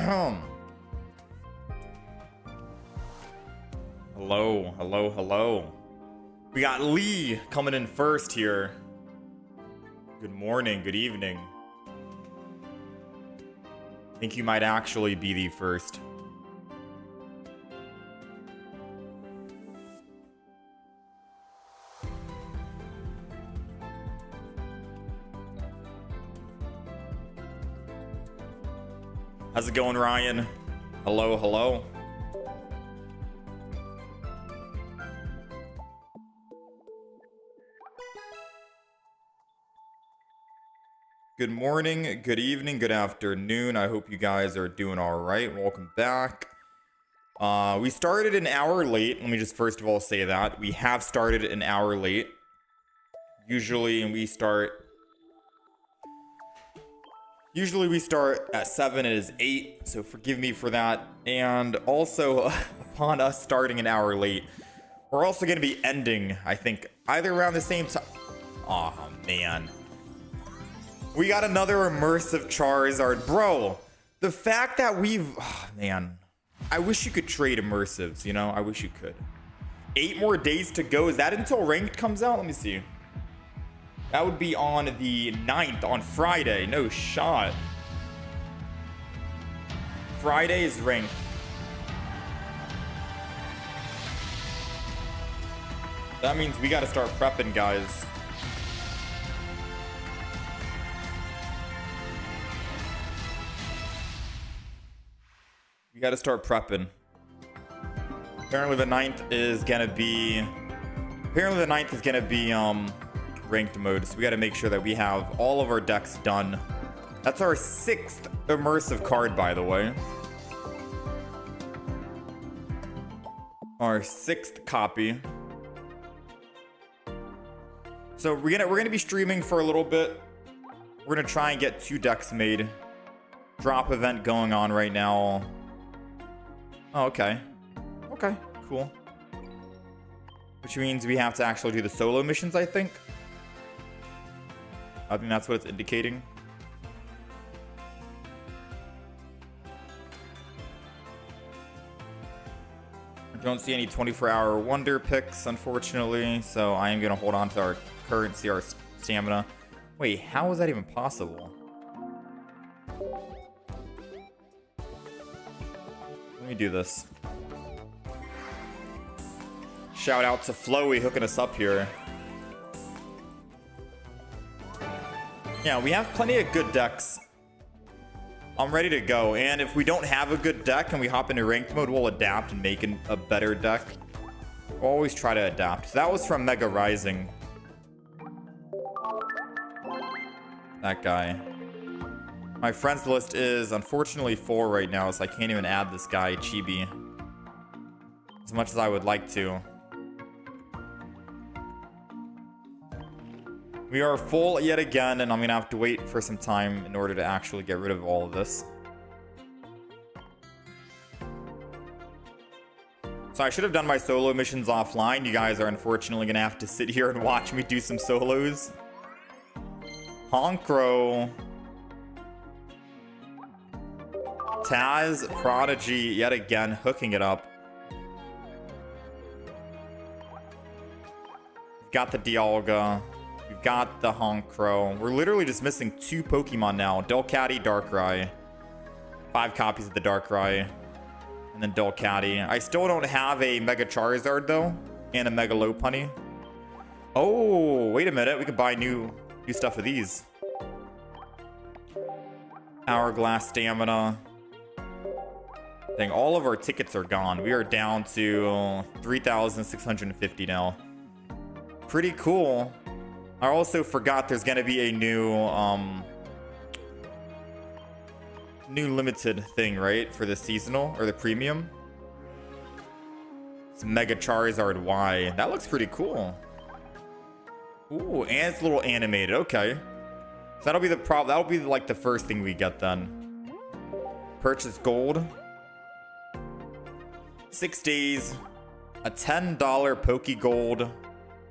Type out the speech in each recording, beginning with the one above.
Hello, hello, hello. We got Lee coming in first here. Good morning, good evening. I think you might actually be the first. How's it going, Ryan? Hello, hello. Good morning, good evening, good afternoon. I hope you guys are doing all right. Welcome back. We started an hour late. Let me just first of all say that. We have started an hour late. Usually we start at 7, it is 8, so forgive me for that. And also, upon us starting an hour late, we're also going to be ending, I think, either around the same time. Oh, man. We got another immersive Charizard. Bro, the fact that we've... Oh, man. I wish you could trade immersives, you know? I wish you could. 8 more days to go. Is that until Ranked comes out? Let me see. That would be on the 9th, on Friday. No shot. Friday is Ranked. That means we got to start prepping, guys. We got to start prepping. Apparently the 9th is going to be... ranked mode, so we got to make sure that we have all of our decks done. That's our 6th immersive card, by the way. Our 6th copy. So we're gonna be streaming for a little bit. We're gonna try and get 2 decks made. Drop event going on right now. Oh, okay. Okay, cool. Which means we have to actually do the solo missions, I think. I think that's what it's indicating. I don't see any 24-hour wonder picks, unfortunately, so I am going to hold on to our currency, our stamina. Wait, how is that even possible? Let me do this. Shout out to Flowy hooking us up here. Yeah, we have plenty of good decks. I'm ready to go. And if we don't have a good deck and we hop into ranked mode, we'll adapt and make a better deck. We'll always try to adapt. That was from Mega Rising. That guy. My friends list is unfortunately 4 right now, so I can't even add this guy, Chibi. As much as I would like to. We are full yet again, and I'm going to have to wait for some time in order to actually get rid of all of this. So I should have done my solo missions offline. You guys are unfortunately going to have to sit here and watch me do some solos. Honchkrow. Taz, Prodigy, yet again, hooking it up. We've got the Dialga. We've got the Honchkrow. We're literally just missing 2 Pokemon now. Delcatty, Darkrai. 5 copies of the Darkrai. And then Delcatty. I still don't have a Mega Charizard, though. And a Mega Lopunny. Oh, wait a minute. We can buy new stuff with these. Hourglass Stamina. Dang, all of our tickets are gone. We are down to 3,650 now. Pretty cool. I also forgot there's gonna be a new limited thing, right? For the seasonal or the premium. It's Mega Charizard Y. That looks pretty cool. Ooh, and it's a little animated. Okay. So that'll be that'll be like the first thing we get then. Purchase gold. 6 days. A $10 Pokegold.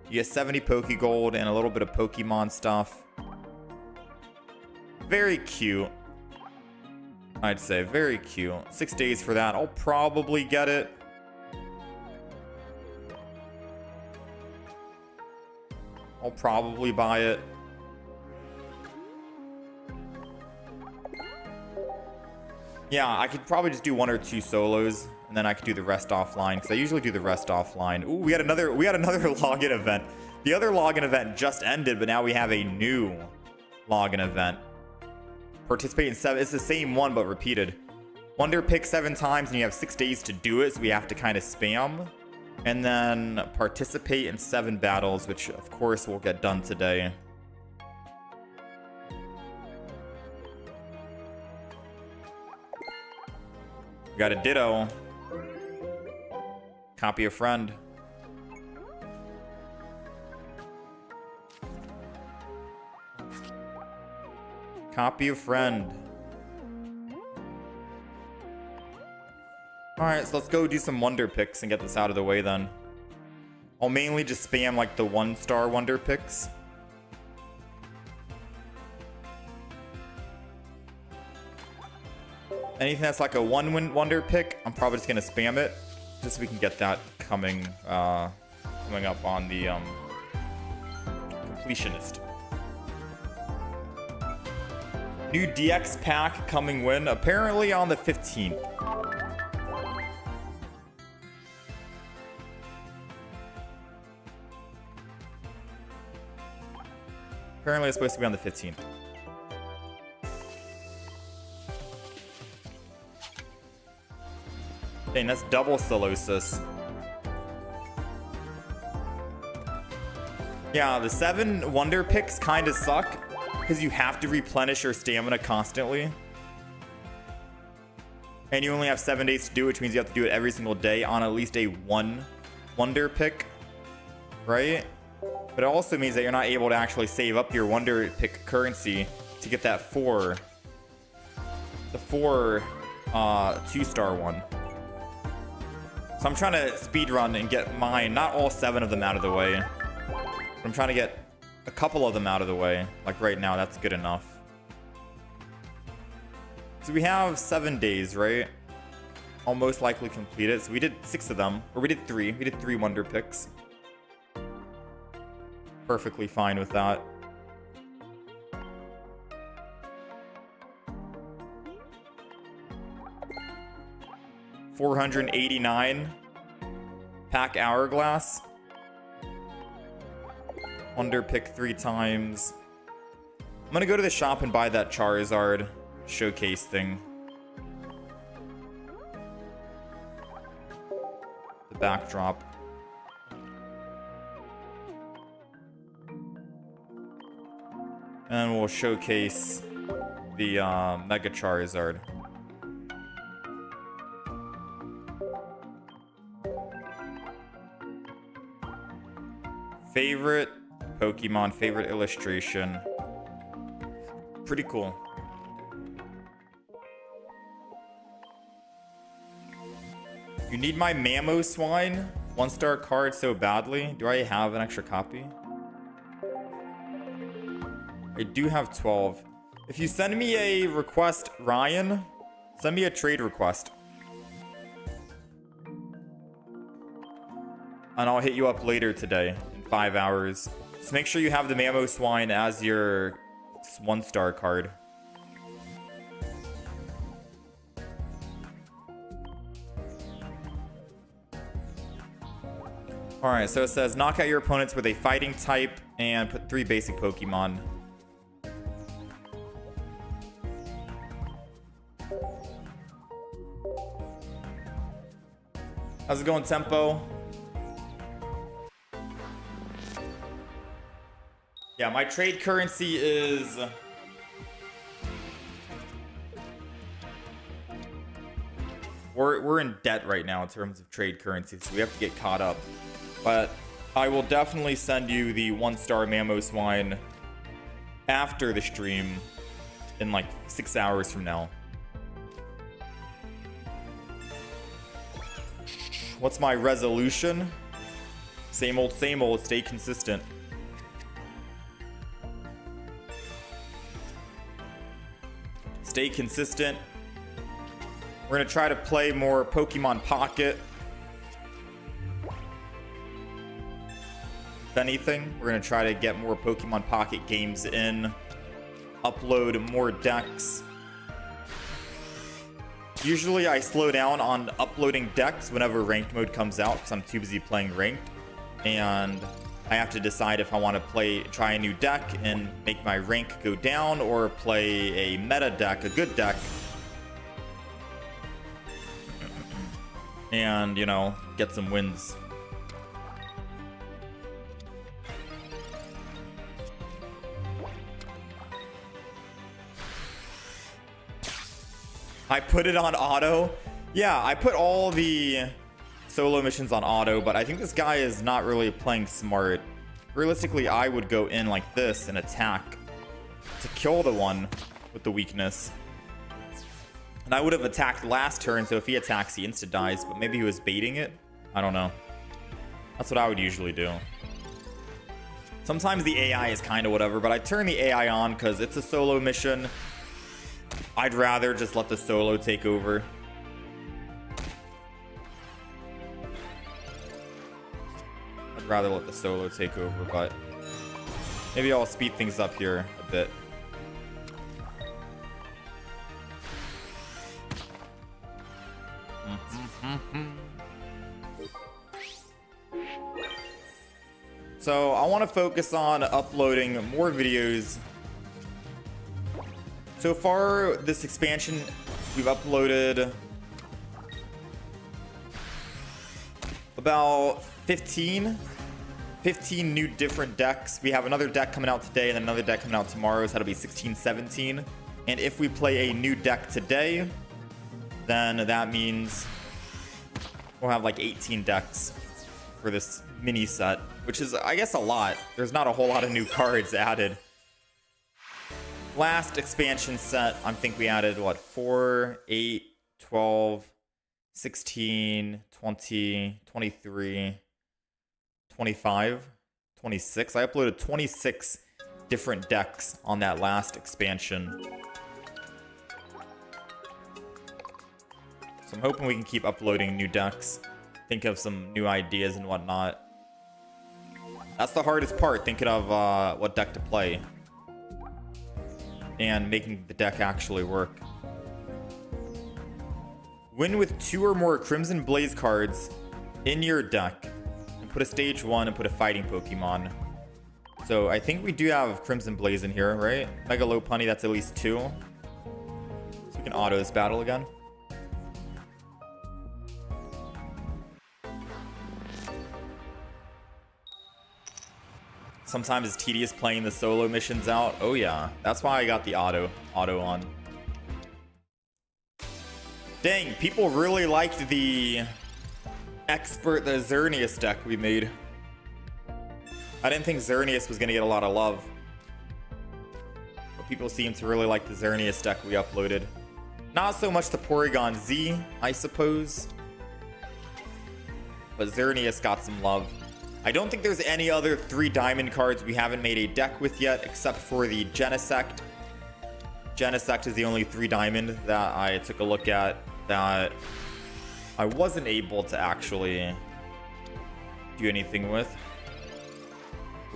You get 70 Pokegold and a little bit of Pokemon stuff. Very cute. I'd say. Very cute. 6 days for that. I'll probably get it. I'll probably buy it. Yeah, I could probably just do 1 or 2 solos, and then I could do the rest offline, because I usually do the rest offline. Ooh, we had another login event. The other login event just ended, but now we have a new login event. Participate in 7. It's the same one, but repeated. Wonder pick 7 times, and you have 6 days to do it, so we have to kind of spam. And then participate in 7 battles, which of course will get done today. We got a Ditto. Copy a friend. Copy a friend. Alright, so let's go do some wonder picks and get this out of the way then. I'll mainly just spam like the 1-star wonder picks. Anything that's like a 1-win wonder pick, I'm probably just gonna spam it, just so we can get that coming up on the completionist. New DX pack coming win, apparently on the 15th. Apparently it's supposed to be on the 15th. Dang, that's double Solosis. Yeah, the 7 wonder picks kind of suck, because you have to replenish your stamina constantly. And you only have 7 days to do it, which means you have to do it every single day on at least a 1 wonder pick. Right? But it also means that you're not able to actually save up your wonder pick currency to get that 4 2-star one. So I'm trying to speedrun and get mine, not all 7 of them out of the way. But I'm trying to get a couple of them out of the way. Like right now, that's good enough. So we have 7 days, right? I'll most likely complete it. So we did 6 of them, or we did 3. We did 3 wonder picks. Perfectly fine with that. $489 pack hourglass. Wonder pick 3 times. I'm gonna go to the shop and buy that Charizard showcase thing. The backdrop. And we'll showcase the Mega Charizard. Favorite Pokemon, favorite illustration. Pretty cool. You need my Mamoswine 1-star card so badly. Do I have an extra copy? I do have 12. If you send me a request, Ryan, send me a trade request. And I'll hit you up later today in 5 hours. Just make sure you have the Mamoswine as your 1-star card. Alright, so it says knock out your opponents with a fighting type and put 3 basic Pokemon. How's it going, Tempo? Yeah, my trade currency is... We're in debt right now in terms of trade currency, so we have to get caught up. But I will definitely send you the 1-star Mamoswine after the stream in like 6 hours from now. What's my resolution? Same old, stay consistent. Stay consistent, We're gonna try to play more Pokemon Pocket. If anything, we're gonna try to get more Pokemon Pocket games in, upload more decks. Usually I slow down on uploading decks whenever ranked mode comes out because I'm too busy playing ranked, and I have to decide if I want to try a new deck and make my rank go down, or play a meta deck, a good deck, and, you know, get some wins. I put it on auto. Yeah, I put all the solo missions on auto, but I think this guy is not really playing smart. Realistically, I would go in like this and attack to kill the one with the weakness. And I would have attacked last turn, so if he attacks, he insta dies, but maybe he was baiting it. I don't know. That's what I would usually do. Sometimes the AI is kind of whatever, but I turn the AI on because it's a solo mission. I'd rather just let the solo take over. I'd rather let the solo take over, but maybe I'll speed things up here a bit. So I want to focus on uploading more videos. So far, this expansion, we've uploaded about 15 new different decks. We have another deck coming out today and another deck coming out tomorrow, so that'll be 16, 17. And if we play a new deck today, then that means we'll have like 18 decks for this mini set, which is, I guess, a lot. There's not a whole lot of new cards added. Last expansion set, I think we added, what, 4, 8, 12, 16, 20, 23, 25, 26. I uploaded 26 different decks on that last expansion. So I'm hoping we can keep uploading new decks, think of some new ideas and whatnot. That's the hardest part, thinking of what deck to play and making the deck actually work. Win with 2 or more Crimson Blaze cards in your deck, and put a stage 1 and put a fighting Pokemon. So I think we do have Crimson Blaze in here, right? Mega Lopunny, that's at least 2. So we can auto this battle again. Sometimes it's tedious playing the solo missions out. Oh yeah, that's why I got the auto on. Dang, people really liked the Xerneas deck we made. I didn't think Xerneas was gonna get a lot of love, but people seem to really like the Xerneas deck we uploaded. Not so much the Porygon Z, I suppose, but Xerneas got some love. I don't think there's any other 3 diamond cards we haven't made a deck with yet, except for the Genesect. Genesect is the only 3 diamond that I took a look at that I wasn't able to actually do anything with.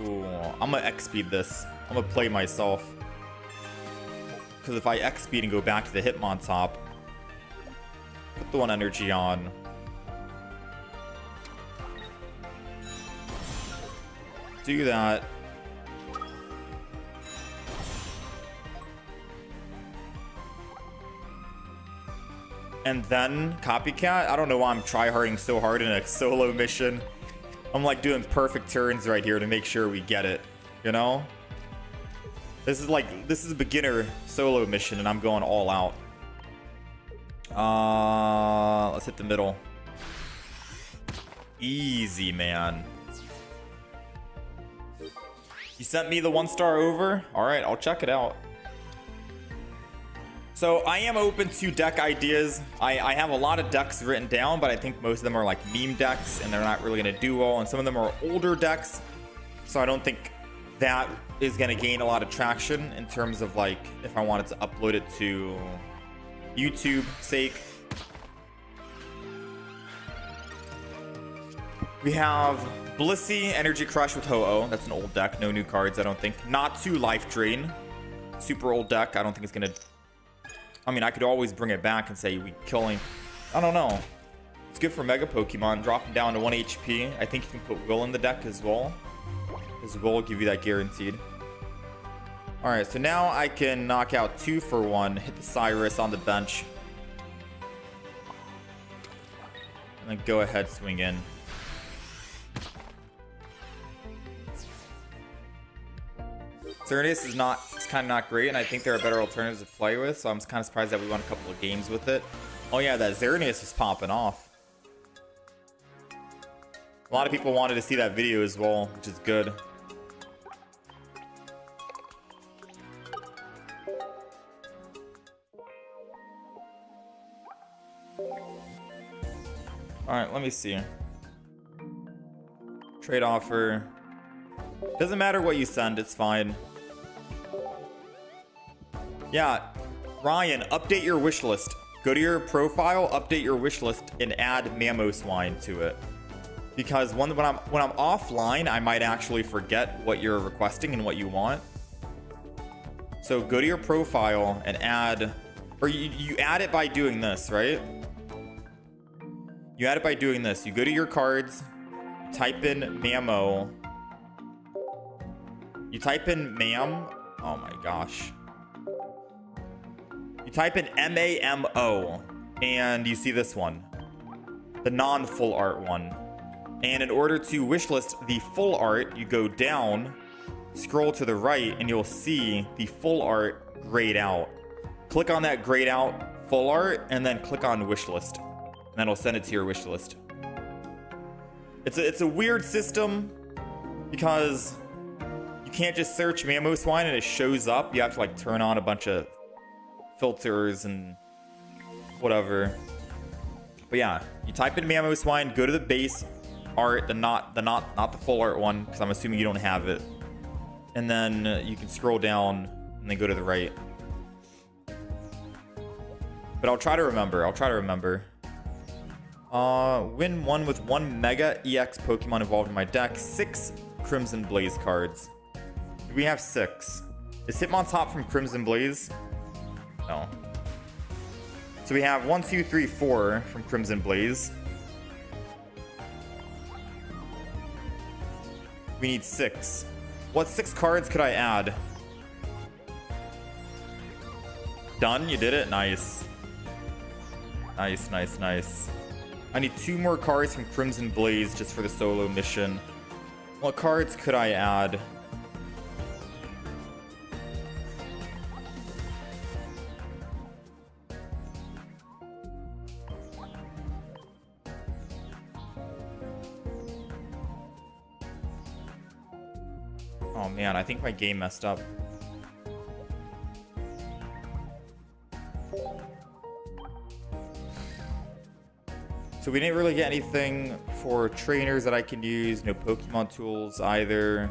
Ooh, I'm gonna X-speed this. I'm gonna play myself. Because if I X-speed and go back to the Hitmontop, put the 1 energy on. Do that. And then Copycat. I don't know why I'm tryharding so hard in a solo mission. I'm like doing perfect turns right here to make sure we get it, you know? This is a beginner solo mission and I'm going all out. Let's hit the middle. Easy, man. You sent me the 1-star over? All right, I'll check it out. So I am open to deck ideas. I have a lot of decks written down, but I think most of them are like meme decks and they're not really gonna do well. And some of them are older decks. So I don't think that is gonna gain a lot of traction in terms of like, if I wanted to upload it to YouTube sake. We have Blissey, Energy Crush with Ho-Oh. That's an old deck. No new cards, I don't think. Natsu, Life Drain. Super old deck. I don't think it's going to... I mean, I could always bring it back and say we killing... I don't know. It's good for Mega Pokemon. Dropping down to 1 HP. I think you can put Will in the deck as well. Because Will will give you that guaranteed. Alright, so now I can knock out 2 for 1. Hit the Cyrus on the bench. And then go ahead, swing in. Xerneas is not, it's kind of not great, and I think there are better alternatives to play with, so I'm kind of surprised that we won a couple of games with it. Oh yeah, that Xerneas is popping off. A lot of people wanted to see that video as well, which is good. Alright, let me see. Trade offer. Doesn't matter what you send, it's fine. Yeah, Ryan, update your wish list. Go to your profile, update your wish list, and add Mamoswine to it. Because when I'm offline, I might actually forget what you're requesting and what you want. So go to your profile and add, or you add it by doing this, right? You add it by doing this. You go to your cards, type in Mamo. You type in Mam. Oh my gosh. You type in MAMO, and you see this one, the non-full art one. And in order to wishlist the full art, you go down, scroll to the right, and you'll see the full art grayed out. Click on that grayed out full art, and then click on wishlist. And then it'll send it to your wishlist. It's a weird system because you can't just search Mamoswine and it shows up. You have to like turn on a bunch of filters and whatever. But yeah, you type in Mamoswine, go to the base art, not the full art one, because I'm assuming you don't have it. And then you can scroll down and then go to the right. But I'll try to remember. Win 1 with 1 Mega EX Pokemon involved in my deck. 6 Crimson Blaze cards. Do we have 6? Is Hitmontop from Crimson Blaze? No. So we have 1, 2, 3, 4 from Crimson Blaze. We need 6. What 6 cards could I add? Done? You did it? Nice. Nice. I need 2 more cards from Crimson Blaze just for the solo mission. What cards could I add? Oh man, I think my game messed up. So we didn't really get anything for trainers that I can use. No Pokemon tools either.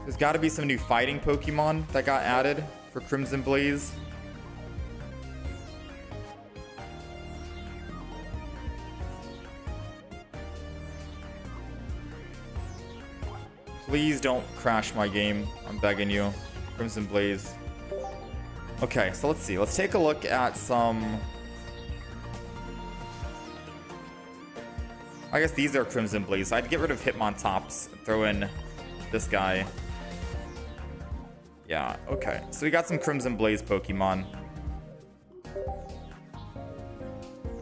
There's got to be some new fighting Pokemon that got added for Crimson Blaze. Please don't crash my game. I'm begging you. Crimson Blaze. Okay, so let's see. Let's take a look at some... I guess these are Crimson Blaze. I'd get rid of Hitmontops. Throw in this guy. Yeah, okay. So we got some Crimson Blaze Pokemon.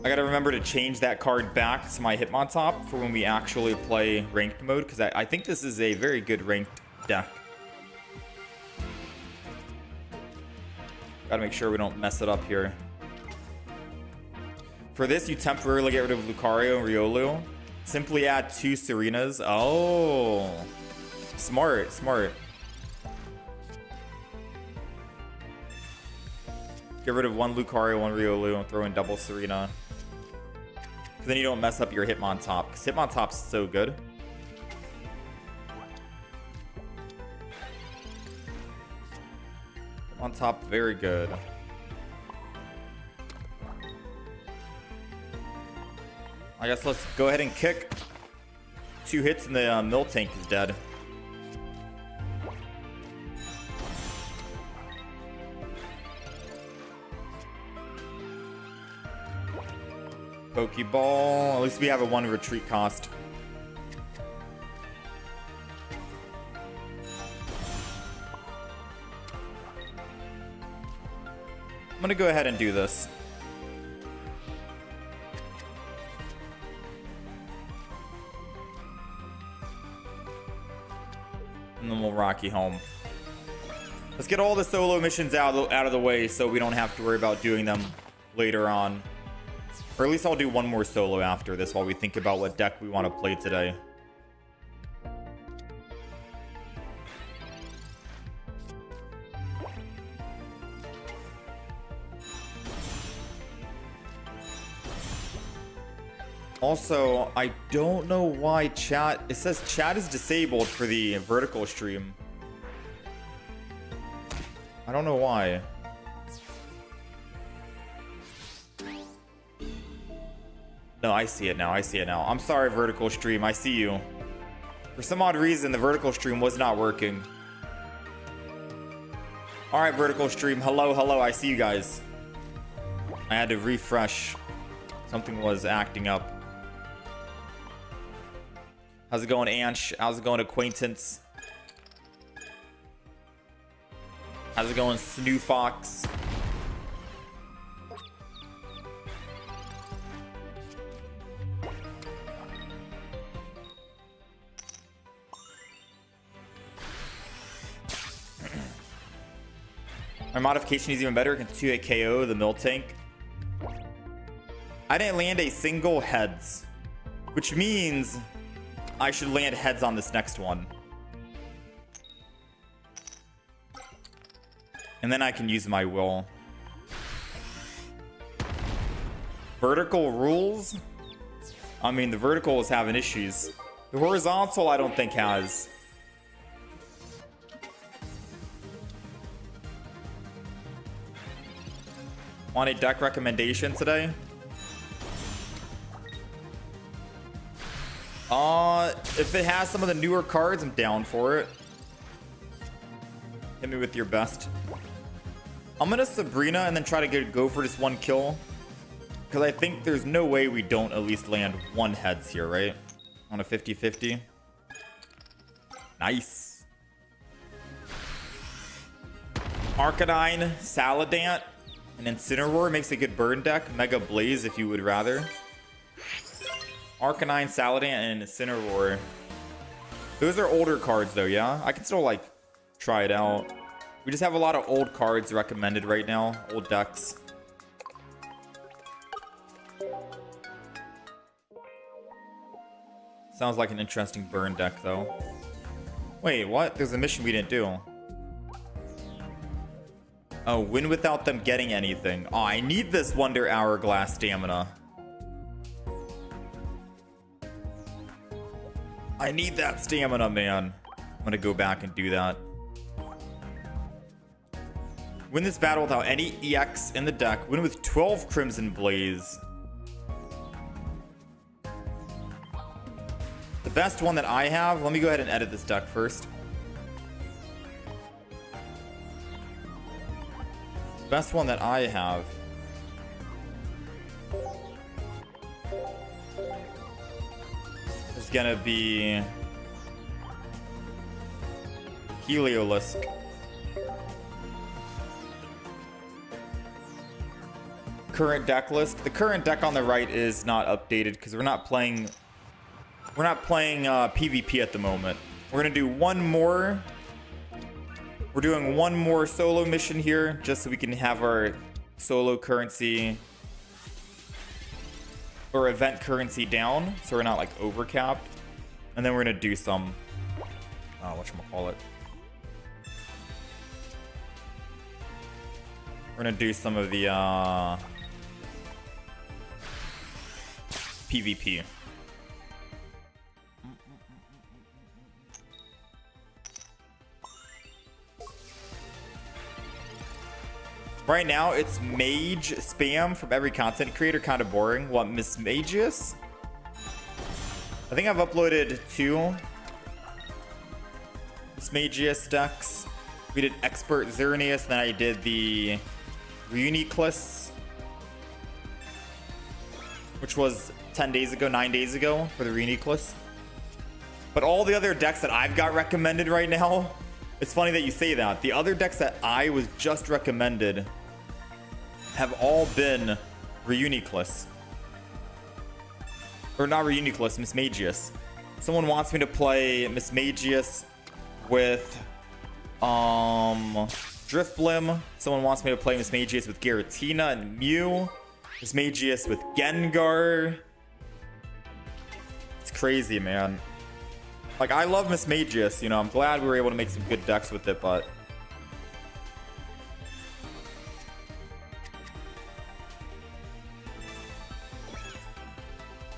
I gotta remember to change that card back to my Hitmontop for when we actually play ranked mode, because I think this is a very good ranked deck. Gotta make sure we don't mess it up here. For this, you temporarily get rid of Lucario and Riolu. Simply add 2 Serenas. Oh, smart. Get rid of 1 Lucario, 1 Riolu, and throw in double Serena. Then you don't mess up your Hitmontop, because Hitmontop's so good. Hitmontop, very good. I guess let's go ahead and kick. 2 hits and the mill tank is dead. Pokeball. At least we have a 1 retreat cost. I'm gonna go ahead and do this. And then we'll Rocky home. Let's get all the solo missions out of the way so we don't have to worry about doing them later on. Or at least I'll do one more solo after this while we think about what deck we want to play today. Also, I don't know why chat... It says chat is disabled for the vertical stream. I don't know why. No, I see it now. I see it now. I'm sorry, vertical stream. I see you. For some odd reason, the vertical stream was not working. All right, vertical stream. Hello, hello. I see you guys. I had to refresh. Something was acting up. How's it going, Ansh? How's it going, Acquaintance? How's it going, Snoo Fox? My modification is even better. It can 2-hit KO the mill tank. I didn't land a single heads, which means I should land heads on this next one. And then I can use my will. Vertical rules? I mean, the vertical is having issues. The horizontal, I don't think has. Want a deck recommendation today? If it has some of the newer cards, I'm down for it. Hit me with your best. I'm gonna Sabrina and then try to go for just 1 kill. Because I think there's no way we don't at least land 1 heads here, right? On a 50-50. Nice. Arcanine, Saladant, and Incineroar makes a good burn deck. Mega Blaze if you would rather. Arcanine, Saladant, and Incineroar. Those are older cards though, yeah? I can still like try it out. We just have a lot of old cards recommended right now. Old decks. Sounds like an interesting burn deck though. Wait, what? There's a mission we didn't do. Oh, win without them getting anything. Oh, I need this Wonder Hourglass stamina. I need that stamina, man. I'm gonna go back and do that. Win this battle without any EX in the deck. Win with 12 Crimson Blaze. The best one that I have... Let me go ahead and edit this deck first. The best one that I have... is gonna be... Heliolisk. Current deck list. The current deck on the right is not updated because we're not playing PvP at the moment. We're gonna do one more. We're doing one more solo mission here just so we can have our solo currency or event currency down so we're not like overcapped. And then we're gonna do some whatchamacallit. We're gonna do some of the PvP. Right now, it's mage spam from every content creator. Kind of boring. What, Miss Magius? I think I've uploaded 2 Mismagius decks. We did Expert Xerneas, then I did the Reuniclus, which was 10 days ago, 9 days ago for the Reuniclus. But all the other decks that I've got recommended right now, it's funny that you say that. The other decks that I was just recommended have all been Reuniclus. Or not Reuniclus, Mismagius. Someone wants me to play Mismagius with Drifblim. Someone wants me to play Mismagius with Giratina and Mew. Mismagius with Gengar. It's crazy, man. Like, I love Mismagius, you know. I'm glad we were able to make some good decks with it, but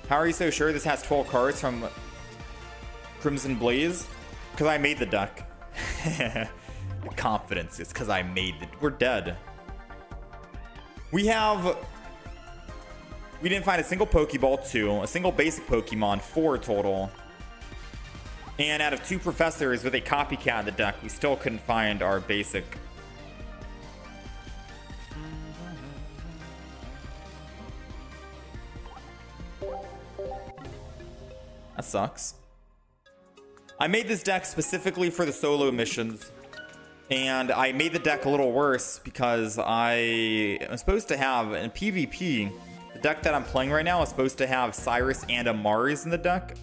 how are you so sure this has 12 cards from Crimson Blaze? Because I made the deck. The confidence is because I made the... We're dead. We didn't find a single Pokeball, 2. A single basic Pokemon, 4 total. And out of 2 professors with a copycat in the deck, we still couldn't find our basic. That sucks. I made this deck specifically for the solo missions, and I made the deck a little worse because I am supposed to have, in PvP, the deck that I'm playing right now is supposed to have Cyrus and a Mars in the deck,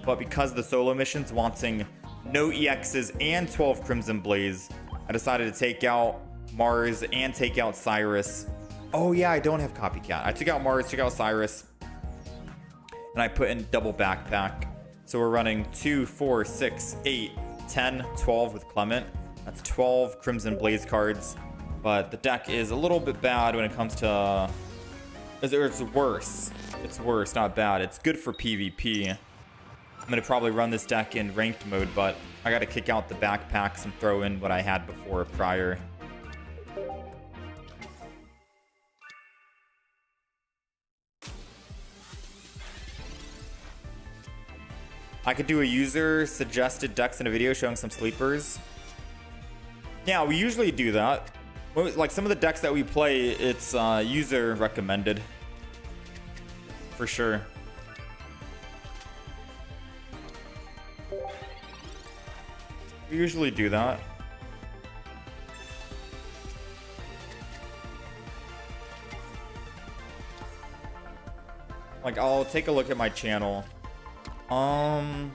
but because of the solo missions wanting no EXs and 12 Crimson Blaze, I decided to take out Mars and take out Cyrus. Oh yeah, I don't have Copycat. I took out Mars, took out Cyrus, and I put in double backpack. So we're running 2, 4, 6, 8, 10, 12 with Clement. That's 12 Crimson Blaze cards. But the deck is a little bit bad when it comes to... It's worse. It's worse, not bad. It's good for PvP. I'm going to probably run this deck in ranked mode, but I got to kick out the backpacks and throw in what I had before prior. I could do a user suggested decks in a video showing some sleepers. Yeah, we usually do that. Like some of the decks that we play, it's user recommended. For sure. We usually do that. Like, I'll take a look at my channel. I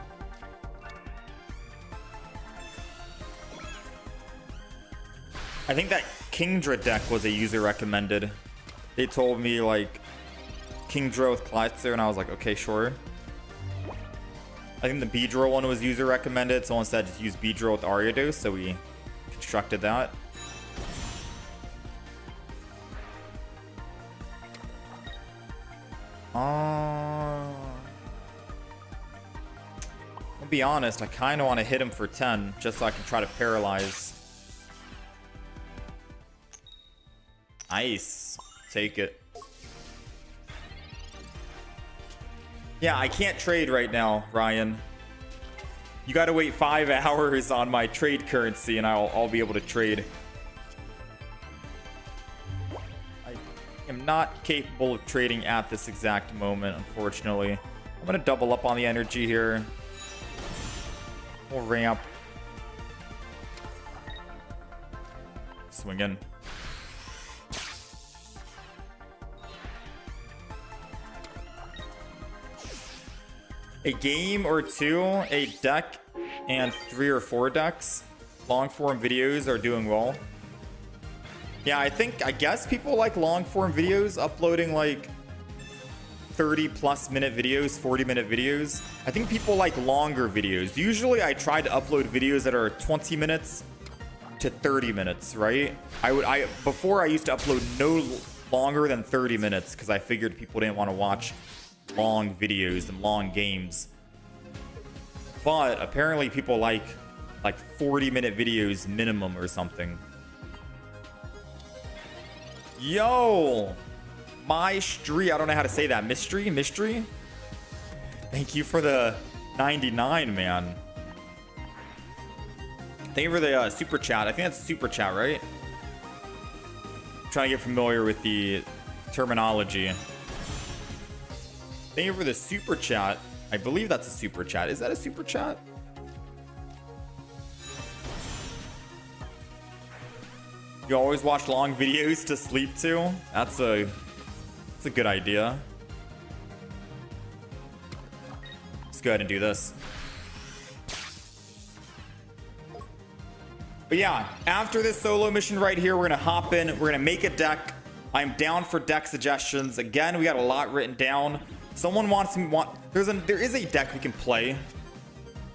think that Kingdra deck was a user recommended. They told me like Kingdra with Klitzer, and I was like, okay, sure. I think the Beedrill one was user recommended. Someone said just use Beedrill with Ariados, so we constructed that. I'll be honest, I kind of want to hit him for 10 just so I can try to paralyze. Nice. Take it. Yeah, I can't trade right now, Ryan. You gotta wait 5 hours on my trade currency and I'll be able to trade. I am not capable of trading at this exact moment, unfortunately. I'm gonna double up on the energy here. We'll ramp. Swing in. A game or two, a deck, and 3 or 4 decks. Long form videos are doing well. Yeah, I guess people like long form videos, uploading like 30+ minute videos, 40-minute videos. I think people like longer videos. Usually I try to upload videos that are 20 minutes to 30 minutes, right? Before I used to upload no longer than 30 minutes because I figured people didn't want to watch long videos and long games. But apparently people like 40-minute videos minimum or something. Yo, Mystery, I don't know how to say that. Mystery? Thank you for the 99, man. Thank you for the super chat. I think that's super chat, right? I'm trying to get familiar with the terminology. Thank you for the super chat. I believe that's a super chat. Is that a super chat? You always watch long videos to sleep to? That's a good idea. Let's go ahead and do this. But yeah, after this solo mission right here, we're gonna hop in, we're gonna make a deck. I'm down for deck suggestions. Again, we got a lot written down. Someone there is a deck we can play.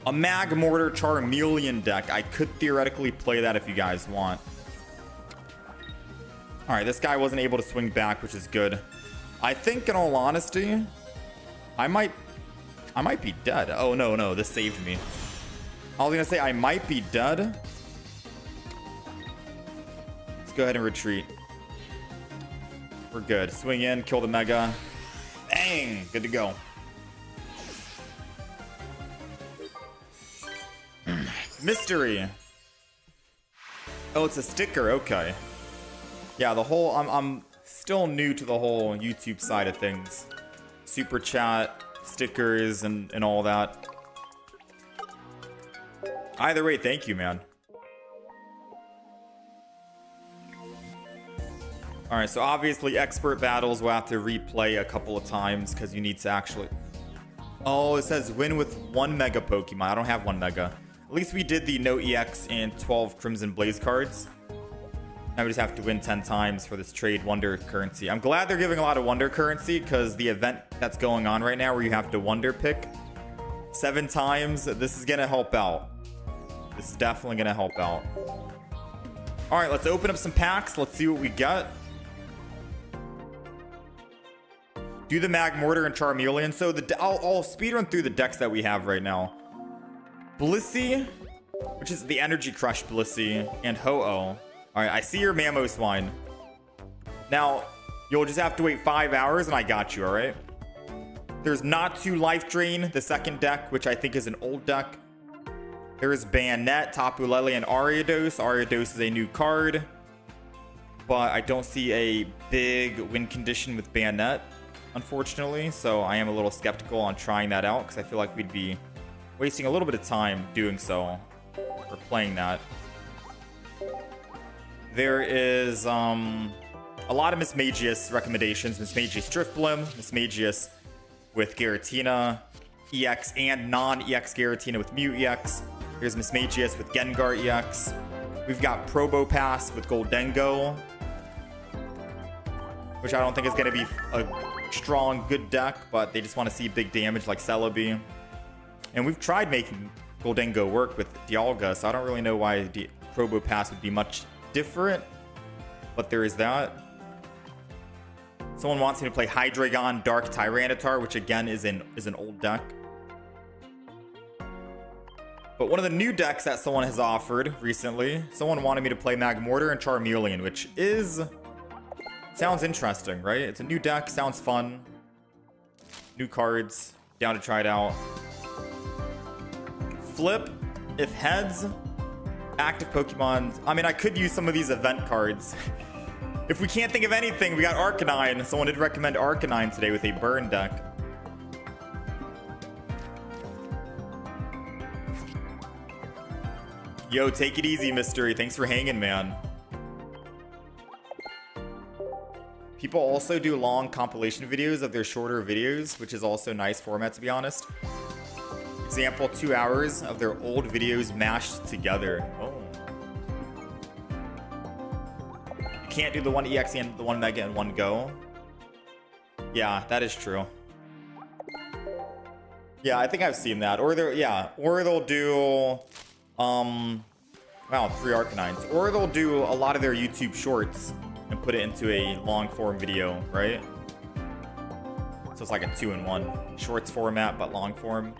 A Mag Mortar Charmeleon deck. I could theoretically play that if you guys want. All right, this guy wasn't able to swing back, which is good. I think, in all honesty, I might be dead. Oh, no, this saved me. I was gonna say I might be dead. Let's go ahead and retreat. We're good. Swing in, kill the Mega. Bang! Good to go. Mystery. Oh, it's a sticker. Okay. Yeah, the whole... I'm still new to the whole YouTube side of things. Super chat, stickers, and all that. Either way, thank you, man. Alright, so obviously expert battles will have to replay a couple of times because you need to actually... Oh, it says win with 1 Mega Pokemon. I don't have 1 Mega. At least we did the no EX and 12 Crimson Blaze cards. Now we just have to win 10 times for this trade Wonder Currency. I'm glad they're giving a lot of Wonder Currency because the event that's going on right now where you have to Wonder pick 7 times, this is going to help out. This is definitely going to help out. Alright, let's open up some packs. Let's see what we got. Do the Mag Mortar and Charmeleon. So I'll speedrun through the decks that we have right now. Blissey, which is the Energy Crush Blissey, and Ho-Oh. Alright, I see your Mamoswine. Now, you'll just have to wait 5 hours and I got you, alright? There's Not To Life Drain, the second deck, which I think is an old deck. There is Bayonet, Tapu Lele, and Ariados. Ariados is a new card. But I don't see a big win condition with Bayonet, unfortunately. So I am a little skeptical on trying that out because I feel like we'd be wasting a little bit of time doing so or playing that. There is a lot of Mismagius recommendations. Mismagius Drifblim, Mismagius with Giratina, EX and non-EX Giratina with Mew EX. There's Mismagius with Gengar EX. We've got Probopass with Goldengo, which I don't think is going to be a strong, good deck, but they just want to see big damage like Celebi. And we've tried making Goldengo work with Dialga, so I don't really know why Probopass would be much different, but there is that. Someone wants me to play Hydreigon Dark Tyranitar, which again is an old deck. But one of the new decks that someone has offered recently, someone wanted me to play Mag Mortar and Charmeleon, which sounds interesting, right? It's a new deck, sounds fun. New cards, down to try it out. Flip, if heads, active Pokemon. I mean, I could use some of these event cards. If we can't think of anything, we got Arcanine. Someone did recommend Arcanine today with a burn deck. Yo, take it easy, Mystery. Thanks for hanging, man. People also do long compilation videos of their shorter videos, which is also a nice format, to be honest. Example, 2 hours of their old videos mashed together. Oh. You can't do the 1 EX and the 1 Mega in one go. Yeah, that is true. Yeah, I think I've seen that. Or they'll do wow, 3 Arcanines. Or they'll do a lot of their YouTube shorts and put it into a long form video, right? So it's like a 2-in-1 shorts format, but long form.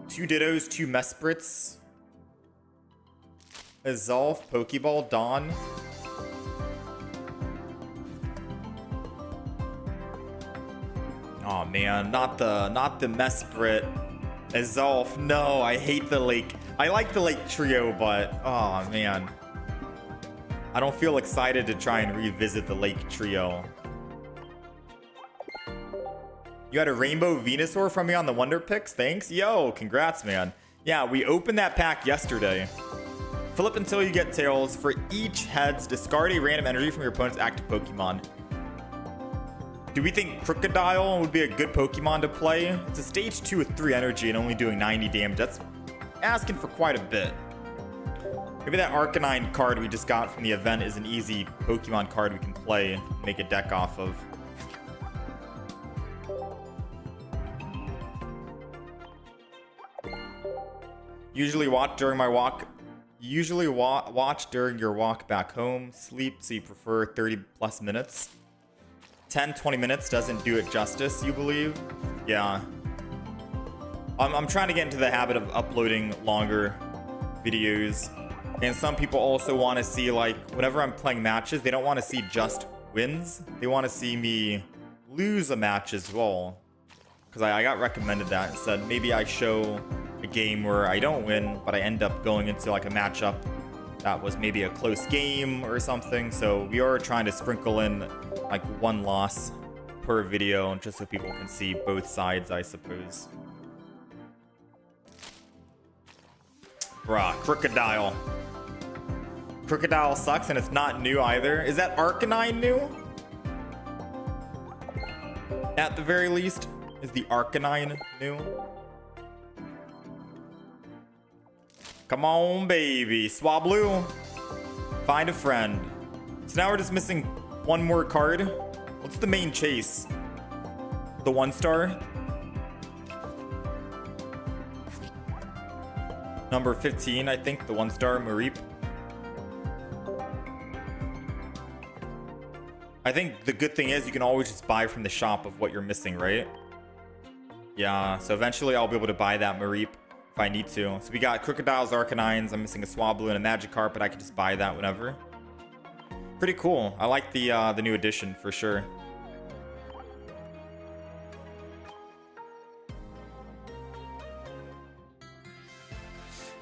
2 Dittos, 2 Mesprits, a Zolf, Pokeball, Dawn. man, not the Mesprit. Azulf. No, I hate the lake. I like the lake trio, but oh man. I don't feel excited to try and revisit the lake trio. You had a rainbow Venusaur from me on the Wonder Picks? Thanks. Yo, congrats, man. Yeah, we opened that pack yesterday. Flip until you get tails. For each heads, discard a random energy from your opponent's active Pokemon. Do we think Crocodile would be a good Pokemon to play? It's a stage 2 with 3 energy and only doing 90 damage. That's asking for quite a bit. Maybe that Arcanine card we just got from the event is an easy Pokemon card we can play and make a deck off of. Usually watch during my walk. Watch during your walk back home. Sleep, so you prefer 30 plus minutes. 10-20 minutes doesn't do it justice, you believe? Yeah. I'm trying to get into the habit of uploading longer videos. And some people also want to see, like, whenever I'm playing matches, they don't want to see just wins. They want to see me lose a match as well. Because I got recommended that and said maybe I show a game where I don't win, but I end up going into like a matchup that was maybe a close game or something. So we are trying to sprinkle in like one loss per video just so people can see both sides, I suppose. Bruh, Crocodile. Crocodile sucks and it's not new either. Is that Arcanine new? At the very least, is the Arcanine new? Come on, baby. Swablu. Find a friend. So now we're just missing one more card. What's the main chase? The 1-star? Number 15, I think. The 1-star Mareep. I think the good thing is you can always just buy from the shop of what you're missing, right? Yeah, so eventually I'll be able to buy that Mareep if I need to. So we got Crocodiles, Arcanines. I'm missing a Swablu and a Magikarp, but I can just buy that whenever. Pretty cool. I like the new edition for sure.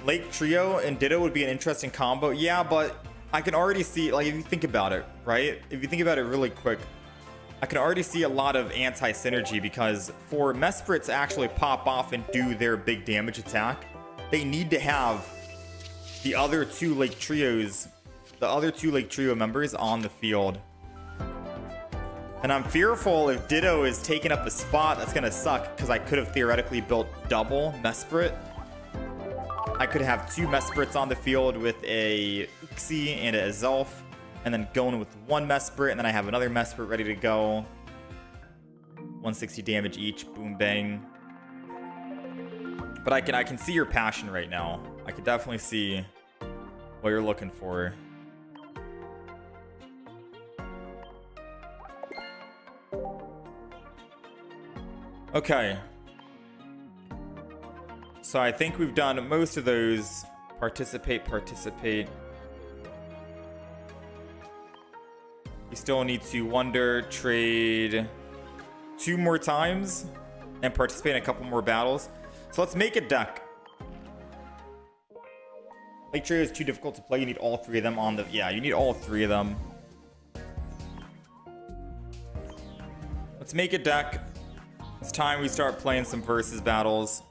Lake Trio and Ditto would be an interesting combo. Yeah, but I can already see, like, if you think about it, right? If you think about it really quick, I can already see a lot of anti-synergy because for Mesprit to actually pop off and do their big damage attack, they need to have the other two Lake Trios, the other two Lake Trio members on the field. And I'm fearful if Ditto is taking up a spot, that's gonna suck because I could have theoretically built double Mesprit. I could have two Mesprits on the field with a Uxie and a Azulf, and then going with one Mesprit, and then I have another Mesprit ready to go. 160 damage each, boom bang. But I can see your passion right now. I can definitely see what you're looking for. Okay. So I think we've done most of those. Participate. We still need to wonder, trade 2 more times, and participate in a couple more battles. So let's make a deck. Lake Trio is too difficult to play. You need all 3 of them on the... Yeah, you need all 3 of them. Let's make a deck. It's time we start playing some versus battles.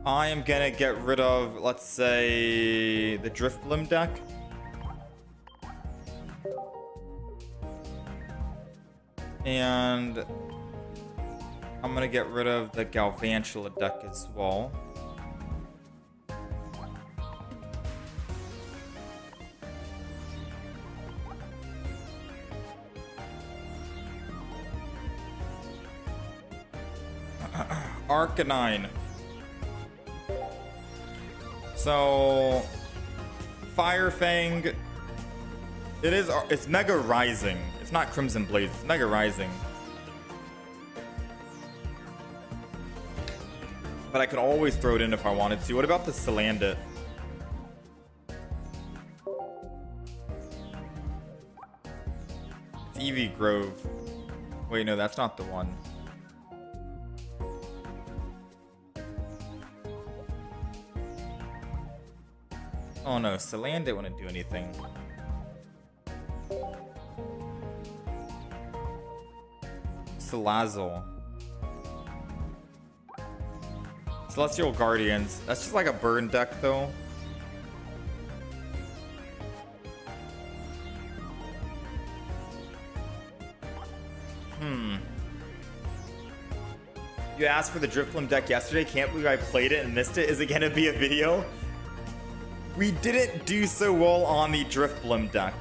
I am gonna get rid of, let's say, the Drifblim deck. And I'm gonna get rid of the Galvantula deck as well. Arcanine. So Fire Fang, it's Mega Rising. It's not Crimson Blaze, it's Mega Rising. But I could always throw it in if I wanted to. What about the Salandit? It's Eevee Grove. Wait, no, that's not the one. Oh no, Celan didn't want to do anything. Salazzle. Celestial Guardians. That's just like a burn deck though. You asked for the Drifblim deck yesterday. Can't believe I played it and missed it. Is it gonna be a video? We didn't do so well on the Drifblim deck.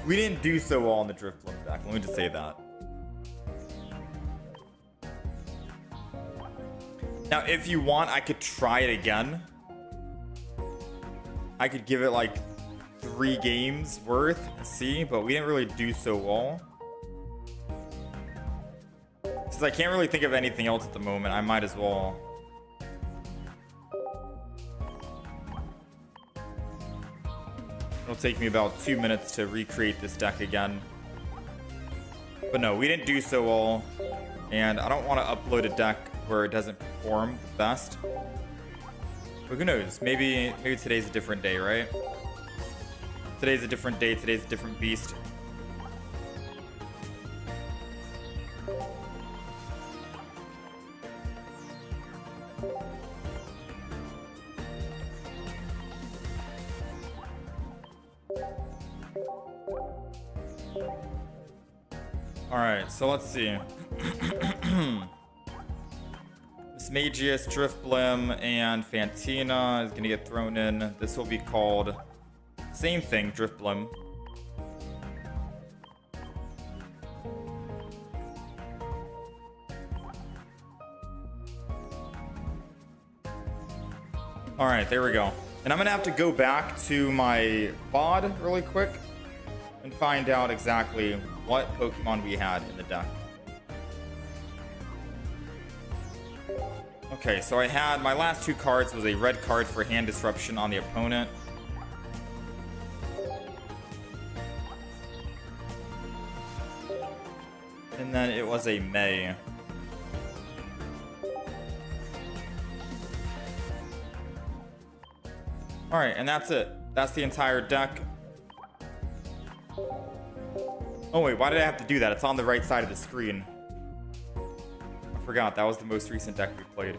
We didn't do so well on the Drifblim deck. Let me just say that. Now, if you want, I could try it again. I could give it like 3 games worth, see, but we didn't really do so well. Since I can't really think of anything else at the moment, I might as well. It'll take me about 2 minutes to recreate this deck again. But no, we didn't do so well, and I don't want to upload a deck where it doesn't perform the best. But who knows? Maybe today's a different day, right? Today's a different day. Today's a different beast. All right, so let's see. Magius, Drifblim, and Fantina is going to get thrown in. This will be called same thing, Drifblim. All right, there we go. And I'm going to have to go back to my VOD really quick and find out exactly what Pokemon we had in the deck. Okay, so I had my last 2 cards was a red card for hand disruption on the opponent. And then it was a May. Alright, and that's it. That's the entire deck. Oh wait, why did I have to do that? It's on the right side of the screen. I forgot, that was the most recent deck we played.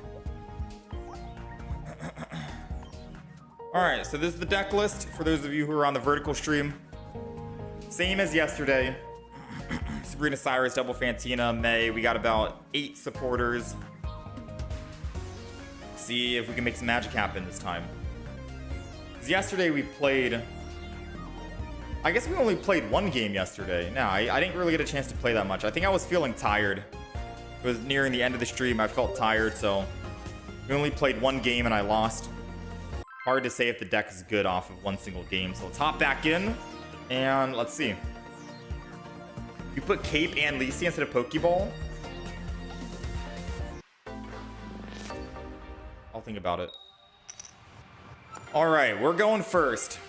Alright, so this is the deck list for those of you who are on the vertical stream. Same as yesterday. Sabrina Cyrus, Double Fantina, May. We got about 8 supporters. See if we can make some magic happen this time. Because yesterday we played... I guess we only played 1 game yesterday. No, I didn't really get a chance to play that much. I think I was feeling tired. It was nearing the end of the stream. I felt tired, so... We only played 1 game and I lost. Hard to say if the deck is good off of 1 single game. So let's hop back in. And let's see. You put Cape and Lisi instead of Pokeball? I'll think about it. Alright, we're going first.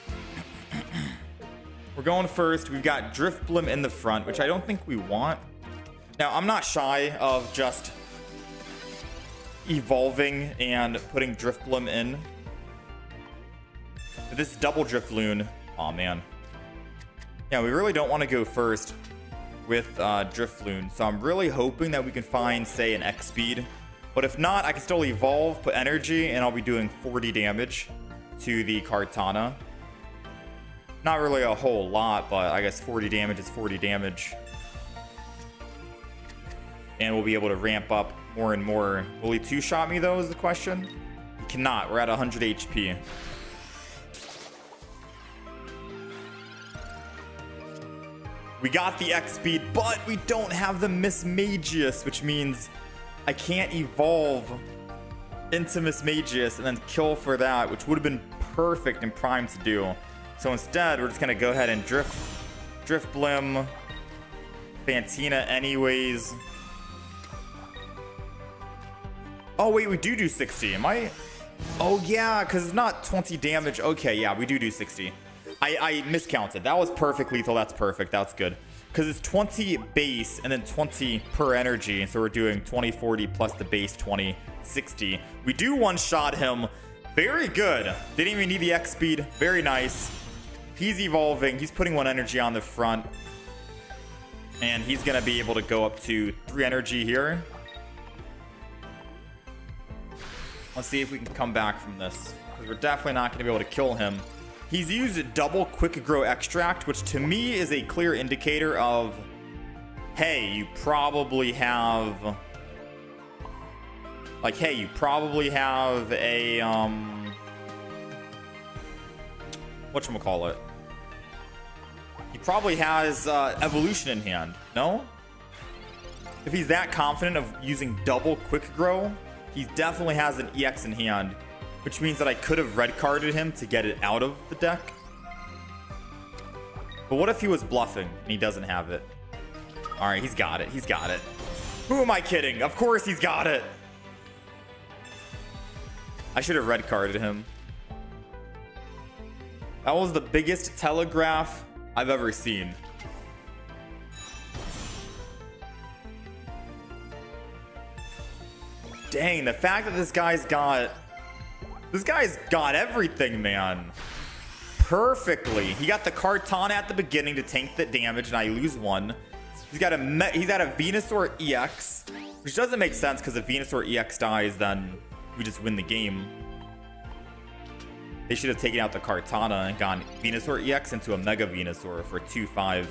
We're going first. We've got Drifblim in the front, which I don't think we want. Now, I'm not shy of just evolving and putting Drifblim in. This double Drifloon. Aw, man. Yeah, we really don't want to go first with Drifloon. So I'm really hoping that we can find, say, an X speed. But if not, I can still evolve, put energy, and I'll be doing 40 damage to the Kartana. Not really a whole lot, but I guess 40 damage is 40 damage. And we'll be able to ramp up more and more. Will he 2-shot me, though, is the question? He cannot. We're at 100 HP. We got the X speed, but we don't have the Mismagius, which means I can't evolve into Mismagius and then kill for that, which would have been perfect and primed to do. So instead, we're just going to go ahead and Drifblim, Fantina anyways. Oh, wait, we do 60. Am I? Oh, yeah, because it's not 20 damage. Okay, yeah, we do 60. I miscounted. That was perfect lethal. That's perfect. That's good. Because it's 20 base and then 20 per energy. So we're doing 20, 40 plus the base 20, 60. We do one-shot him. Very good. Didn't even need the X speed. Very nice. He's evolving. He's putting 1 energy on the front. And he's going to be able to go up to 3 energy here. Let's see if we can come back from this. Because we're definitely not going to be able to kill him. He's used double quick grow extract, which to me is a clear indicator of, hey, you probably have, like, hey, you probably have a, whatchamacallit? He probably has evolution in hand, no? If he's that confident of using double quick grow, he definitely has an EX in hand. Which means that I could have red carded him to get it out of the deck. But what if he was bluffing and he doesn't have it? All right, he's got it. He's got it. Who am I kidding? Of course he's got it. I should have red carded him. That was the biggest telegraph I've ever seen. Dang, the fact that this guy's got everything, man. Perfectly. He got the Kartana at the beginning to tank the damage, and I lose 1. He's got a Venusaur EX, which doesn't make sense because if Venusaur EX dies, then we just win the game. They should have taken out the Kartana and gone Venusaur EX into a Mega Venusaur for 2-5.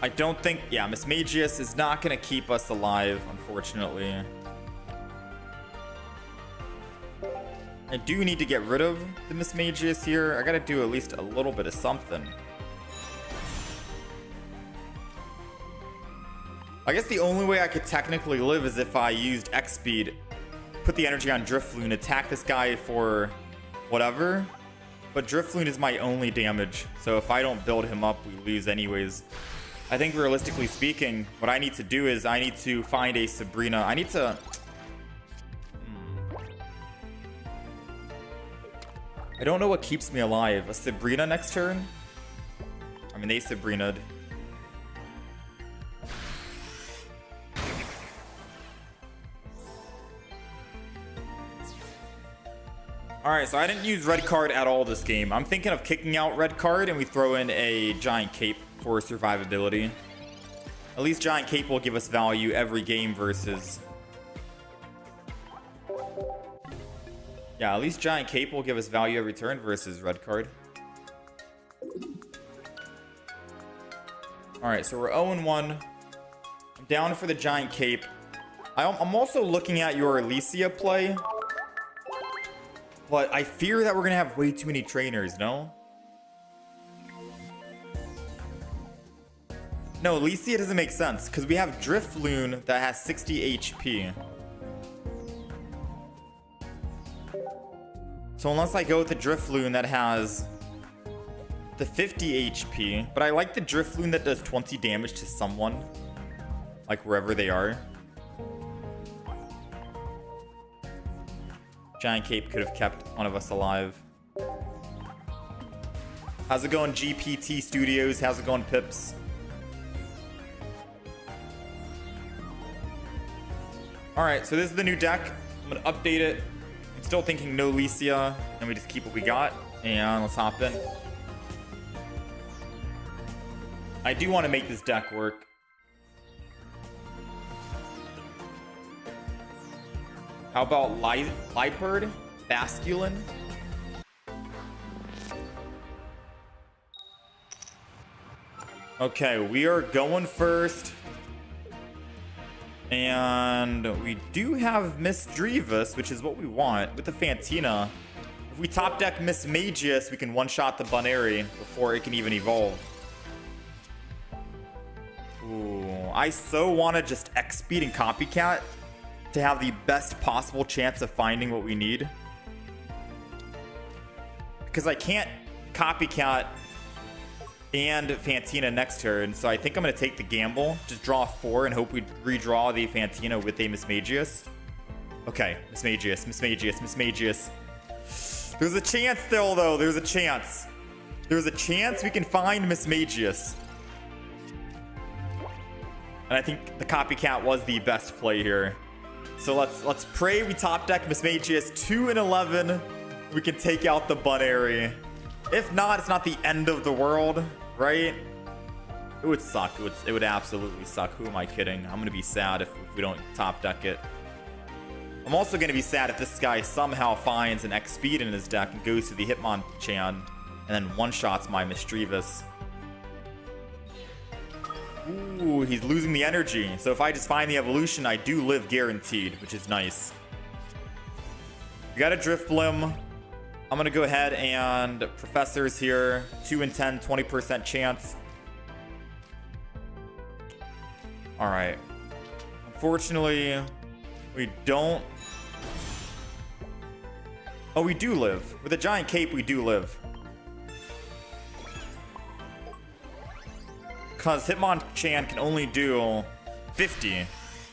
I don't think, yeah, Mismagius is not going to keep us alive, unfortunately. I do need to get rid of the Mismagius here. I got to do at least a little bit of something. I guess the only way I could technically live is if I used X speed, put the energy on Drifblim, attack this guy for whatever. But Drifblim is my only damage, so if I don't build him up, we lose anyways. I think realistically speaking, what I need to do is I need to find a Sabrina. I need to... I don't know what keeps me alive. A Sabrina next turn? I mean, they Sabrina'd. Alright, so I didn't use red card at all this game. I'm thinking of kicking out red card and we throw in a giant cape for survivability. At least giant cape will give us value every game versus... Yeah, at least giant cape will give us value every turn versus red card. Alright, so we're 0-1. I'm down for the giant cape. I'm also looking at your Alicia play. But I fear that we're going to have way too many trainers, no? No, Alicia doesn't make sense because we have Drifblim that has 60 HP. So unless I go with the Drifblim that has the 50 HP, but I like the Drifblim that does 20 damage to someone, like wherever they are. Giant cape could have kept one of us alive. How's it going, GPT Studios? How's it going, Pips? Alright, so this is the new deck. I'm going to update it. I'm still thinking no Alicia, and we just keep what we got. And let's hop in. I do want to make this deck work. How about Liepard? Basculin? Okay, we are going first. And we do have Miss Drivus, which is what we want with the Fantina. If we top deck Miss Magius, we can one-shot the Bunary before it can even evolve. Ooh, I so want to just X-Speed and Copycat to have the best possible chance of finding what we need. Because I can't Copycat and Fantina next turn, so I think I'm going to take the gamble. Just draw 4 and hope we redraw the Fantina with a Mismagius. Okay, Mismagius, Mismagius, Mismagius. There's a chance still, though. There's a chance. There's a chance we can find Mismagius. And I think the copycat was the best play here. So let's pray we top deck Mismagius 2 and 11. We can take out the Bunary. If not, it's not the end of the world, right? It would suck. It would absolutely suck. Who am I kidding? I'm gonna be sad if we don't top deck it. I'm also gonna be sad if this guy somehow finds an X speed in his deck and goes to the Hitmonchan and then one-shots my Misdreavus. Ooh, he's losing the energy. So if I just find the evolution, I do live guaranteed, which is nice. We got a Drifblim. I'm gonna go ahead and Professors here. 2 and 10, 20% chance. All right. Unfortunately, we don't. Oh, we do live. With a giant cape, we do live. Because Hitmonchan can only do 50.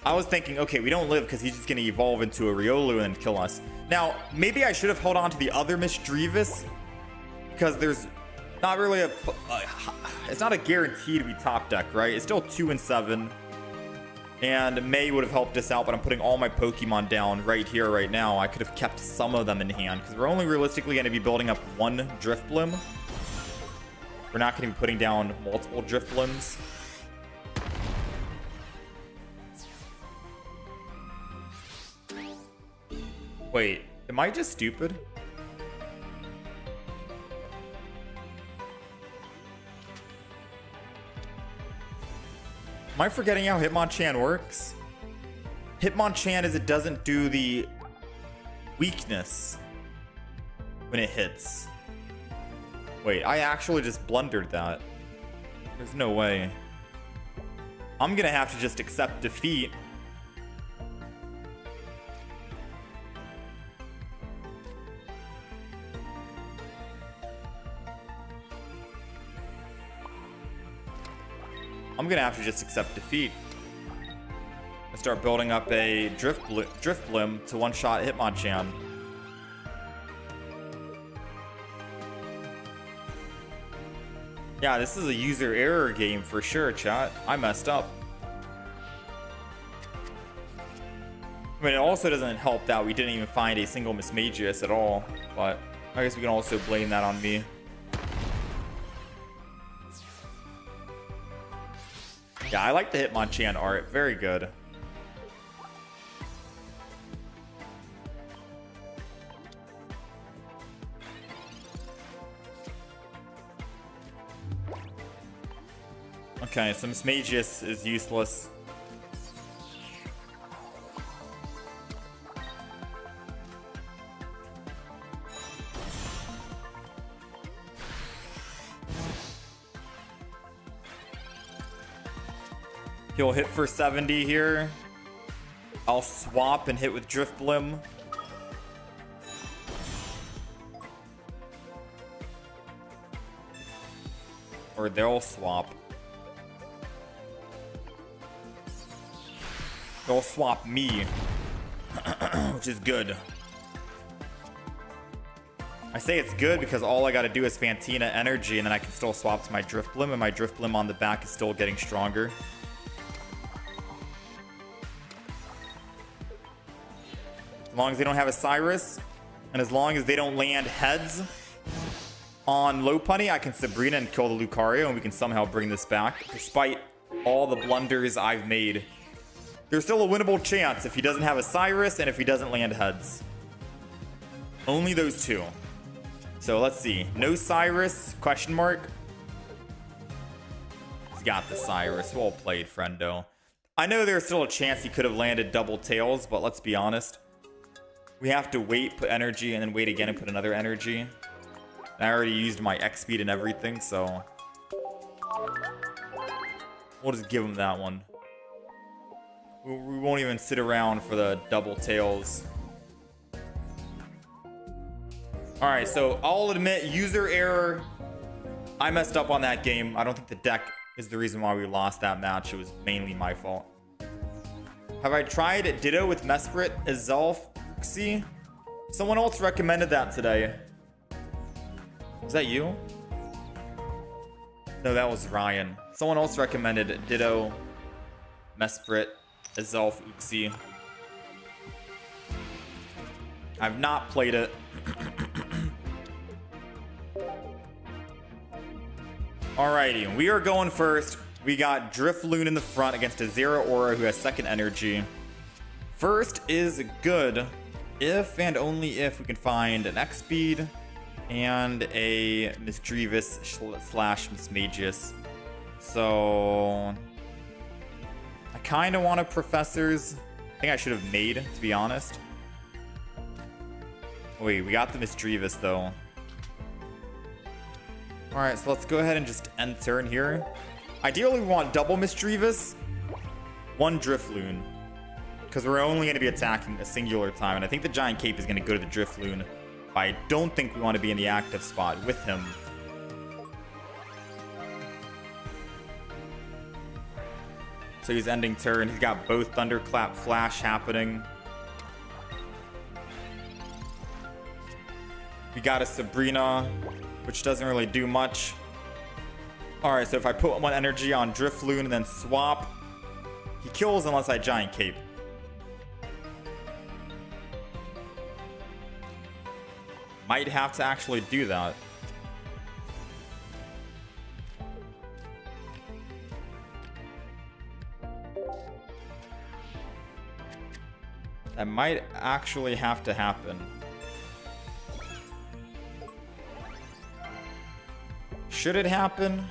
I was thinking, okay, we don't live because he's just going to evolve into a Riolu and kill us. Now, maybe I should have held on to the other Misdreavus, because there's not really a... it's not a guarantee to be top deck, right? It's still 2 and 7. And May would have helped us out, but I'm putting all my Pokemon down right here, right now. I could have kept some of them in hand, because we're only realistically going to be building up one Drifblim. We're not going to be putting down multiple Drifblims. Wait, am I just stupid? Am I forgetting how Hitmonchan works? Hitmonchan is it doesn't do the weakness when it hits. Wait, I actually just blundered that. There's no way. I'm gonna have to just accept defeat. I'm gonna have to just accept defeat. And start building up a Drifblim to one-shot Hitmonchan. Yeah, this is a user error game for sure, chat. I messed up. I mean, it also doesn't help that we didn't even find a single Mismagius at all, but I guess we can also blame that on me. Yeah, I like the Hitmonchan art. Very good. Okay, so Mismagius is useless. He'll hit for 70 here. I'll swap and hit with Drifblim. Or they'll swap. They'll swap me, which is good. I say it's good because all I gotta do is Fantina energy and then I can still swap to my Drifblim, and my Drifblim on the back is still getting stronger. As long as they don't have a Cyrus, and as long as they don't land heads on Lopunny, I can Sabrina and kill the Lucario, and we can somehow bring this back, despite all the blunders I've made. There's still a winnable chance if he doesn't have a Cyrus and if he doesn't land heads. Only those two. So let's see. No Cyrus? Question mark. He's got the Cyrus. Well played, friendo. I know there's still a chance he could have landed double tails, but let's be honest. We have to wait, put energy, and then wait again and put another energy. I already used my X speed and everything, so we'll just give him that one. We won't even sit around for the double tails. Alright, so I'll admit, user error. I messed up on that game. I don't think the deck is the reason why we lost that match. It was mainly my fault. Have I tried Ditto with Mesprit as Zelf? See? Someone else recommended that today. Is that you? No, that was Ryan. Someone else recommended Ditto, Mesprit, Azalf, Uxie. I've not played it. Alrighty, we are going first. We got Drifloon in the front against a Zero Aura who has second energy. First is good if and only if we can find an X-Speed and a Misdreavus slash Mismagius. So I kind of want a Professor's. I think I should have made, to be honest. Wait, we got the Misdreavus though. Alright, so let's go ahead and just end turn here. Ideally, we want double Misdreavus, one Drifloon, because we're only going to be attacking a singular time, and I think the Giant Cape is going to go to the Drifloon, but I don't think we want to be in the active spot with him. So he's ending turn. He's got both Thunderclap Flash happening. We got a Sabrina, which doesn't really do much. Alright, so if I put one energy on Drifloon and then swap, he kills unless I Giant Cape. Might have to actually do that. That might actually have to happen. Should it happen?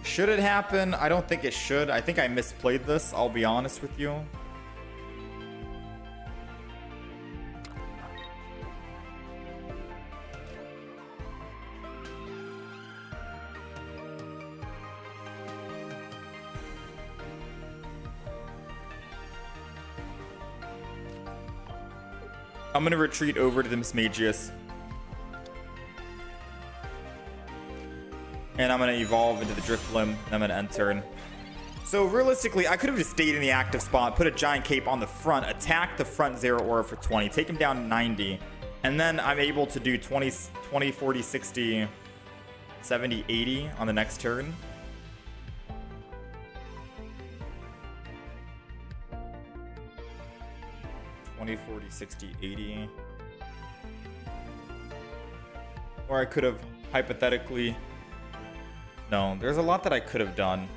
Should it happen? I don't think it should. I think I misplayed this, I'll be honest with you. I'm gonna retreat over to the Mismagius. And I'm going to evolve into the Drifblim, and I'm going to end turn. So realistically, I could have just stayed in the active spot, put a Giant Cape on the front, attack the front Zero Aura for 20, take him down to 90, and then I'm able to do 20, 40, 60, 70, 80 on the next turn. $20, $40, $60, $80. Or I could have hypothetically... No, there's a lot that I could have done.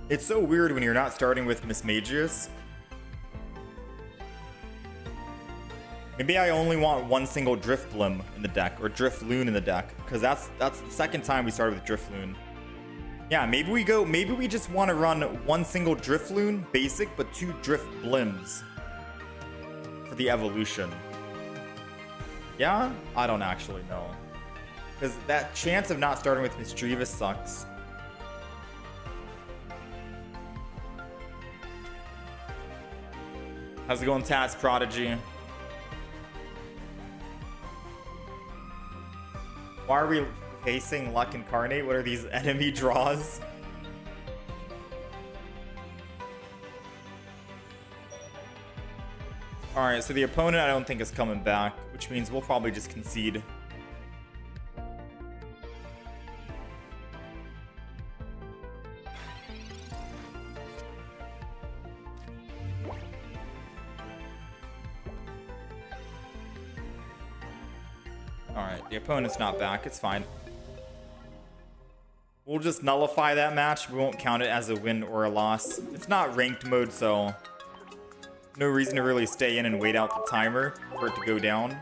It's so weird when you're not starting with Mismagius. Maybe I only want one single Drifblim in the deck, or Drifloon in the deck, because that's the second time we started with Drifloon. Yeah, maybe we just want to run one single Drifloon, basic, but two Drifblims for the evolution. Yeah? I don't actually know. Because that chance of not starting with Misdreavus sucks. How's it going, Taz Prodigy? Why are we facing Luck Incarnate? What are these enemy draws? Alright, so the opponent I don't think is coming back, which means we'll probably just concede. Alright, the opponent's not back. It's fine. We'll just nullify that match. We won't count it as a win or a loss. It's not ranked mode, so no reason to really stay in and wait out the timer for it to go down.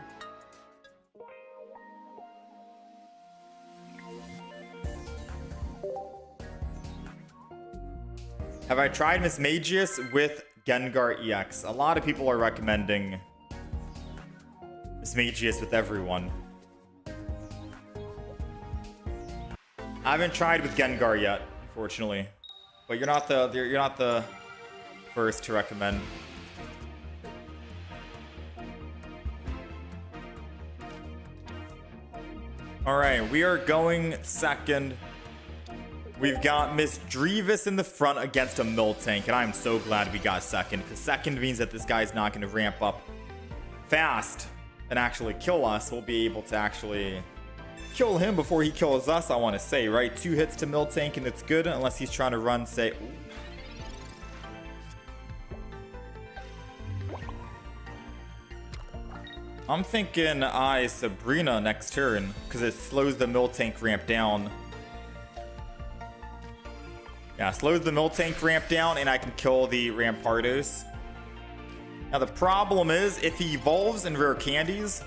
Have I tried Mismagius with Gengar EX? A lot of people are recommending Mismagius with everyone. I haven't tried with Gengar yet, unfortunately. But you're not the first to recommend. All right, we are going second. We've got Miss Drevis in the front against a Miltank, and I'm so glad we got second, because second means that this guy's not going to ramp up fast and actually kill us. We'll be able to actually kill him before he kills us, I want to say, right? 2 hits to Miltank, and it's good, unless he's trying to run, say... I'm thinking Sabrina next turn, because it slows the Miltank ramp down. Yeah, slows the Miltank ramp down, and I can kill the Rampardos. Now, the problem is, if he evolves in rare candies,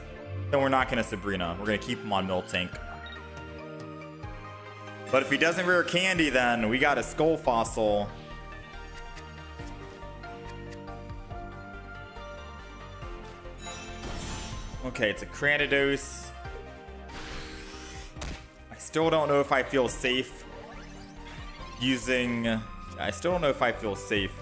then we're not going to Sabrina. We're going to keep him on Miltank. But if he doesn't rare candy, then we got a Skull Fossil. Okay, it's a Cranidos. I still don't know if I feel safe using... I still don't know if I feel safe.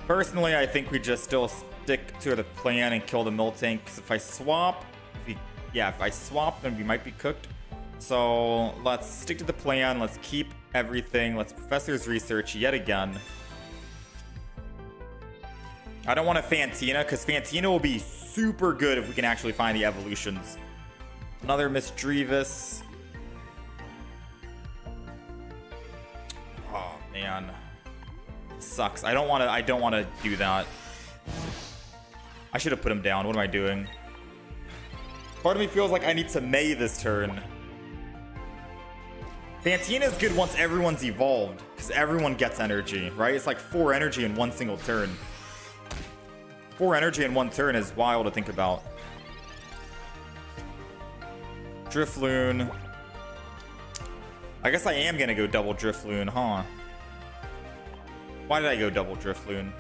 Personally, I think we just still stick to the plan and kill the Miltank. Because if I swap... if I swap, then we might be cooked. So, let's stick to the plan. Let's keep everything. Let's Professor's Research yet again. I don't want a Fantina, because Fantina will be super good if we can actually find the evolutions. Another Miss Drevis. Oh, man. It sucks. I don't want to do that. I should have put him down. What am I doing? Part of me feels like I need to May this turn. Fantina is good once everyone's evolved, because everyone gets energy, right? It's like 4 energy in one single turn. 4 energy in one turn is wild to think about. Drifloon. I guess I am gonna go double Drifloon, huh? Why did I go double Drifloon?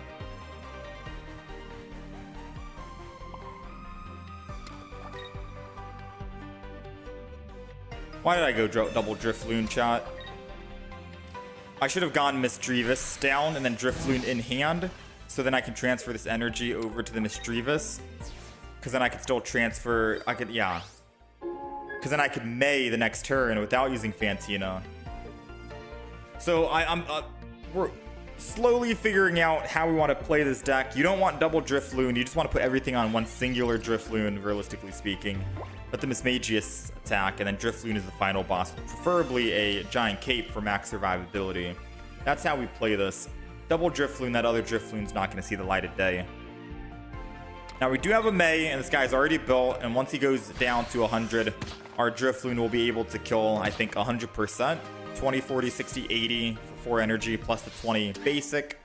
Why did I go double Drifloon, chat? I should have gone Miss Drevis down and then Drifloon in hand. So then I can transfer this energy over to the Miss Drevis. Because then I could still transfer... yeah. Because then I could May the next turn without using Fantina. So we're slowly figuring out how we want to play this deck. You don't want double Drifloon. You just want to put everything on one singular Drifloon, realistically speaking. Let the Mismagius attack, and then Drifloon is the final boss. Preferably a Giant Cape for max survivability. That's how we play this. Double Drifloon, that other Drifloon's not going to see the light of day. Now, we do have a May, and this guy's already built, and once he goes down to 100, our Drifloon will be able to kill, I think, 100%. 20, 40, 60, 80 for 4 energy, plus the 20 basic.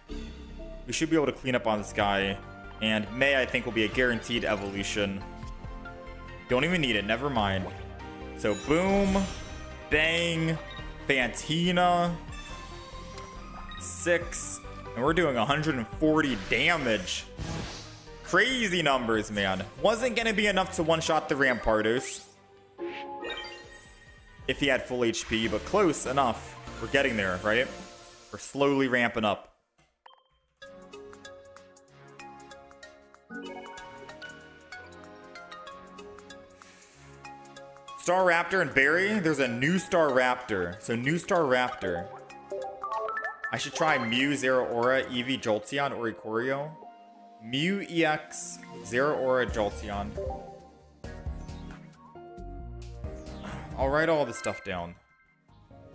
We should be able to clean up on this guy, and May, I think, will be a guaranteed evolution. Don't even need it, never mind. So, boom, bang, Fantina, 6... and we're doing 140 damage. Crazy numbers, man. Wasn't going to be enough to one-shot the Rampardos if he had full HP, but close enough. We're getting there, right? We're slowly ramping up. Staraptor and Barry? There's a new Staraptor. So, new Staraptor. I should try Mew, Zero Aura, Eevee, Jolteon, or Ikorio. Mew, EX, Zero Aura, Jolteon. I'll write all this stuff down.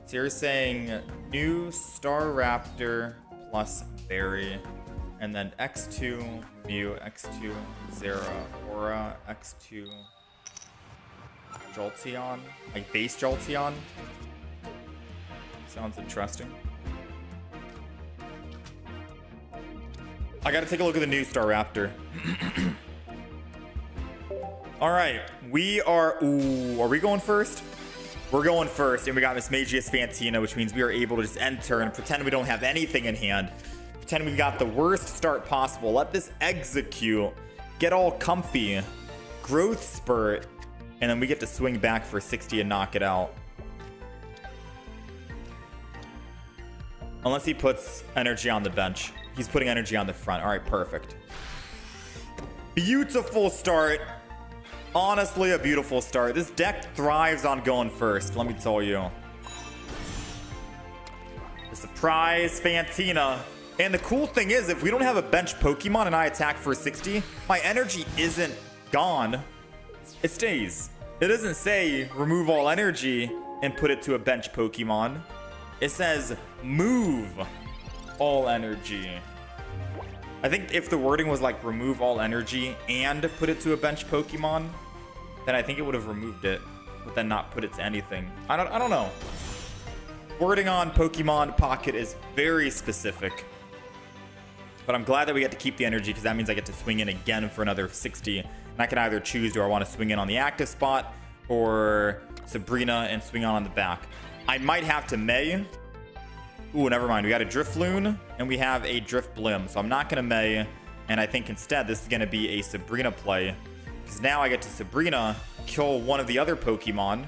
So you're saying new Staraptor plus Berry. And then X2, Mew, X2, Zero Aura, X2, Jolteon. Like base Jolteon. Sounds interesting. I gotta take a look at the new Staraptor. Alright, we are... Ooh, are we going first? We're going first, and we got Mismagius Fantina, which means we are able to just end turn and pretend we don't have anything in hand. Pretend we've got the worst start possible. Let this execute. Get all comfy. Growth spurt. And then we get to swing back for 60 and knock it out. Unless he puts energy on the bench. He's putting energy on the front. All right, perfect. Beautiful start. Honestly, a beautiful start. This deck thrives on going first, let me tell you. The surprise Fantina. And the cool thing is, if we don't have a bench Pokemon and I attack for 60, my energy isn't gone. It stays. It doesn't say remove all energy and put it to a bench Pokemon. It says move all energy. I think if the wording was like remove all energy and put it to a bench Pokemon, then I think it would have removed it, but then not put it to anything. I don't know. Wording on Pokemon Pocket is very specific. But I'm glad that we get to keep the energy because that means I get to swing in again for another 60. And I can either choose, do I want to swing in on the active spot or Sabrina and swing on the back. I might have to May. Ooh, never mind. We got a Drifloon and we have a Drifblim. So I'm not going to May. And I think instead this is going to be a Sabrina play. Because now I get to Sabrina, kill one of the other Pokemon.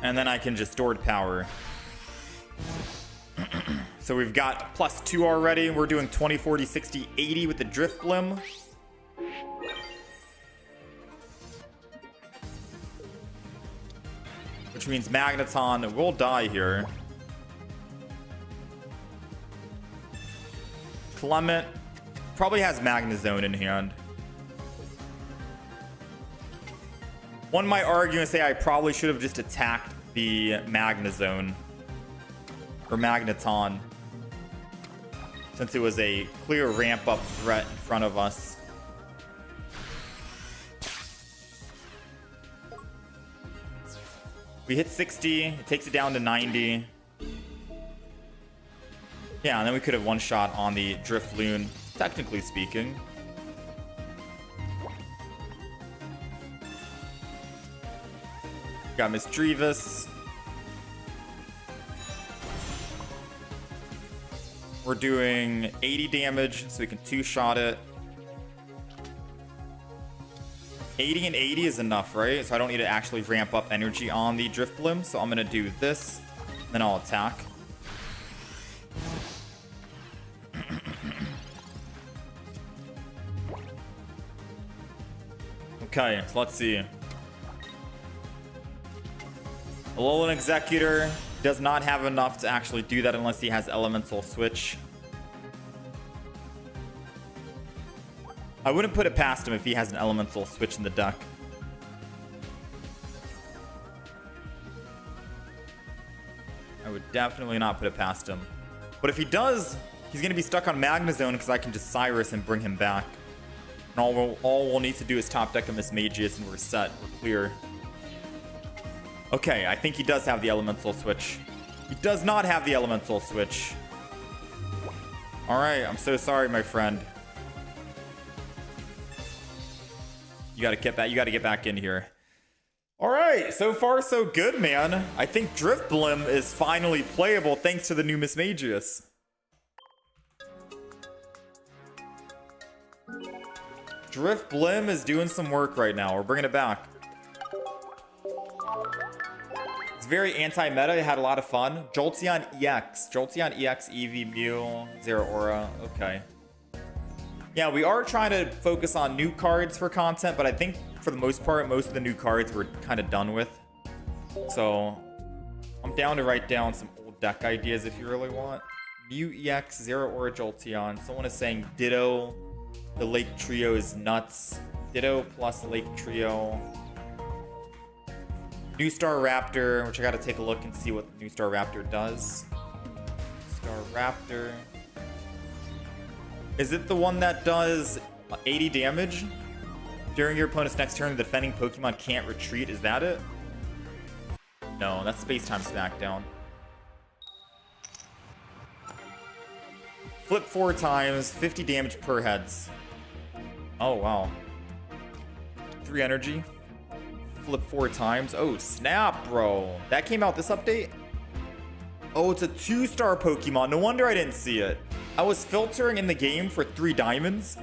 And then I can just stored power. So we've got +2 already. We're doing 20, 40, 60, 80 with the Drifblim. Which means Magneton will die here. Clement probably has Magnezone in hand. One might argue and say I probably should have just attacked the Magnezone. Or Magneton. Since it was a clear ramp up threat in front of us. We hit 60, it takes it down to 90. Yeah, and then we could have one shot on the Drifloon, technically speaking. Got Misdreavus. We're doing 80 damage, so we can two-shot it. 80 and 80 is enough, right? So I don't need to actually ramp up energy on the Drifblim. So I'm going to do this, then I'll attack. Okay, so let's see. Alolan Executor does not have enough to actually do that unless he has Elemental Switch. I wouldn't put it past him if he has an Elemental Switch in the deck. I would definitely not put it past him. But if he does, he's going to be stuck on Magnezone because I can just Cyrus and bring him back. And all we'll need to do is top deck a Mismagius and we're set. We're clear. Okay, I think he does have the Elemental Switch. He does not have the Elemental Switch. Alright, I'm so sorry, my friend. You gotta get back in here. Alright, so far so good, man. I think Drifblim is finally playable thanks to the new Mismagius. Drifblim is doing some work right now. We're bringing it back. It's very anti-meta. It had a lot of fun. Jolteon EX. Jolteon EX, Eevee, Mew, Zeraora. Okay. Yeah, we are trying to focus on new cards for content, but I think for the most part, most of the new cards we're kind of done with. So I'm down to write down some old deck ideas if you really want. Mew EX, Zeraora, Jolteon. Someone is saying Ditto. The Lake Trio is nuts. Ditto plus Lake Trio. New Staraptor, which I gotta take a look and see what the new Staraptor does. Staraptor. Is it the one that does 80 damage? During your opponent's next turn, the defending Pokemon can't retreat. Is that it? No, that's Space Time Smackdown. Flip 4 times, 50 damage per heads. Oh, wow. 3 energy. Flip 4 times. Oh, snap, bro. That came out this update? Oh, it's a 2-star Pokemon. No wonder I didn't see it. I was filtering in the game for 3 diamonds.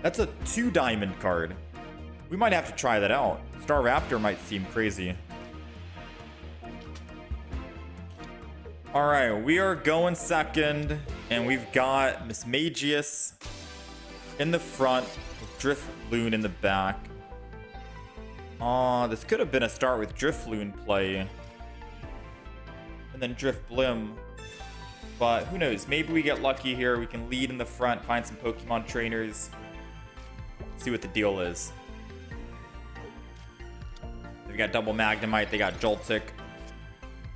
That's a 2-diamond card. We might have to try that out. Staraptor might seem crazy. All right, we are going second, and we've got Mismagius in the front with Drifblim in the back. This could have been a start with Drifblim play. And then Drifblim. But who knows? Maybe we get lucky here. We can lead in the front, find some Pokemon trainers. See what the deal is. We got double Magnemite. They got Joltik.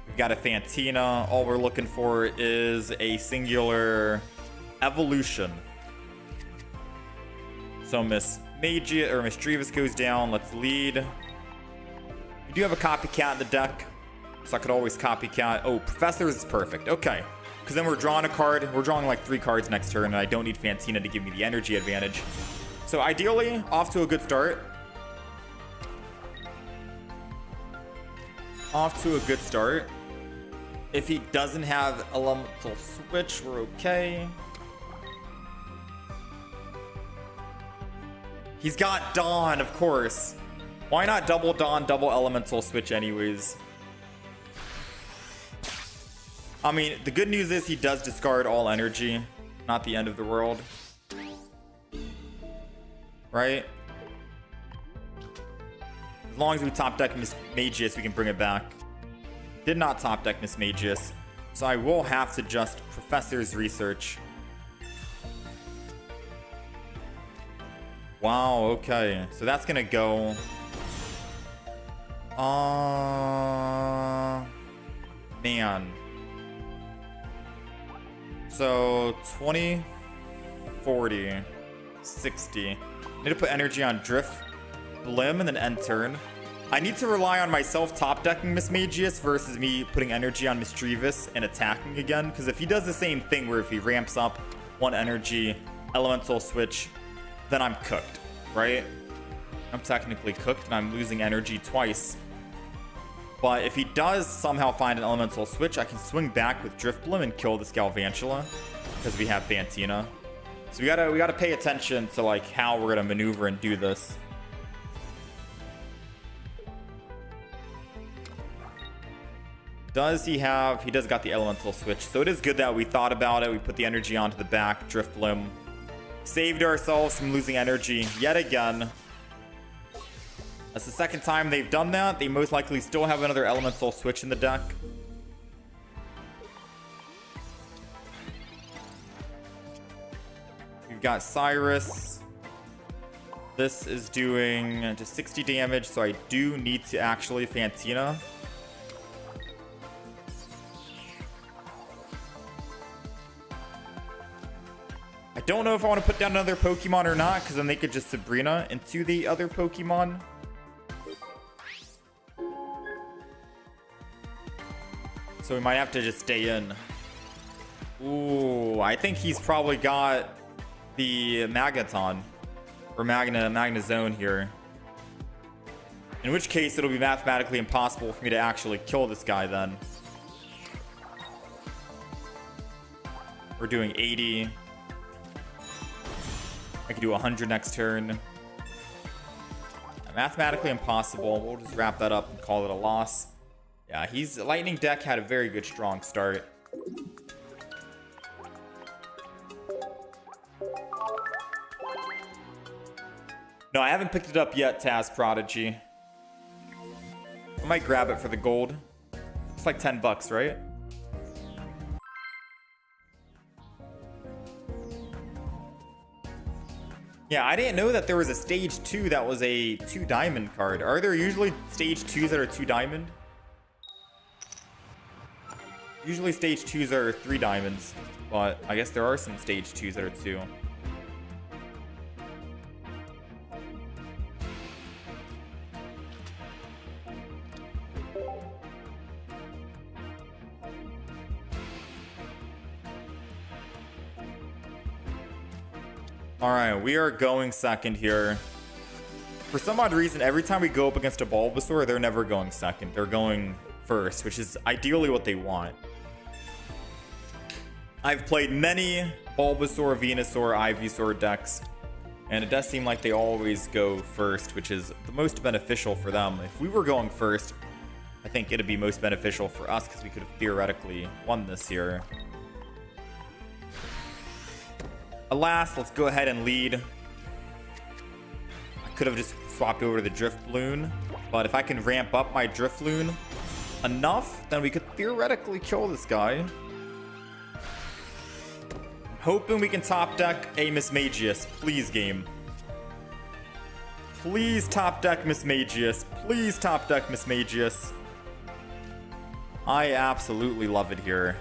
We've got a Fantina. All we're looking for is a singular evolution. So Misdreavus goes down. Let's lead. We do have a copycat in the deck, so I could always copycat. Oh, Professors is perfect. Okay. Because then we're drawing a card. We're drawing like 3 cards next turn, and I don't need Fantina to give me the energy advantage. So ideally, off to a good start. Off to a good start. If he doesn't have Elemental Switch, we're okay. He's got Dawn, of course. Why not double Dawn, double Elemental Switch anyways? I mean, the good news is he does discard all energy. Not the end of the world. Right? As long as we top deck Mismagius, we can bring it back. Did not top deck Mismagius, so I will have to just Professor's Research. Wow, okay. So that's gonna go. Man. So 20, 40, 60. Need to put energy on Drifblim and then end turn. I need to rely on myself top decking Mismagius versus me putting energy on Misdreavus and attacking again. Because if he does the same thing where if he ramps up 1 energy, Elemental Switch, then I'm cooked, right? I'm technically cooked and I'm losing energy twice. But if he does somehow find an Elemental Switch, I can swing back with Drifblim and kill this Galvantula because we have Fantina. So we gotta pay attention to like how we're gonna maneuver and do this. Does he have? He does got the Elemental Switch, so it is good that we thought about it. We put the energy onto the back, Drifblim. Saved ourselves from losing energy yet again. That's the second time they've done that. They most likely still have another Elemental Switch in the deck. We've got Cyrus. This is doing just 60 damage, so I do need to actually Fantina. I don't know if I want to put down another Pokemon or not, because then they could just Sabrina into the other Pokemon. So we might have to just stay in. Ooh, I think he's probably got the Magneton or Magnezone here. In which case, it'll be mathematically impossible for me to actually kill this guy then. We're doing 80. I could do 100 next turn. Mathematically impossible. We'll just wrap that up and call it a loss. Yeah, Lightning deck had a very good, strong start. No, I haven't picked it up yet, Taz Prodigy. I might grab it for the gold. It's like 10 bucks, right? Yeah, I didn't know that there was a stage 2 that was a 2 diamond card. Are there usually stage 2s that are 2 diamond? Usually stage 2s are 3 diamonds, but I guess there are some stage 2s that are 2. Alright, we are going second here. For some odd reason, every time we go up against a Bulbasaur, they're never going second. They're going first, which is ideally what they want. I've played many Bulbasaur, Venusaur, Ivysaur decks, and it does seem like they always go first, which is the most beneficial for them. If we were going first, I think it'd be most beneficial for us because we could have theoretically won this here. Alas, let's go ahead and lead. could have just swapped over to the Drifblim. But if I can ramp up my Drifblim enough, then we could theoretically kill this guy. Hoping we can top deck a Mismagius. Please, game. Please top deck Mismagius. Please top deck Mismagius. I absolutely love it here.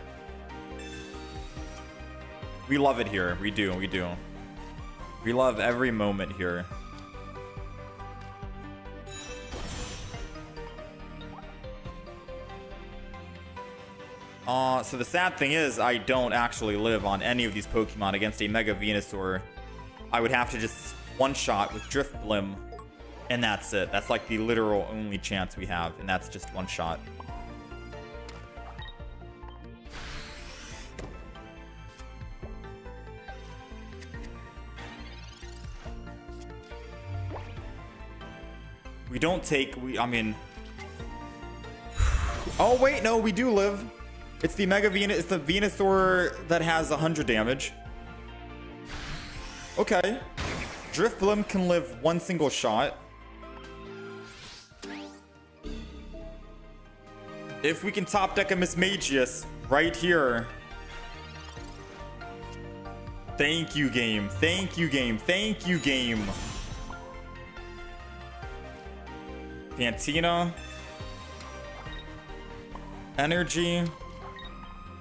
We love it here. We do. We do. We love every moment here. So the sad thing is, I don't actually live on any of these Pokemon against a Mega Venusaur. I would have to just one-shot with Drifblim, and that's it. That's like the literal only chance we have, and that's just one shot. We don't take, I mean... Oh, wait, no, we do live. It's the it's the Venusaur that has 100 damage. Okay. Drifblim can live one single shot. If we can top deck a Mismagius right here. Thank you, game. Thank you, game. Thank you, game. Fantina. Energy.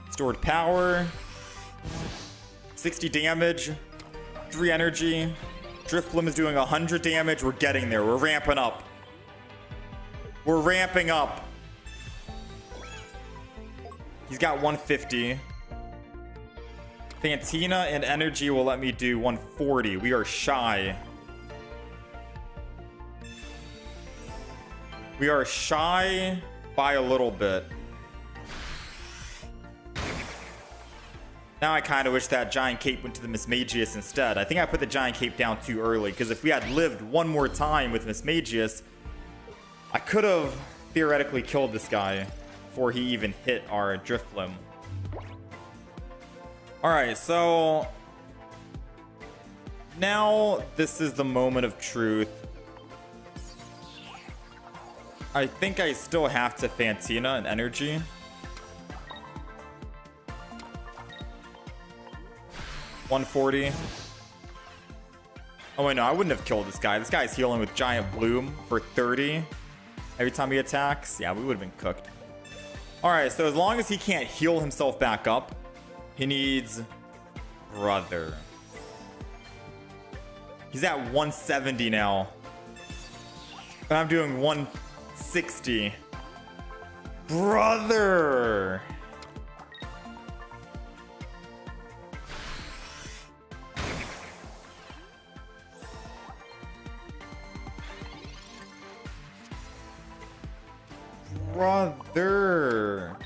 Stored power. 60 damage. 3 energy. Drifblim is doing 100 damage. We're getting there. We're ramping up. We're ramping up. He's got 150. Fantina and energy will let me do 140. We are shy. We are shy by a little bit. Now I kind of wish that Giant Cape went to the Mismagius instead. I think I put the Giant Cape down too early, because if we had lived one more time with Mismagius, I could have theoretically killed this guy before he even hit our Drifblim. Alright, so now this is the moment of truth. I think I still have to Fantina and energy. $140. Oh wait, no, I wouldn't have killed this guy. This guy's healing with Giant Bloom for 30 every time he attacks. Yeah, we would have been cooked. Alright, so as long as he can't heal himself back up, he needs Brother. He's at 170 now. And I'm doing 160. Brother! Brother.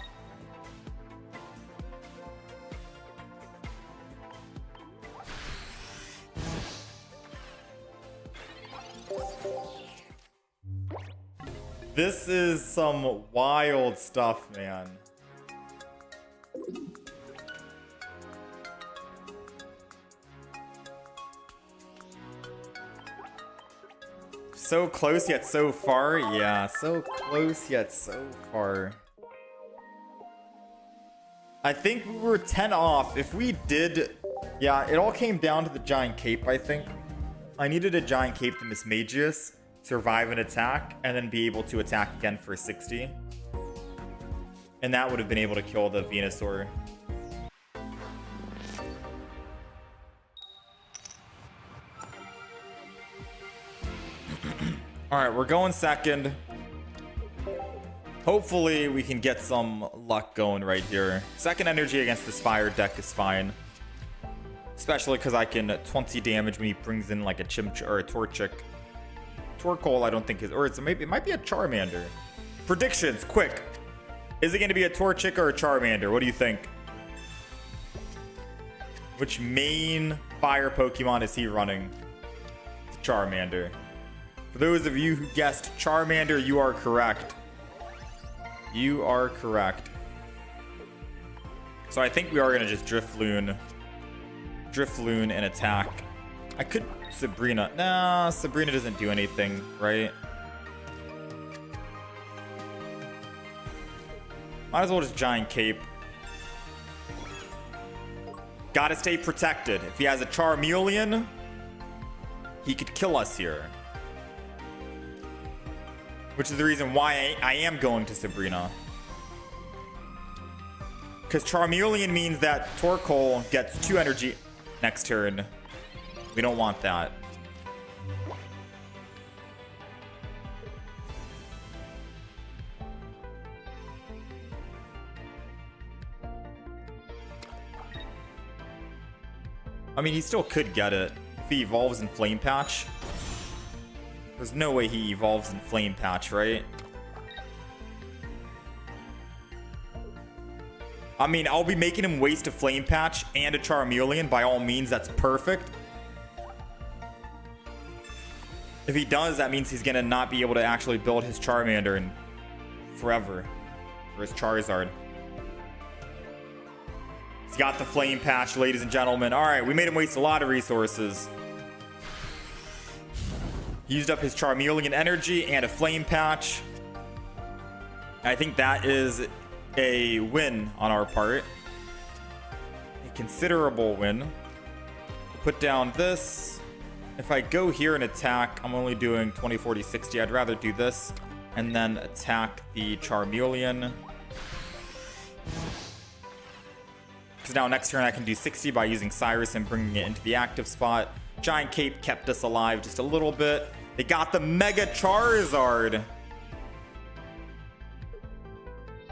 This is some wild stuff, man. So close yet so far. Yeah, so close yet so far. I think we were 10 off. If we did... Yeah, it all came down to the Giant Cape, I think. I needed a Giant Cape to Mismagius, survive an attack, and then be able to attack again for 60. And that would have been able to kill the Venusaur. Alright, we're going second. Hopefully we can get some luck going right here. Second energy against this fire deck is fine. Especially because I can 20 damage when he brings in like a Chimchar or a Torchic. Torkoal I don't think is, or it's maybe it might be a Charmander. Predictions, quick. Is it going to be a Torchic or a Charmander? What do you think? Which main fire Pokemon is he running? Charmander. For those of you who guessed Charmander, you are correct. You are correct. So I think we are going to just Drifloon and attack. I could Sabrina. Nah, Sabrina doesn't do anything, right? Might as well just Giant Cape. Gotta stay protected. If he has a Charmeleon, he could kill us here. Which is the reason why I am going to Sabrina. Because Charmeleon means that Torkoal gets 2 energy next turn. We don't want that. I mean, he still could get it if he evolves in Flame Patch. There's no way he evolves in Flame Patch, right? I mean, I'll be making him waste a Flame Patch and a Charmeleon. By all means, that's perfect. If he does, that means he's gonna not be able to actually build his Charmander in forever. Or his Charizard. He's got the Flame Patch, ladies and gentlemen. Alright, we made him waste a lot of resources. He used up his Charmeleon energy and a Flame Patch. I think that is a win on our part. A considerable win. Put down this. If I go here and attack, I'm only doing 20, 40, 60. I'd rather do this and then attack the Charmeleon. Because now next turn I can do 60 by using Cyrus and bringing it into the active spot. Giant Cape kept us alive just a little bit. They got the Mega Charizard. And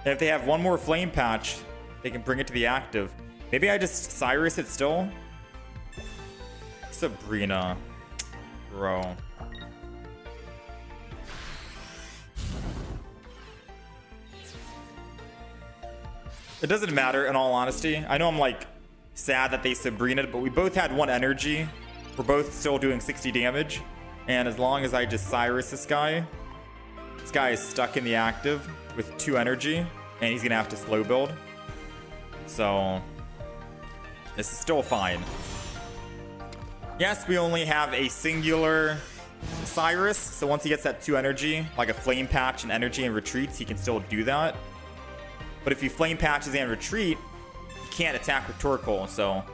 if they have one more Flame Patch, they can bring it to the active. Maybe I just Cyrus it still? Sabrina. Bro. It doesn't matter, in all honesty. I know I'm like sad that they Sabrina'd, but we both had 1 energy. We're both still doing 60 damage. And as long as I just Cyrus this guy is stuck in the active with 2 energy, and he's gonna have to slow build. So this is still fine. Yes, we only have a singular Cyrus, so once he gets that 2 energy, like a Flame Patch and energy and retreats, he can still do that. But if he Flame Patches and retreat, he can't attack with Torkoal, so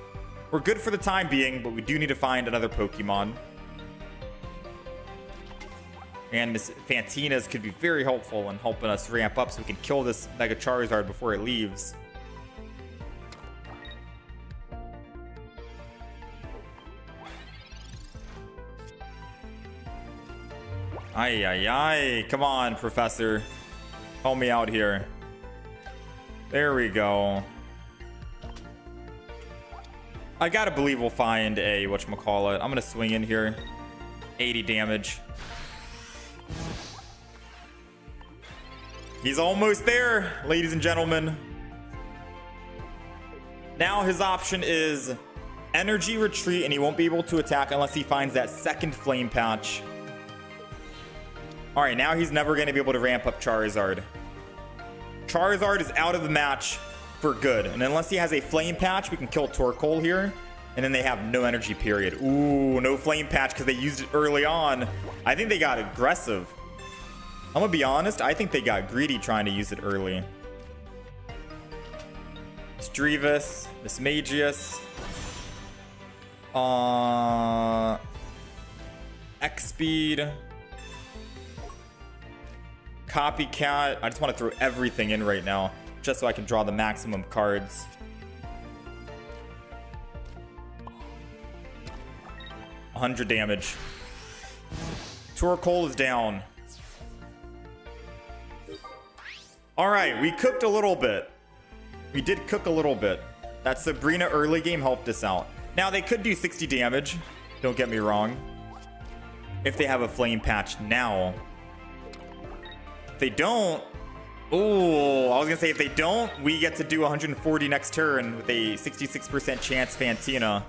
we're good for the time being, but we do need to find another Pokemon. And Miss Fantina's could be very helpful in helping us ramp up so we can kill this Mega Charizard before it leaves. Ay, ay, ay. Come on, Professor. Help me out here. There we go. I gotta believe we'll find a whatchamacallit. I'm gonna swing in here. 80 damage. He's almost there, ladies and gentlemen. Now his option is energy retreat, and he won't be able to attack unless he finds that second Flame Patch. Alright, now he's never going to be able to ramp up Charizard. Charizard is out of the match for good. And unless he has a Flame Patch, we can kill Torkoal here. And then they have no energy, period. Ooh, no Flame Patch because they used it early on. I think they got aggressive. I'm going to be honest. I think they got greedy trying to use it early. Strevis, Mismagius. X-Speed. Copycat. I just want to throw everything in right now just so I can draw the maximum cards. $100 damage. Torkoal is down. Alright, we cooked a little bit. We did cook a little bit. That Sabrina early game helped us out. Now they could do 60 damage. Don't get me wrong. If they have a Flame Patch now. If they don't, oh, I was gonna say if they don't, we get to do 140 next turn with a 66% chance Fantina.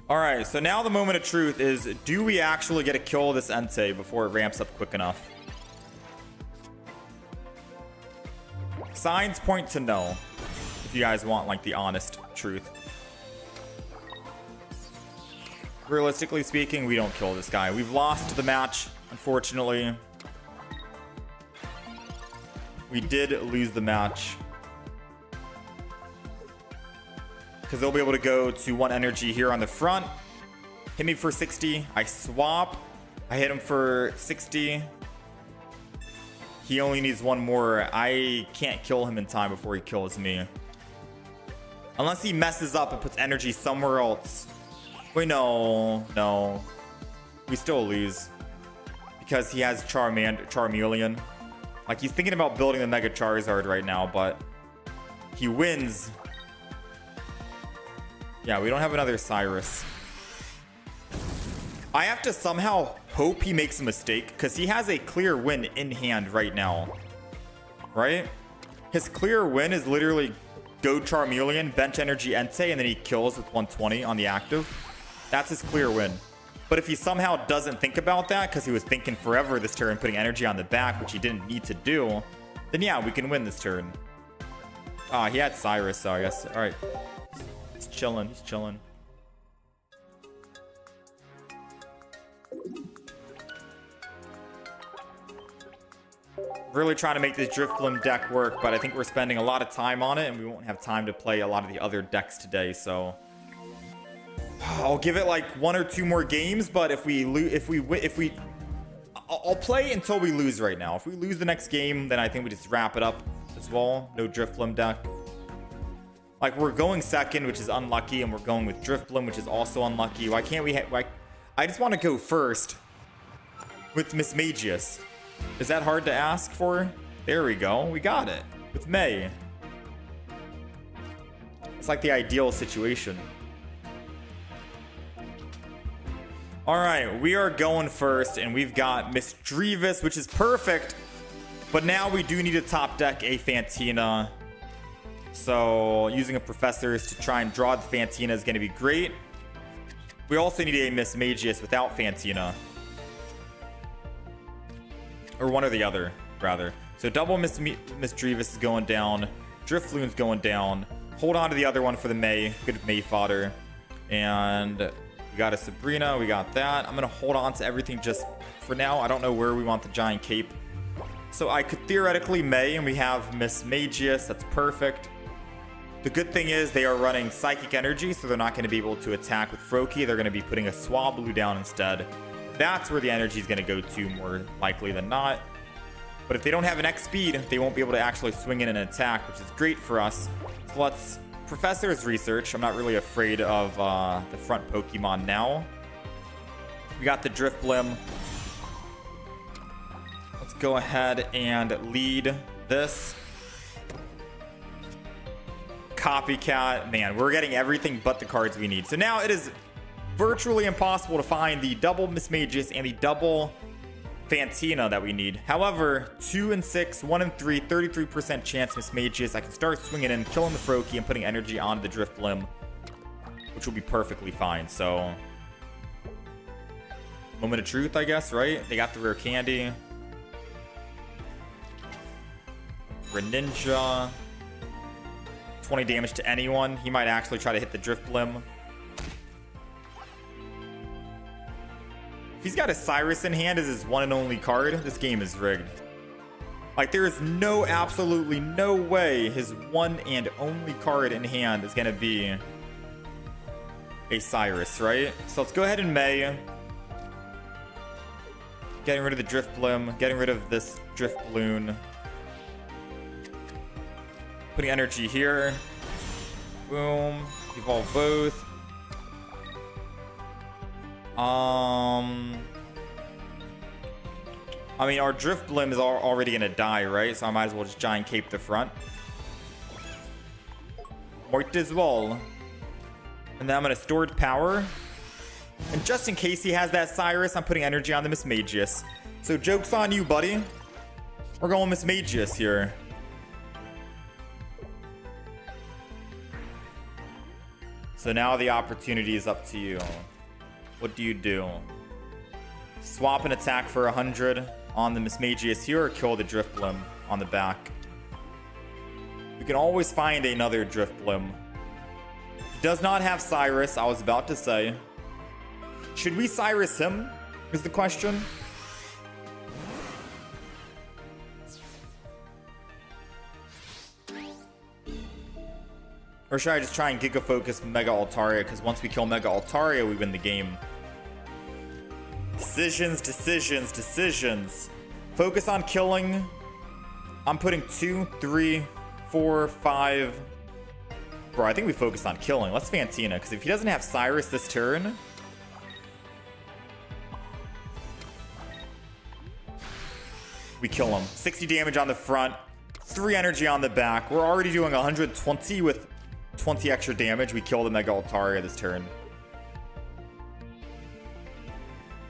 Alright, so now the moment of truth is, do we actually get a kill this Entei before it ramps up quick enough? Signs point to no, if you guys want like the honest truth. Realistically speaking, we don't kill this guy. We've lost the match, unfortunately. We did lose the match. Because they'll be able to go to 1 energy here on the front. Hit me for 60. I swap. I hit him for 60. He only needs 1 more. I can't kill him in time before he kills me. Unless he messes up and puts energy somewhere else. Wait, no. We still lose. Because he has Charmeleon. Like, he's thinking about building the Mega Charizard right now, but he wins. Yeah, we don't have another Cyrus. I have to somehow hope he makes a mistake, because he has a clear win in hand right now. Right? His clear win is literally go Charmeleon, bench energy Entei, and then he kills with 120 on the active. That's his clear win. But if he somehow doesn't think about that, because he was thinking forever this turn, putting energy on the back, which he didn't need to do, then yeah, we can win this turn. Ah, he had Cyrus, so I guess. All right. He's chilling. He's chilling. Really trying to make this Drifblim deck work, but I think we're spending a lot of time on it, and we won't have time to play a lot of the other decks today, so I'll give it like 1 or 2 more games. But if we I'll play until we lose right now. If we lose the next game, then I think we just wrap it up as well. No Drifblim deck. Like, we're going second, which is unlucky, and we're going with Drifblim, which is also unlucky. Why can't we? I just want to go first with Mismagius. Is that hard to ask for? There we go. We got it with May. It's like the ideal situation. All right, we are going first, and we've got Misdreavus, which is perfect. But now we do need to top deck a Fantina. So using a Professors to try and draw the Fantina is going to be great. We also need a Mismagius without Fantina. Or one or the other, rather. So double Misdreavus is going down. Drifloon's going down. Hold on to the other one for the May. Good May fodder. And we got a Sabrina. We got that. I'm going to hold on to everything just for now. I don't know where we want the Giant Cape. So I could theoretically May, and we have Mismagius. That's perfect. The good thing is they are running Psychic Energy, so they're not going to be able to attack with Froakie. They're going to be putting a Swablu down instead. That's where the energy is going to go to more likely than not. But if they don't have an X speed, they won't be able to actually swing in an attack, which is great for us. So let's Professor's Research. I'm not really afraid of the front Pokemon now. We got the Drifblim. Let's go ahead and lead this. Copycat. Man, we're getting everything but the cards we need. So now it is virtually impossible to find the double Mismagius and the double Fantina that we need. However, 2 and 6, 1 and 3, 33% chance Mismagius. I can start swinging in, killing the Froakie, and putting energy onto the Drifblim, which will be perfectly fine. So, moment of truth, I guess, right? They got the rare candy. Greninja. 20 damage to anyone. He might actually try to hit the Drifblim. If he's got a Cyrus in hand as his one and only card, this game is rigged. Like, there is absolutely no way his one and only card in hand is going to be a Cyrus, right? So let's go ahead and May. Getting rid of the Drifblim. Getting rid of this Drifloon. Putting energy here. Boom. Evolve both. I mean, our Drifblim is already going to die, right? So I might as well just Giant Cape the front. Might as well. And then I'm going to Stored Power. And just in case he has that Cyrus, I'm putting energy on the Mismagius. So joke's on you, buddy. We're going Mismagius here. So now the opportunity is up to you. What do you do? Swap an attack for 100 on the Mismagius here, or kill the Drifblim on the back? can always find another Drifblim. He does not have Cyrus, I was about to say. Should we Cyrus him, is the question. Or should I just try and Giga Focus Mega Altaria? Because once we kill Mega Altaria, we win the game. Decisions, decisions, decisions. Focus on killing. I'm putting 2, 3, 4, 5. Bro, I think we focus on killing. Let's Fantina, because if he doesn't have Cyrus this turn... we kill him. 60 damage on the front. 3 energy on the back. We're already doing 120 with 20 extra damage. We kill the Mega Altaria this turn.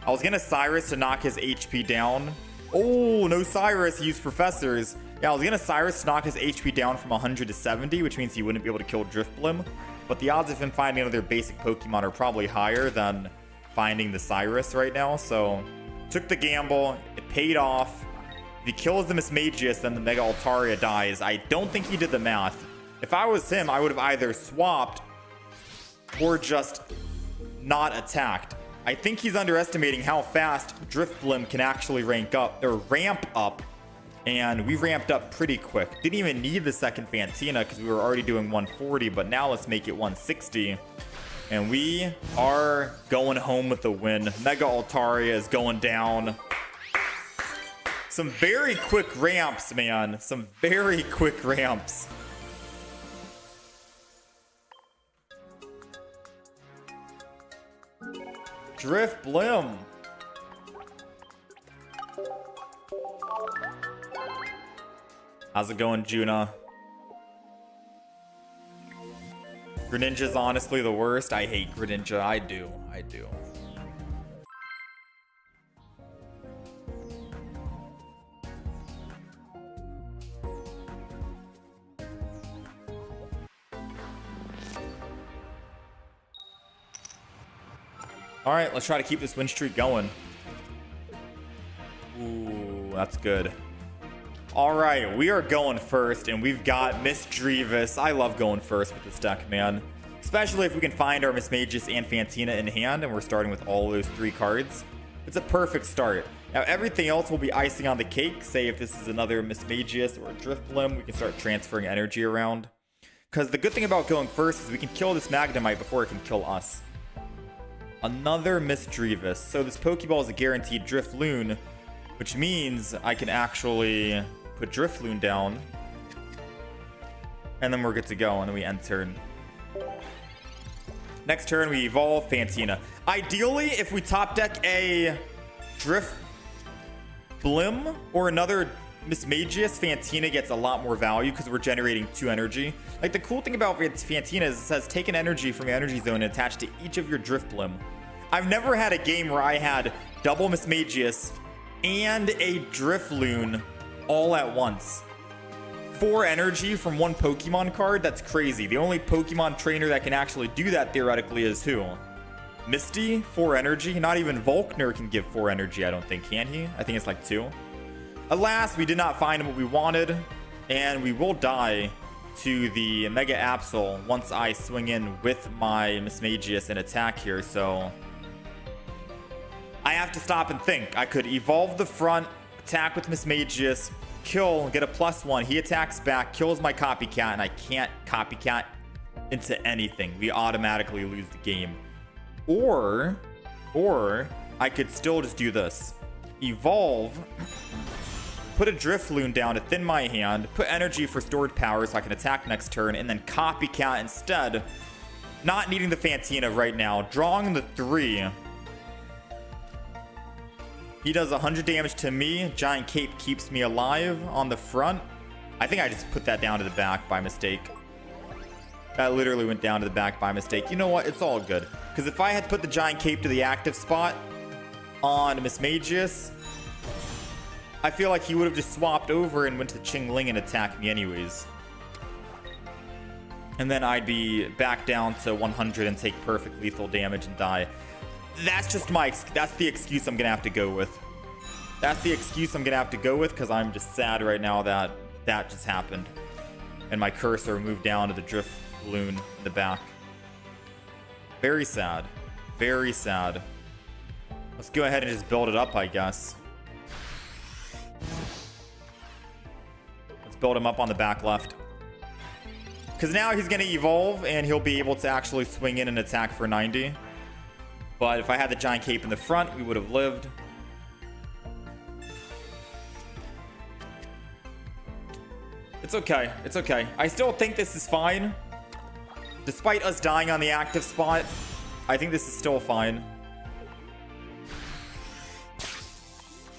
I was gonna Cyrus to knock his HP down. Oh, no Cyrus. He used Professors. Yeah, I was gonna Cyrus to knock his HP down from 100 to 70, which means he wouldn't be able to kill Drifblim. But the odds of him finding another basic Pokemon are probably higher than finding the Cyrus right now. So, took the gamble. It paid off. If he kills the Mismagius, then the Mega Altaria dies. I don't think he did the math. If I was him, I would have either swapped or just not attacked. I think he's underestimating how fast Drifblim can actually ramp up. And we ramped up pretty quick. Didn't even need the second Fantina because we were already doing 140, but now let's make it 160. And we are going home with the win. Mega Altaria is going down. Some very quick ramps, man. Some very quick ramps. Drifblim. How's it going, Juna? Greninja's honestly the worst. I hate Greninja. I do. All right, let's try to keep this win streak going. Ooh, that's good. All right, we are going first, and we've got Miss Drevis. I love going first with this deck, man. Especially if we can find our Mismagius and Fantina in hand, and we're starting with all those 3 cards. It's a perfect start. Now, everything else will be icing on the cake. Say if this is another Mismagius or a Drifblim, we can start transferring energy around. Because the good thing about going first is we can kill this Magnemite before it can kill us. Another Miss Drevis. So this Pokeball is a guaranteed Drifloon, which means I can actually put Drifloon down. And then we're good to go, and then we end turn. Next turn, we evolve Fantina. Ideally, if we top deck a Drifblim or another Mismagius, Fantina gets a lot more value because we're generating 2 energy. Like, the cool thing about Fantina is it says take an energy from your energy zone and attach to each of your Drifblim. I've never had a game where I had double Mismagius and a Drifloon all at once. 4 energy from 1 Pokemon card? That's crazy. The only Pokemon trainer that can actually do that theoretically is who? Misty? 4 energy? Not even Volkner can give 4 energy, I don't think. Can he? I think it's like 2. Alas, we did not find what we wanted, and we will die to the Mega Absol once I swing in with my Mismagius and attack here, so I have to stop and think. I could evolve the front, attack with Mismagius, kill, get a +1. He attacks back, kills my copycat, and I can't copycat into anything. We automatically lose the game. Or I could still just do this. Evolve, put a Drifloon down to thin my hand, put energy for stored power so I can attack next turn, and then copycat instead. Not needing the Fantina right now. Drawing the 3. He does 100 damage to me. Giant Cape keeps me alive on the front. I think I just put that down to the back by mistake. That literally went down to the back by mistake. You know what? It's all good. Because if I had put the Giant Cape to the active spot on Mismagius, I feel like he would have just swapped over and went to Qingling and attacked me anyways. And then I'd be back down to 100 and take perfect lethal damage and die. That's just that's the excuse I'm gonna have to go with. That's the excuse I'm gonna have to go with because I'm just sad right now that that just happened. and my cursor moved down to the Drifblim in the back. Very sad. Very sad. Let's go ahead and just build it up, I guess. Let's build him up on the back left. Because now he's going to evolve, and he'll be able to actually swing in and attack for 90. But if I had the Giant Cape in the front, we would have lived. It's okay. It's okay. I still think this is fine. Despite us dying on the active spot, I think this is still fine.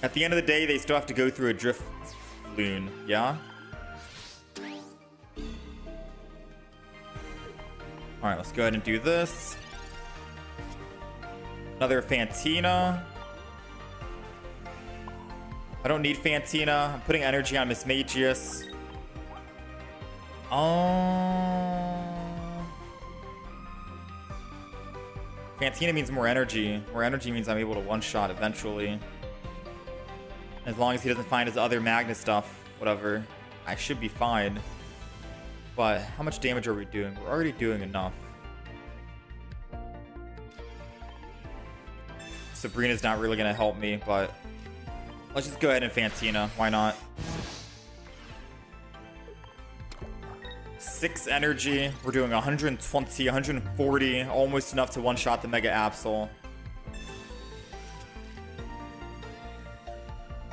At the end of the day, they still have to go through a Drifblim, yeah? Alright, let's go ahead and do this. Another Fantina. I don't need Fantina. I'm putting energy on Mismagius. Fantina means more energy. More energy means I'm able to one-shot eventually. As long as he doesn't find his other Magna stuff, whatever, I should be fine. But how much damage are we doing? We're already doing enough. Sabrina's not really going to help me, but let's just go ahead and Fantina. Why not? 6 energy. We're doing 120, 140. Almost enough to one-shot the Mega Absol.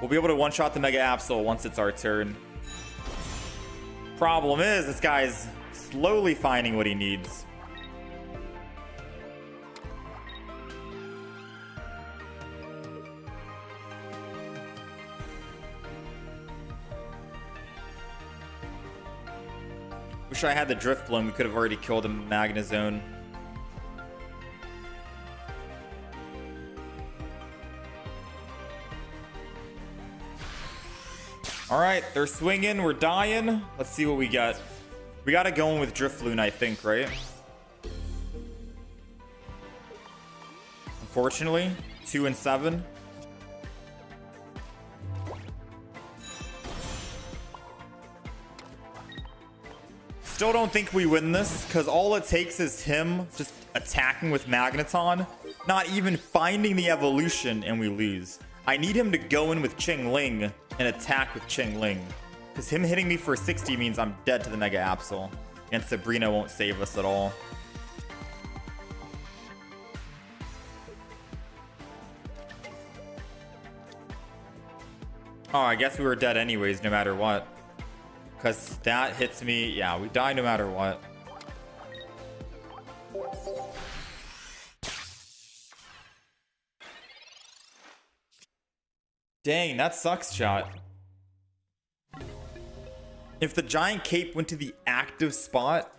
We'll be able to one-shot the Mega Absol once it's our turn. Problem is, this guy's slowly finding what he needs. Wish I had the Drifblim. We could have already killed him in Magna Zone. Alright, they're swinging. We're dying. Let's see what we get. We gotta go in with Drifblim, I think, right? Unfortunately, 2 and 7. Still don't think we win this, because all it takes is him just attacking with Magneton, not even finding the evolution, and we lose. I need him to go in with Ching Ling and attack with Ching Ling, because him hitting me for 60 means I'm dead to the Mega Absol, and Sabrina won't save us at all. Oh, I guess we were dead anyways, no matter what. Because that hits me. Yeah, we die no matter what. Dang, that sucks, chat. If the Giant Cape went to the active spot,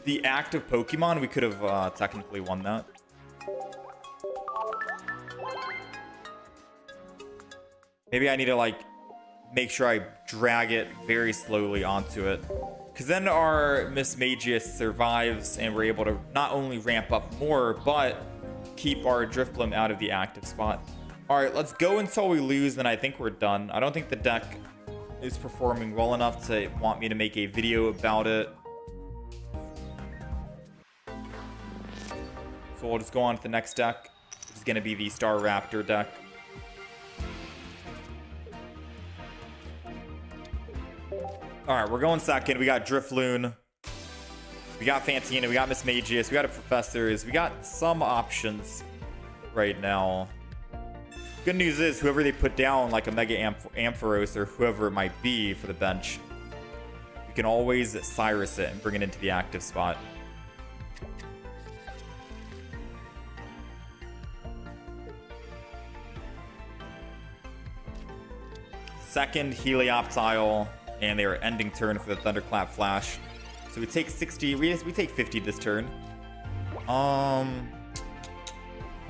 the active Pokemon, we could have technically won that. Maybe I need to, like, make sure I drag it very slowly onto it. Because then our Mismagius survives and we're able to not only ramp up more, but keep our Drifblim out of the active spot. Alright, let's go until we lose, and I think we're done. I don't think the deck is performing well enough to want me to make a video about it. So we'll just go on to the next deck, which is going to be the Staraptor deck. Alright, we're going second. We got Drifloon. We got Fantina. We got Mismagius. We got a Professors. We got some options right now. Good news is, whoever they put down, like a Mega Ampharos or whoever it might be for the bench, you can always Cyrus it and bring it into the active spot. Second, Helioptile. And they are ending turn for the Thunderclap Flash. So we take 60. We take 50 this turn. I'm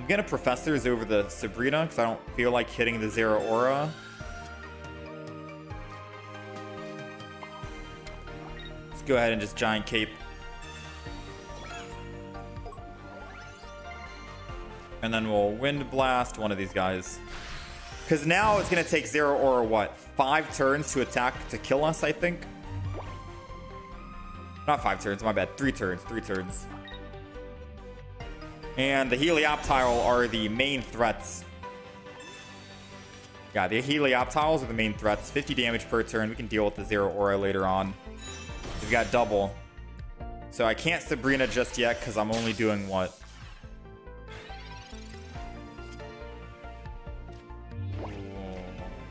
gonna Professors over the Sabrina because I don't feel like hitting the Zeraora. Let's go ahead and just Giant Cape. And then we'll Wind Blast one of these guys. Because now it's going to take Zeraora, what, 5 turns to attack to kill us, I think? Not 5 turns, my bad. 3 turns. 3 turns. And the Helioptile are the main threats. Yeah, the Helioptiles are the main threats. 50 damage per turn. We can deal with the Zero Aura later on. We've got double. So I can't Sabrina just yet because I'm only doing what?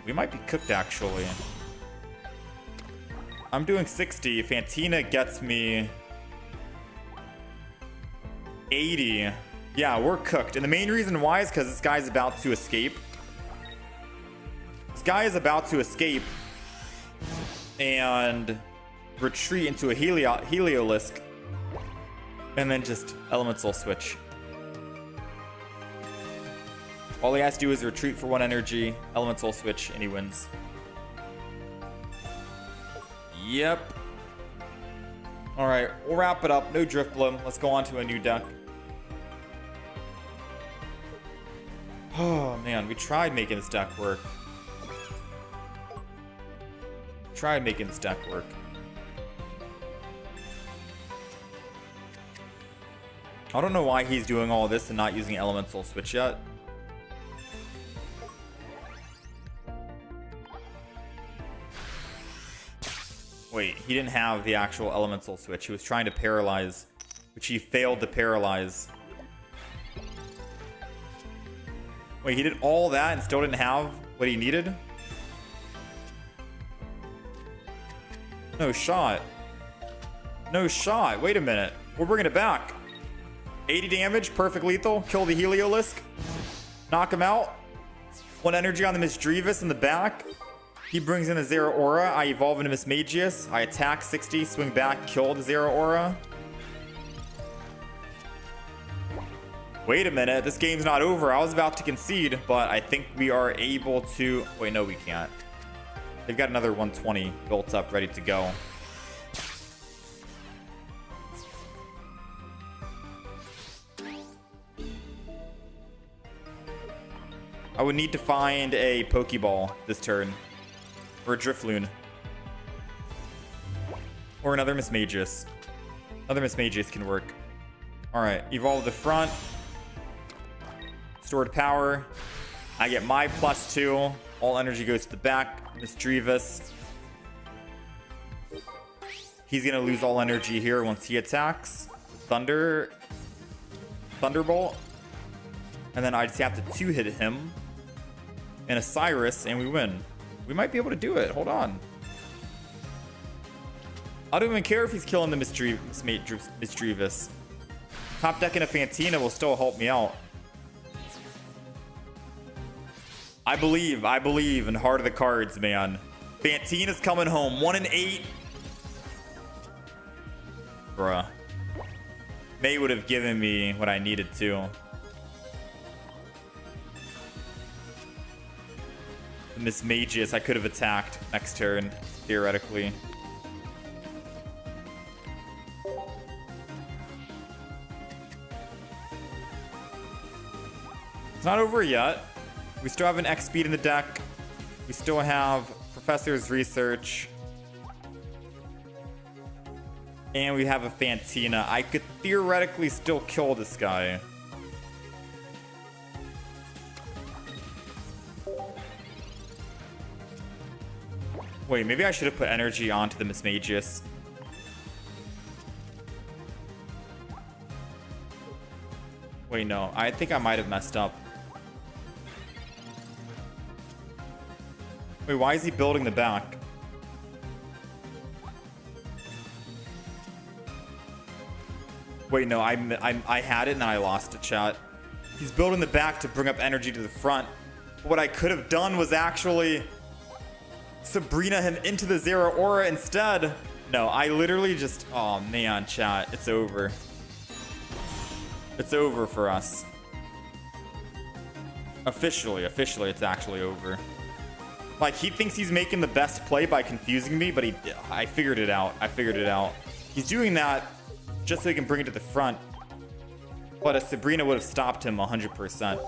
We might be cooked, actually. I'm doing 60. Fantina gets me 80. Yeah, we're cooked. And the main reason why is because this guy's about to escape. This guy is about to escape and retreat into a Heliolisk. And then just Elemental Switch. All he has to do is retreat for 1 energy, Elemental Switch, and he wins. Yep. Alright, we'll wrap it up. No Drifblim. Let's go on to a new deck. Oh, man. We tried making this deck work. I don't know why he's doing all this and not using Elemental Switch yet. Wait, he didn't have the actual Elemental Switch. He was trying to paralyze, which he failed to paralyze. Wait, he did all that and still didn't have what he needed? No shot. No shot. Wait a minute. We're bringing it back. 80 damage, perfect lethal. Kill the Heliolisk. Knock him out. 1 energy on the Misdreavus in the back. He brings in a Zero Aura. I evolve into Mismagius. I attack 60, swing back, kill the Zero Aura. Wait a minute, this game's not over. I was about to concede, but I think we are able to... Wait, no, we can't. They've got another 120 built up, ready to go. I would need to find a Pokeball this turn. Or a Drifloon. Or another Mismagius. Another Mismagius can work. Alright, evolve the front. Stored power. I get my +2. All energy goes to the back. Misdreavus. He's gonna lose all energy here once he attacks. Thunderbolt. And then I just have to 2-hit him. And a Cyrus, and we win. We might be able to do it. Hold on. I don't even care if he's killing the Misdreavus. Top decking a Fantina will still help me out. I believe in heart of the cards, man. Fantina's coming home. 1 in 8. Bruh. May would have given me what I needed to. Mismagius, I could have attacked next turn, theoretically. It's not over yet. We still have an X speed in the deck. We still have Professor's Research. And we have a Fantina. I could theoretically still kill this guy. Wait, maybe I should have put energy onto the Mismagius. Wait, no. I think I might have messed up. Wait, why is he building the back? Wait, no. I had it and I lost it, chat. He's building the back to bring up energy to the front. But what I could have done was actually... Sabrina him into the Zero Aura instead. No, I literally just... Oh, man, chat. It's over. It's over for us. Officially, it's actually over. Like, he thinks he's making the best play by confusing me, but I figured it out. He's doing that just so he can bring it to the front. But a Sabrina would have stopped him 100%.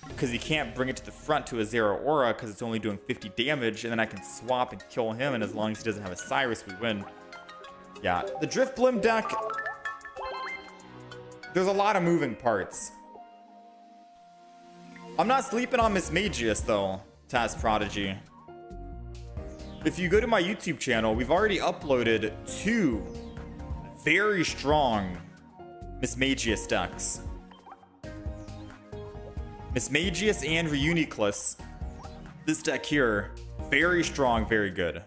Because he can't bring it to the front to a Zero Aura because it's only doing 50 damage, and then I can swap and kill him, and as long as he doesn't have a Cyrus, we win. Yeah, the Drifblim deck, there's a lot of moving parts. I'm not sleeping on Miss Magius though, Taz Prodigy. If you go to my YouTube channel, we've already uploaded 2 very strong Miss Magius decks. Miss Magius and Reuniclus. This deck here, very strong, very good.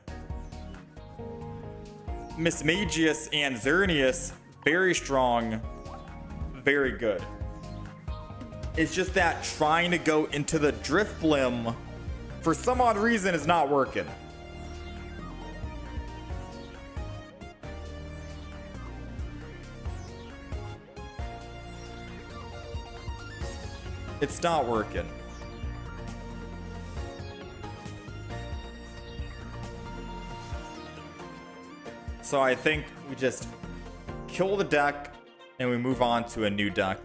Miss Magius and Xerneas, very strong, very good. It's just that trying to go into the Drifblim for some odd reason is not working. It's not working. So I think we just kill the deck and we move on to a new deck.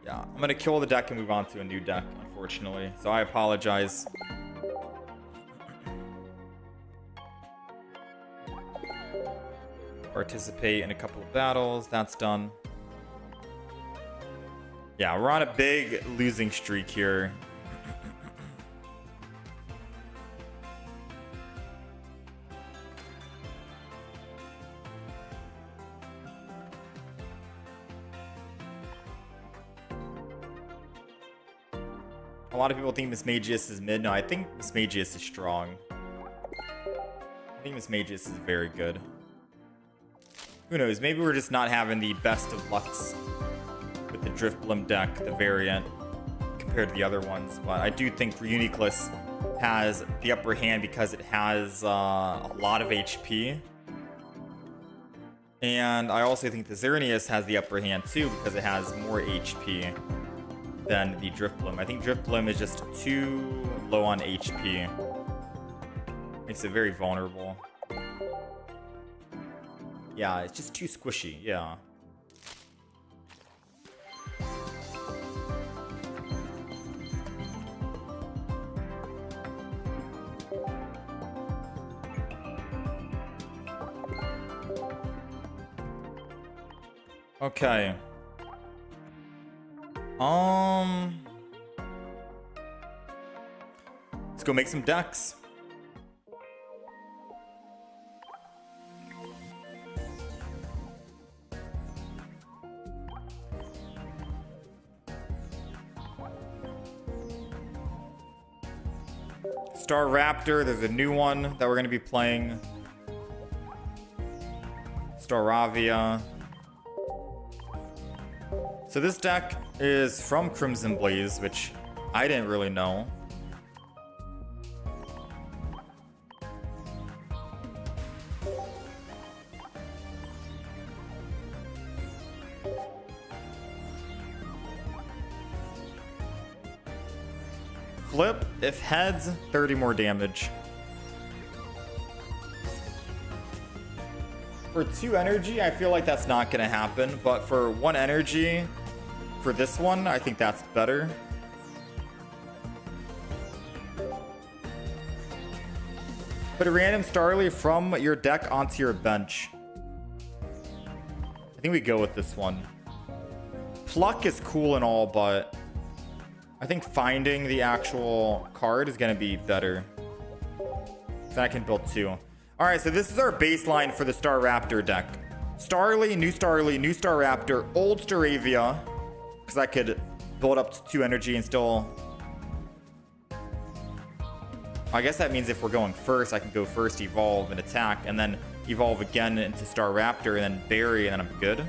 Yeah, I'm gonna kill the deck and move on to a new deck, unfortunately. So I apologize. Participate in a couple of battles. That's done. Yeah, we're on a big losing streak here. A lot of people think Miss Magius is mid. No, I think Miss Magius is strong. I think Miss Magius is very good. Who knows? Maybe we're just not having the best of lucks with the Drifblim deck, the variant, compared to the other ones. But I do think Reuniclus has the upper hand because it has a lot of HP. And I also think the Xerneas has the upper hand too because it has more HP than the Drifblim. I think Drifblim is just too low on HP. Makes it very vulnerable. Yeah, it's just too squishy, yeah. Okay. Let's go make some decks. Staraptor, there's a new one that we're going to be playing. Staravia. So this deck is from Crimson Blaze, which I didn't really know. Flip, if heads, 30 more damage. For 2 energy, I feel like that's not going to happen, but for 1 energy, for this one, I think that's better. Put a random Starly from your deck onto your bench. I think we go with this one. Pluck is cool and all, but I think finding the actual card is going to be better. Then I can build 2. Alright, so this is our baseline for the Staraptor deck. Starly, new Staraptor, old Staravia. Because I could build up to 2 energy and still... I guess that means if we're going first, I can go first, evolve, and attack, and then evolve again into Staraptor, and then bury, and then I'm good.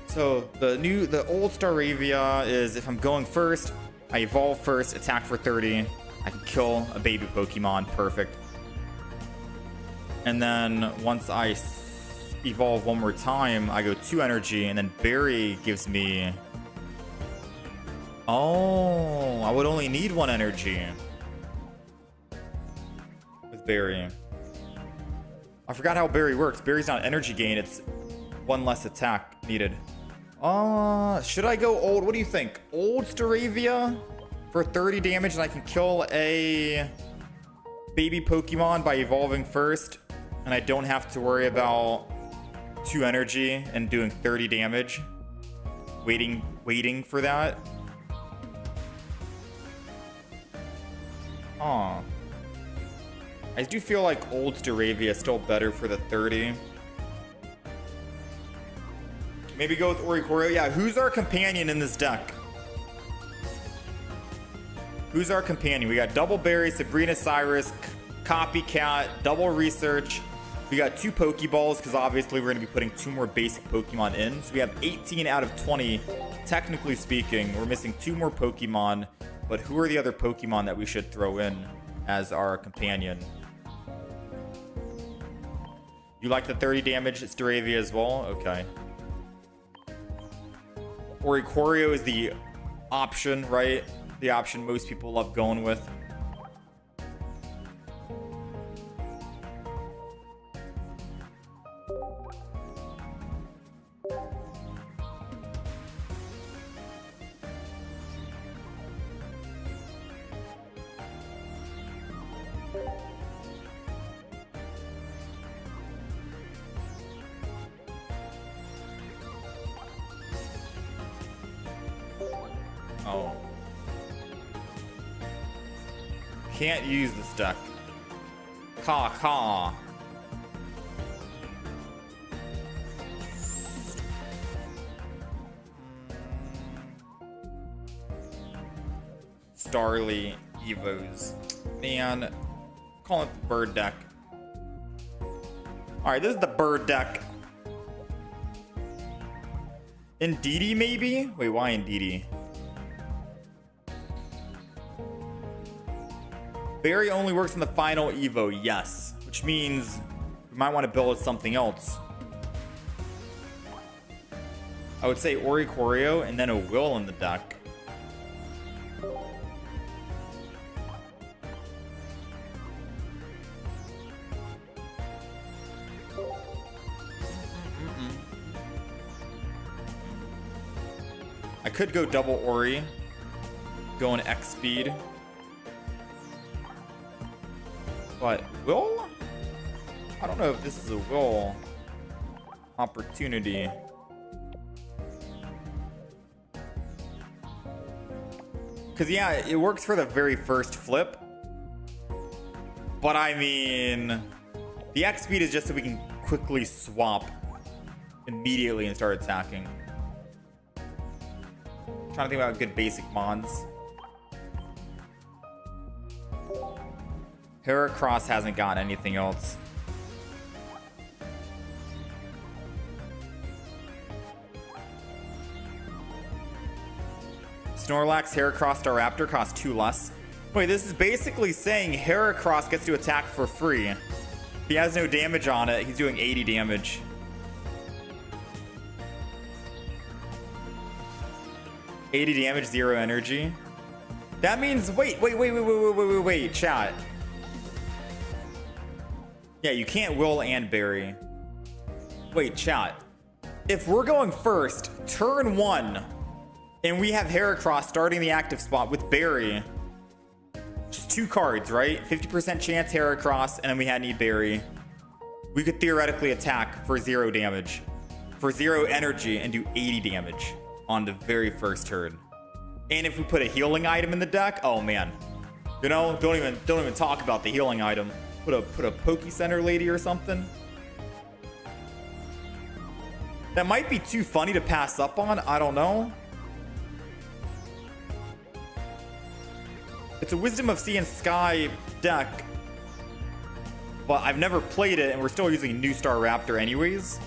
So the old Staravia is if I'm going first, I evolve first, attack for 30, I can kill a baby Pokemon, perfect. And then once I evolve one more time, I go 2 energy, and then bury gives me... Oh, I would only need 1 energy with bury. I forgot how bury works. Bury's not energy gain, it's 1 less attack needed. Should I go old? What do you think? Old Staravia for 30 damage and I can kill a baby Pokemon by evolving first, and I don't have to worry about 2 energy and doing 30 damage. Waiting for that. Aw. I do feel like old Staravia is still better for the 30. Maybe go with Oricorio. Yeah, who's our companion in this deck? Who's our companion? We got Double Berry, Sabrina Cyrus, Copycat, Double Research. We got 2 Pokeballs because obviously we're going to be putting 2 more basic Pokemon in. So we have 18 out of 20. Technically speaking, we're missing 2 more Pokemon. But who are the other Pokemon that we should throw in as our companion? You like the 30 damage Staravia as well? Okay. Oricorio is the option, right? The option most people love going with. Oh. Can't use this deck. Ka. Starly Evos. Man, call it the bird deck. Alright, this is the bird deck. Indeedee, maybe? Wait, why Indeedee? Berry only works in the final Evo, yes. Which means we might want to build something else. I would say Oricorio and then a Will in the deck. I could go double Ori. Go in X speed. But Will? I don't know if this is a Will opportunity. Because, yeah, it works for the very first flip. But, I mean, the X speed is just so we can quickly swap immediately and start attacking. Trying to think about good basic mons. Heracross hasn't got anything else. Snorlax, Heracross, Staraptor cost 2 less. Wait, this is basically saying Heracross gets to attack for free. If he has no damage on it, he's doing 80 damage. .80 damage, 0 energy. That means, wait, chat. Yeah, you can't Will and Berry. Wait, chat. If we're going first, turn 1, and we have Heracross starting the active spot with Berry, just 2 cards, right? 50% chance Heracross, and then we need Berry. We could theoretically attack for 0 damage, for 0 energy, and do 80 damage on the very first turn. And if we put a healing item in the deck, oh man. You know, don't even talk about the healing item. Put a Poke Center lady or something. That might be too funny to pass up on. I don't know. It's a Wisdom of Sea and Sky deck, but I've never played it, and we're still using new Staraptor anyways.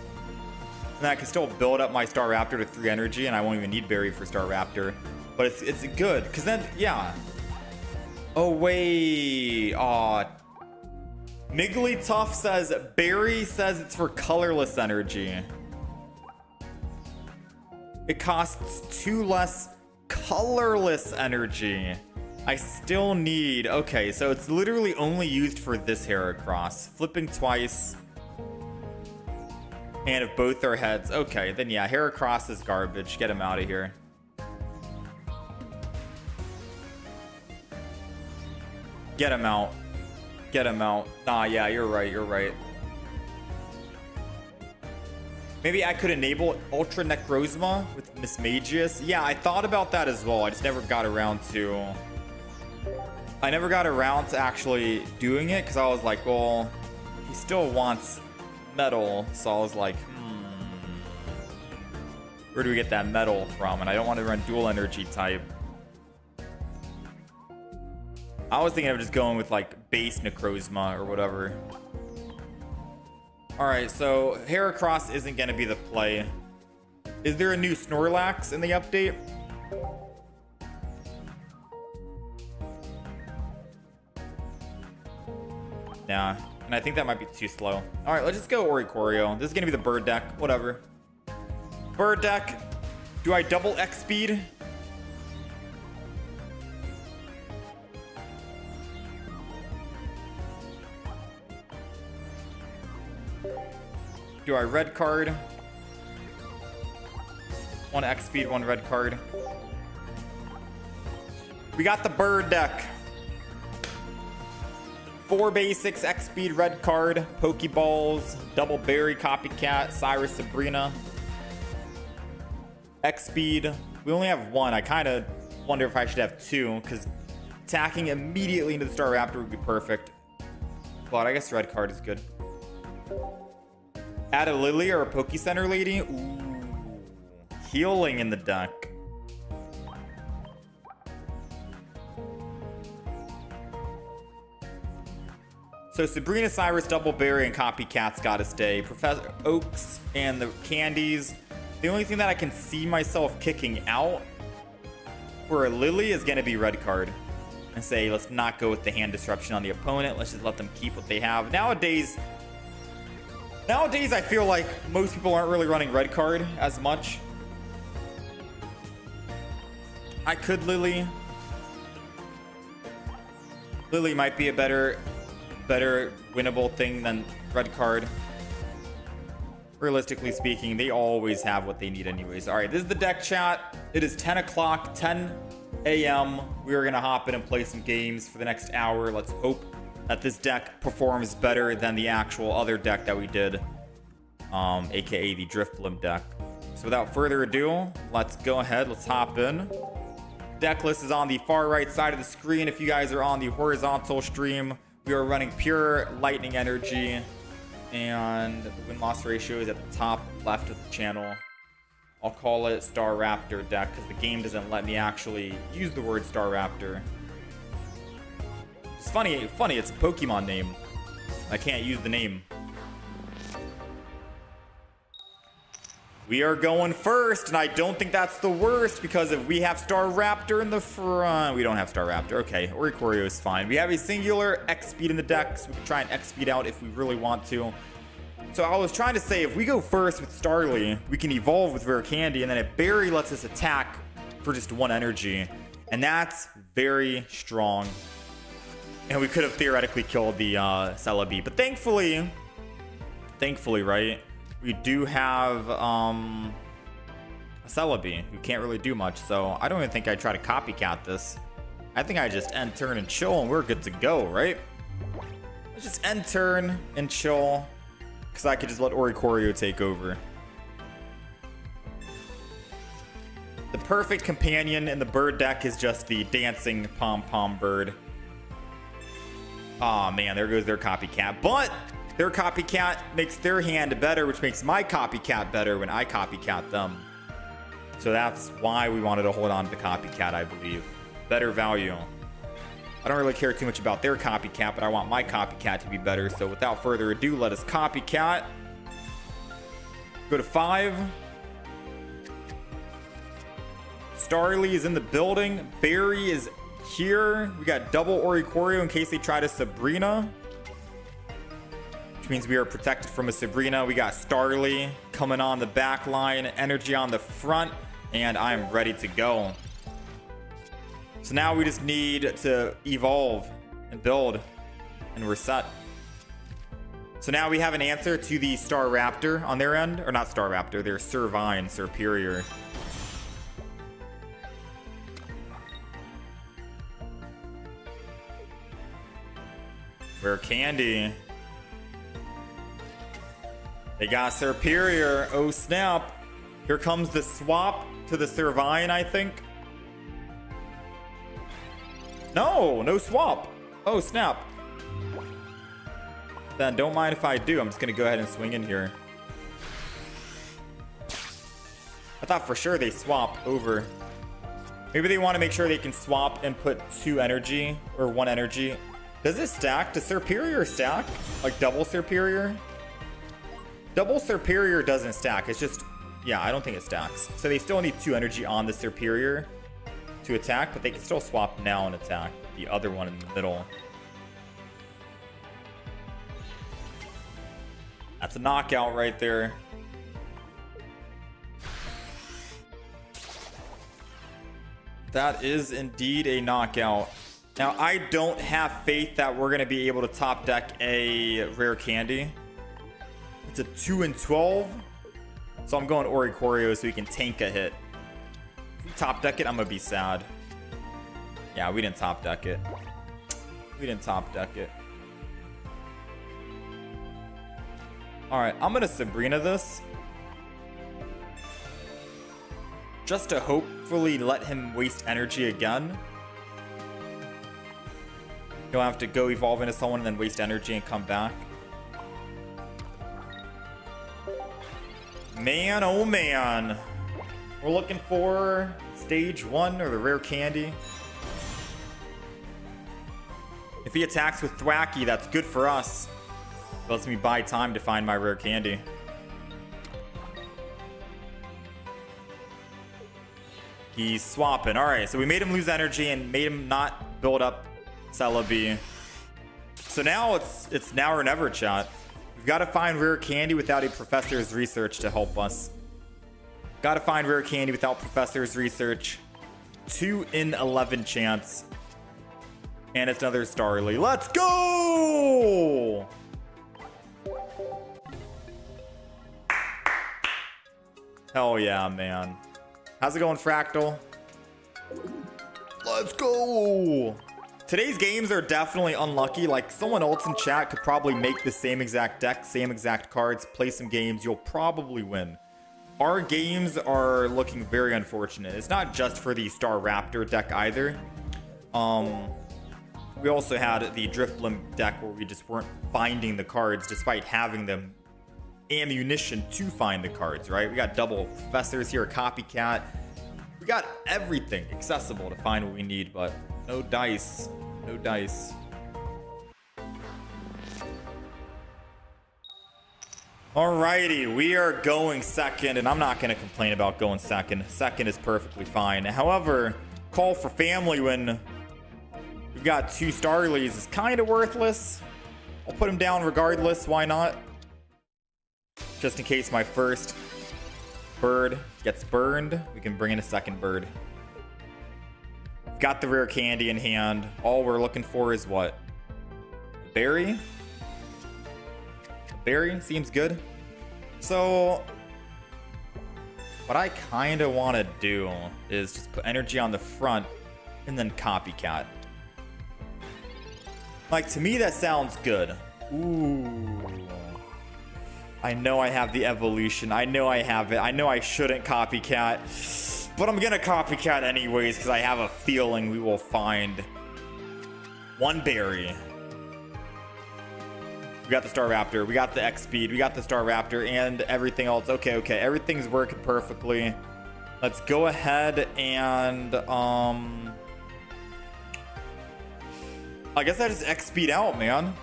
And I can still build up my Staraptor to 3 energy, and I won't even need Berry for Staraptor. But it's good, because then, yeah. Oh, wait. Aw. Migglytuff says Berry says it's for colorless energy. It costs 2 less colorless energy. I still need... Okay, so it's literally only used for this Heracross. Flipping twice. And if both are heads... Okay, then yeah, Heracross is garbage. Get him out of here. Get him out. get him out. Nah, yeah, you're right. You're right. Maybe I could enable Ultra Necrozma with Mismagius. Yeah, I thought about that as well. I just never got around to... I never got around to actually doing it because I was like, well, he still wants metal. So I was like, where do we get that metal from? And I don't want to run dual energy type. I was thinking of just going with like base Necrozma or whatever. Alright, so Heracross isn't going to be the play. Is there a new Snorlax in the update? Yeah, and I think that might be too slow. Alright, let's just go Oricorio. This is going to be the bird deck. Whatever. Bird deck. Do I double X speed? Do I red card? One X speed, one red card. We got the bird deck. 4 basics, X speed, red card, Pokeballs, double berry, copycat, Cyrus, Sabrina. X speed. We only have 1. I kind of wonder if I should have 2 because attacking immediately into the Staraptor would be perfect. But I guess red card is good. Add a Lily or a Poke Center lady. Ooh. Healing in the deck. So Sabrina, Cyrus, Double Berry, and Copycat's gotta stay. Professor Oaks and the candies. The only thing that I can see myself kicking out for a Lily is gonna be red card. And say, let's not go with the hand disruption on the opponent. Let's just let them keep what they have. Nowadays, I feel like most people aren't really running red card as much. I could Lily. Lily might be a better winnable thing than red card. Realistically speaking, they always have what they need anyways. All right, this is the deck chat. It is 10 o'clock, 10 a.m. We are going to hop in and play some games for the next hour. Let's hope that this deck performs better than the actual other deck that we did, aka the Drifblim deck. So without further ado, let's go ahead. Let's hop in. Deck list is on the far right side of the screen. If you guys are on the horizontal stream, we are running pure lightning energy, and the win-loss ratio is at the top left of the channel. I'll call it Staraptor deck because the game doesn't let me actually use the word Staraptor. It's funny, it's a Pokemon name. I can't use the name. We are going first, and I don't think that's the worst because if we have Staraptor in the front, we don't have Staraptor. Okay, Oricorio is fine. We have a singular X speed in the deck, so we can try and X speed out if we really want to. So I was trying to say, if we go first with Starly, we can evolve with Rare Candy, and then if Berry lets us attack for just 1 energy, and that's very strong. And we could have theoretically killed the Celebi, but thankfully, right, we do have a Celebi who can't really do much, so I don't even think I try to copycat this. I think I just end turn and chill, and we're good to go, right? Let's just end turn and chill, because I could just let Oricorio take over. The perfect companion in the bird deck is just the dancing pom-pom bird. Aw, man, there goes their copycat. But their copycat makes their hand better, which makes my copycat better when I copycat them. So that's why we wanted to hold on to the copycat, I believe. Better value. I don't really care too much about their copycat, but I want my copycat to be better. So without further ado, let us copycat. Go to 5. Starly is in the building. Berry is here. We got double Oricorio in case they try to Sabrina, which means we are protected from a Sabrina. We got Starly coming on the back line, energy on the front, and I'm ready to go. So now we just need to evolve and build, and we're set. So now we have an answer to the Staraptor on their end, or not Staraptor, they're Servine, Superior. Rare candy. They got Superior. Oh, snap. Here comes the swap to the Servine, I think. No, no swap. Oh, snap. Then don't mind if I do. I'm just going to go ahead and swing in here. I thought for sure they swap over. Maybe they want to make sure they can swap and put 2 energy or 1 energy. Does it stack? Does Superior stack? Like double Superior? Double Superior doesn't stack. It's just, yeah, I don't think it stacks. So they still need 2 energy on the Superior to attack, but they can still swap now and attack the other one in the middle. That's a knockout right there. That is indeed a knockout. Now, I don't have faith that we're going to be able to top deck a rare candy. It's a 2 and 12. So I'm going Oricorio so we can tank a hit. If we top deck it, I'm going to be sad. Yeah, we didn't top deck it. We didn't top deck it. Alright, I'm going to Sabrina this. Just to hopefully let him waste energy again. He'll have to go evolve into someone and then waste energy and come back. Man, oh man. We're looking for stage 1 or the rare candy. If he attacks with Thwacky, that's good for us. It lets me buy time to find my rare candy. He's swapping. Alright, so we made him lose energy and made him not build up Celebi. So now it's now or never, chat. We've got to find rare candy without a professor's research to help us. Got to find rare candy without professor's research. 2 in 11 chance. And it's another Starly. Let's go! Hell yeah, man. How's it going, Fractal? Let's go! Today's games are definitely unlucky. Like, someone else in chat could probably make the same exact deck, same exact cards, play some games. You'll probably win. Our games are looking very unfortunate. It's not just for the Staraptor deck either. We also had the Drifblim deck where we just weren't finding the cards despite having them ammunition to find the cards, right? We got double professors here, a copycat. We got everything accessible to find what we need, but no dice. No dice. Alrighty, we are going second, and I'm not going to complain about going second. Second is perfectly fine. However, call for family when we've got 2 Starlies is kind of worthless. I'll put him down regardless. Why not? Just in case my first bird gets burned, we can bring in a second bird. Got the rare candy in hand. All we're looking for is what? A berry? A berry seems good. So what I kind of want to do is just put energy on the front and then copycat. Like, to me, that sounds good. Ooh. I know I have the evolution. I know I have it. I know I shouldn't copycat. But I'm gonna copycat anyways because I have a feeling we will find 1 berry. We got the Staraptor. We got the X-Speed. We got the Staraptor and everything else. Okay, okay. Everything's working perfectly. Let's go ahead and... I guess I just X-Speed out, man.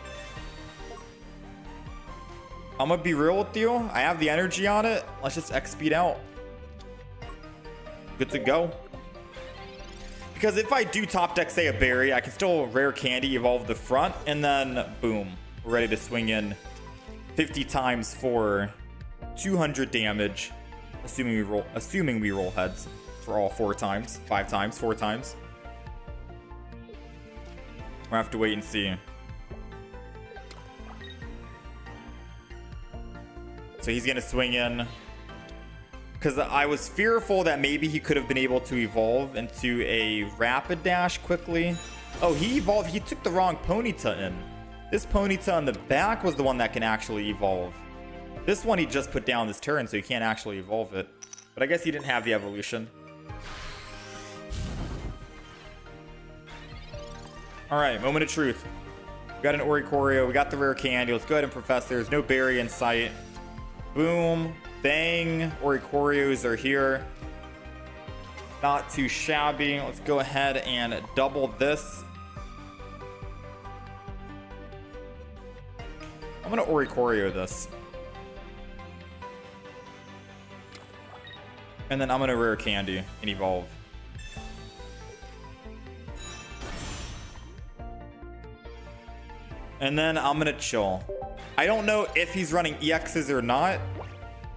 I'm gonna be real with you. I have the energy on it. Let's just X-Speed out. Good to go. Because if I do top deck, say, a berry, I can still rare candy, evolve the front, and then boom, we're ready to swing in 50 times for 200 damage, assuming we roll heads for all 4 times, 5 times, 4 times. We'll have to wait and see. So he's gonna swing in. Because I was fearful that maybe he could have been able to evolve into a Rapid Dash quickly. Oh, he evolved. He took the wrong Ponyta in. This Ponyta on the back was the one that can actually evolve. This one he just put down this turn, so he can't actually evolve it. But I guess he didn't have the evolution. Alright, moment of truth. We got an Oricorio, we got the rare candy. Let's go ahead and profess there's no berry in sight. Boom, bang. Oricorios are here. Not too shabby. Let's go ahead and double this. I'm gonna Oricorio this. And then I'm gonna rare candy and evolve. And then I'm gonna chill. I don't know if he's running EXs or not,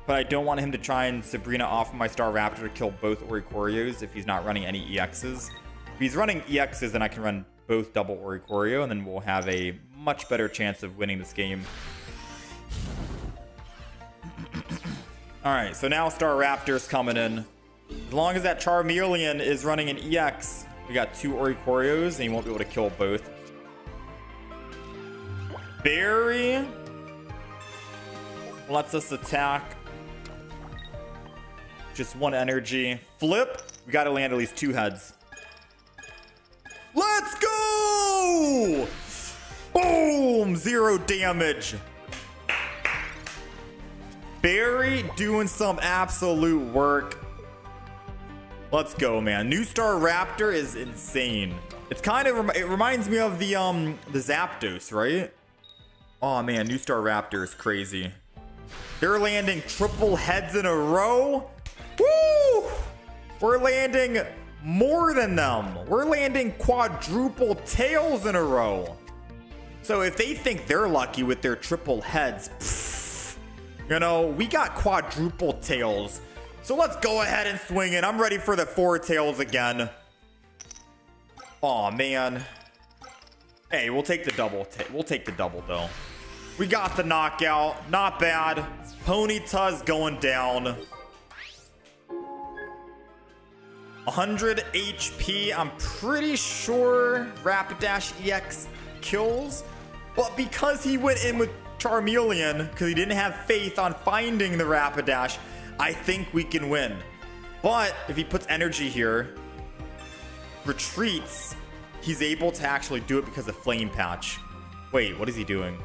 but I don't want him to try and Sabrina off my Staraptor to kill both Oricorios if he's not running any EXs. If he's running EXs, then I can run both double Oricorio, and then we'll have a much better chance of winning this game. Alright, so now Staraptor's coming in. As long as that Charmeleon is running an EX, we got 2 Oricorios, and he won't be able to kill both. Berry lets us attack. Just 1 energy. Flip. We gotta land at least 2 heads. Let's go! Boom! 0 damage. Berry doing some absolute work. Let's go, man. New Staraptor is insane. It's kind of it reminds me of the Zapdos, right? Oh man, new Staraptor is crazy. They're landing triple heads in a row. Woo! We're landing more than them. We're landing quadruple tails in a row. So if they think they're lucky with their triple heads, pff, you know, we got quadruple tails. So let's go ahead and swing it. I'm ready for the 4 tails again. Oh man. Hey, we'll take the double. We'll take the double though. We got the knockout. Not bad. Ponyta's going down. 100 HP. I'm pretty sure Rapidash EX kills. But because he went in with Charmeleon, because he didn't have faith on finding the Rapidash, I think we can win. But if he puts energy here, retreats, he's able to actually do it because of Flame Patch. Wait, what is he doing?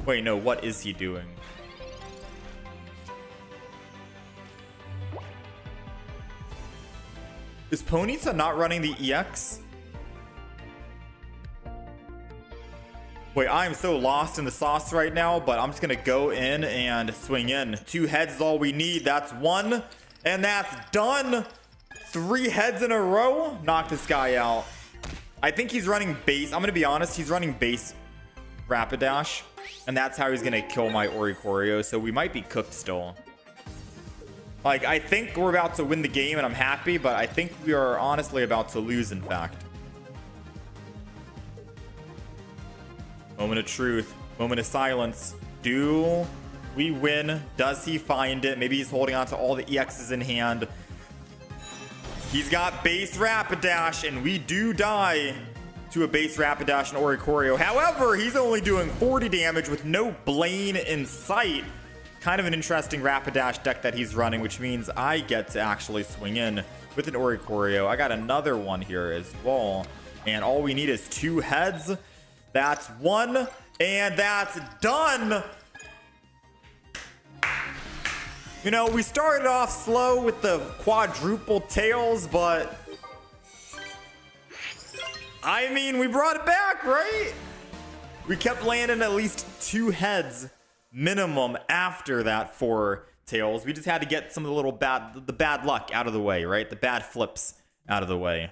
Wait, no, what is he doing? Is Ponyta not running the EX? Wait, I am so lost in the sauce right now, but I'm just gonna go in and swing in. 2 heads is all we need. That's 1, and that's done. 3 heads in a row. Knock this guy out. I think he's running base. I'm gonna be honest, he's running base Rapidash, and that's how he's gonna kill my Oricorio. So we might be cooked still. Like, I think we're about to win the game, and I'm happy, but I think we are honestly about to lose, in fact. Moment of truth. Moment of silence. Do we win? Does he find it? Maybe he's holding on to all the EXs in hand. He's got base Rapidash, and we do die to a base Rapidash and Oricorio. However, he's only doing 40 damage with no Blaine in sight. Kind of an interesting Rapidash deck that he's running, which means I get to actually swing in with an Oricorio. I got another one here as well, and all we need is 2 heads. That's 1, and that's done. You know, we started off slow with the quadruple tails, but I mean, we brought it back, right? We kept landing at least 2 heads minimum after that 4 tails. We just had to get some of the bad luck out of the way, right? The bad flips out of the way.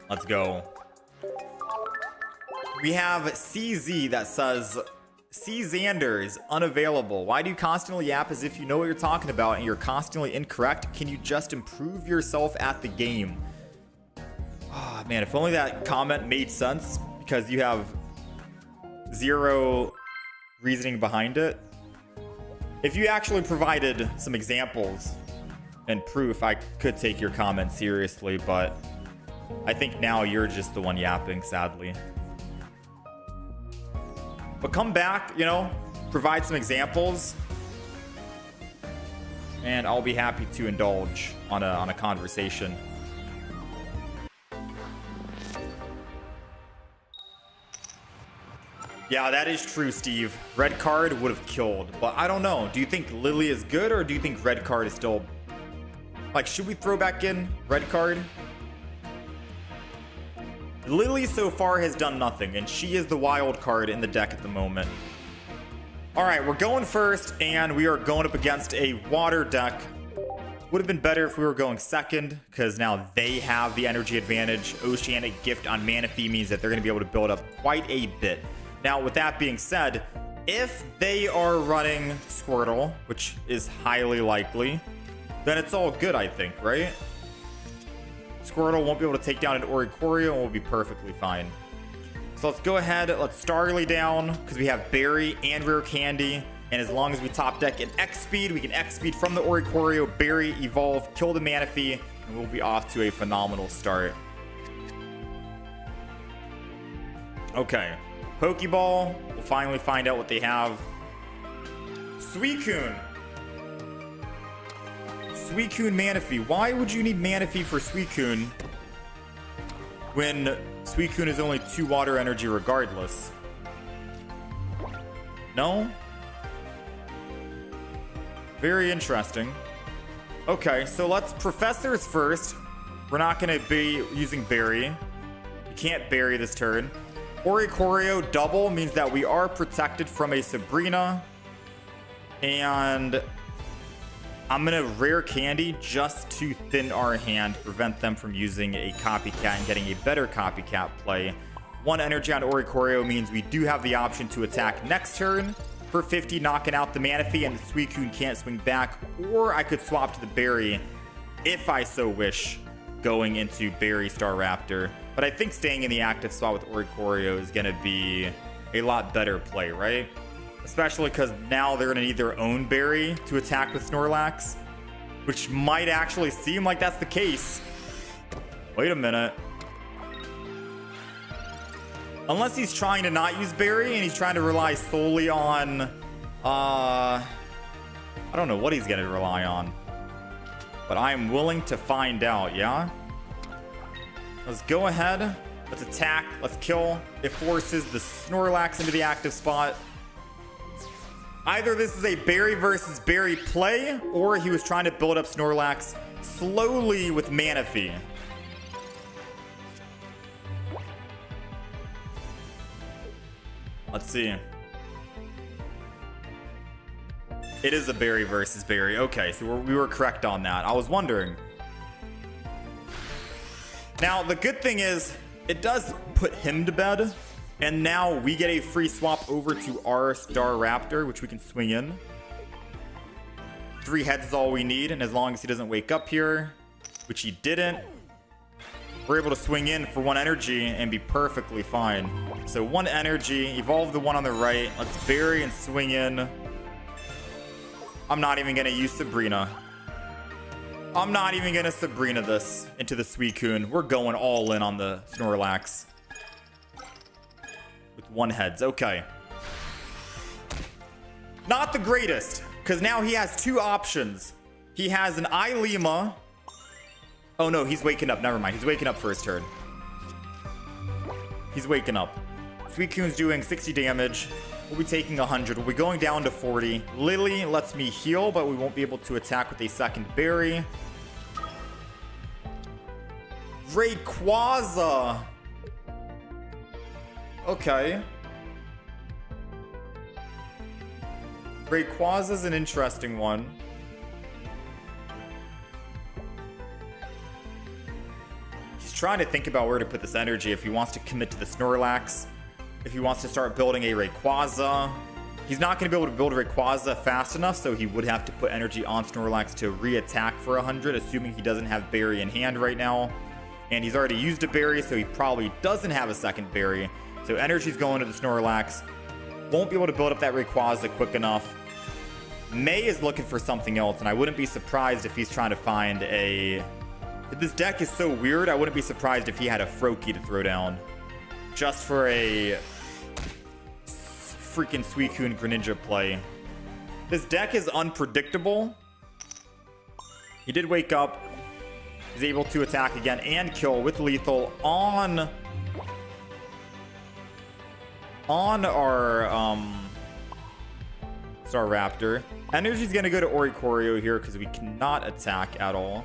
Let's go. We have CZ that says, C Xander is unavailable. Why do you constantly yap as if you know what you're talking about and you're constantly incorrect? Can you just improve yourself at the game? Oh, man, if only that comment made sense, because you have 0 reasoning behind it. If you actually provided some examples and proof, I could take your comment seriously, but I think now you're just the one yapping, sadly. But come back, you know, provide some examples, and I'll be happy to indulge on a conversation. Yeah, that is true, Steve. Red card would have killed, but I don't know. Do you think Lily is good, or do you think red card is still... Like, should we throw back in red card? Lily so far has done nothing, and she is the wild card in the deck at the moment. All right, we're going first, and we are going up against a water deck. Would have been better if we were going second, because now they have the energy advantage. Oceanic Gift on Manaphy means that they're going to be able to build up quite a bit. Now, with that being said, if they are running Squirtle, which is highly likely, then it's all good, I think, right? Squirtle won't be able to take down an Oricorio and will be perfectly fine. So let's go ahead, let's Starly down, because we have Berry and Rare Candy. And as long as we top deck an X-Speed, we can X-Speed from the Oricorio, Berry, Evolve, kill the Manaphy, and we'll be off to a phenomenal start. Okay. Pokeball, we'll finally find out what they have. Suicune. Suicune Manaphy. Why would you need Manaphy for Suicune when Suicune is only 2 water energy regardless? No? Very interesting. Okay, so let's Professors first. We're not going to be using Berry. You can't Berry this turn. Oricorio double means that we are protected from a Sabrina. And I'm going to Rare Candy just to thin our hand, prevent them from using a Copycat and getting a better Copycat play. 1 energy on Oricorio means we do have the option to attack next turn for 50, knocking out the Manaphy, and the Suicune can't swing back. Or I could swap to the Berry if I so wish, going into Berry Staraptor. But I think staying in the active spot with Oricorio is going to be a lot better play, right? Especially because now they're going to need their own Berry to attack with Snorlax, which might actually seem like that's the case. Wait a minute. Unless he's trying to not use Berry and he's trying to rely solely on... I don't know what he's going to rely on. But I am willing to find out, yeah? Let's go ahead. Let's attack. Let's kill. It forces the Snorlax into the active spot. Either this is a Berry versus Berry play, or he was trying to build up Snorlax slowly with Manaphy. Let's see. It is a Berry versus Berry. Okay, so we were correct on that. I was wondering. Now, the good thing is, it does put him to bed. And now we get a free swap over to our Staraptor, which we can swing in. 3 heads is all we need, and as long as he doesn't wake up here, which he didn't, we're able to swing in for 1 energy and be perfectly fine. So 1 energy, evolve the one on the right. Let's Berry and swing in. I'm not even going to use Sabrina. I'm not even going to Sabrina this into the Suicune. We're going all in on the Snorlax. With 1 heads. Okay. Not the greatest, because now he has 2 options. He has an Ilima. Oh no, he's waking up. Never mind. He's waking up for his turn. He's waking up. Suicune's doing 60 damage. We'll be taking 100. We'll be going down to 40. Lily lets me heal, but we won't be able to attack with a second Berry. Rayquaza. Okay. Rayquaza's an interesting one. He's trying to think about where to put this energy. If he wants to commit to the Snorlax, if he wants to start building a Rayquaza. He's not going to be able to build Rayquaza fast enough, so he would have to put energy on Snorlax to re-attack for 100, assuming he doesn't have Berry in hand right now. And he's already used a Berry, so he probably doesn't have a second Berry. So energy's going to the Snorlax. Won't be able to build up that Rayquaza quick enough. May is looking for something else, and I wouldn't be surprised if he's trying to find a... This deck is so weird, I wouldn't be surprised if he had a Froakie to throw down. Just for a freaking Suicune Greninja play. This deck is unpredictable. He did wake up. He's able to attack again and kill with lethal on our Staraptor. Energy's gonna go to Oricorio here because we cannot attack at all.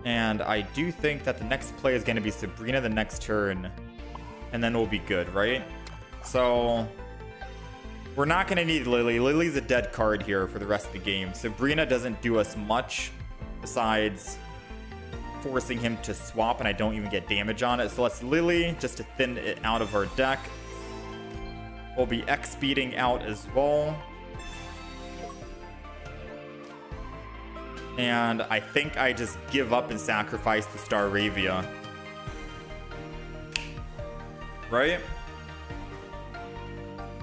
And I do think that the next play is gonna be Sabrina the next turn, and then we'll be good, right? So we're not gonna need Lily. Lily's a dead card here for the rest of the game. Sabrina doesn't do us much besides forcing him to swap, and I don't even get damage on it. So let's Lily just to thin it out of our deck. We'll be X-speeding out as well. And I think I just give up and sacrifice the Staravia. Right?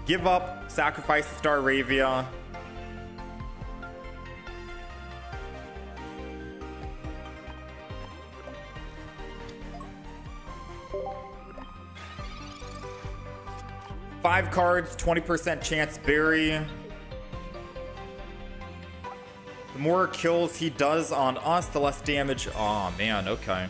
Give up, sacrifice the Staravia. Five cards, 20% chance bury. The more kills he does on us, the less damage. Oh man, okay.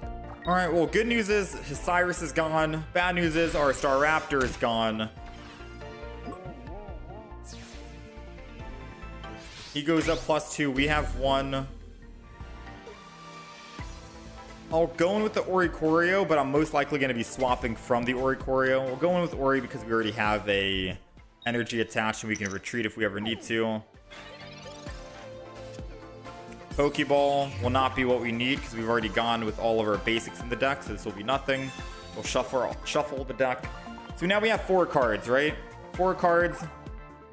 All right, well, good news is his Cyrus is gone. Bad news is our Staraptor is gone. He goes up +2. We have 1. I'll go in with the Oricorio, but I'm most likely going to be swapping from the Oricorio. We'll go in with Ori because we already have a energy attached and we can retreat if we ever need to. Pokeball will not be what we need because we've already gone with all of our basics in the deck, so this will be nothing. We'll shuffle the deck. So now we have 4 cards, right? 4 cards.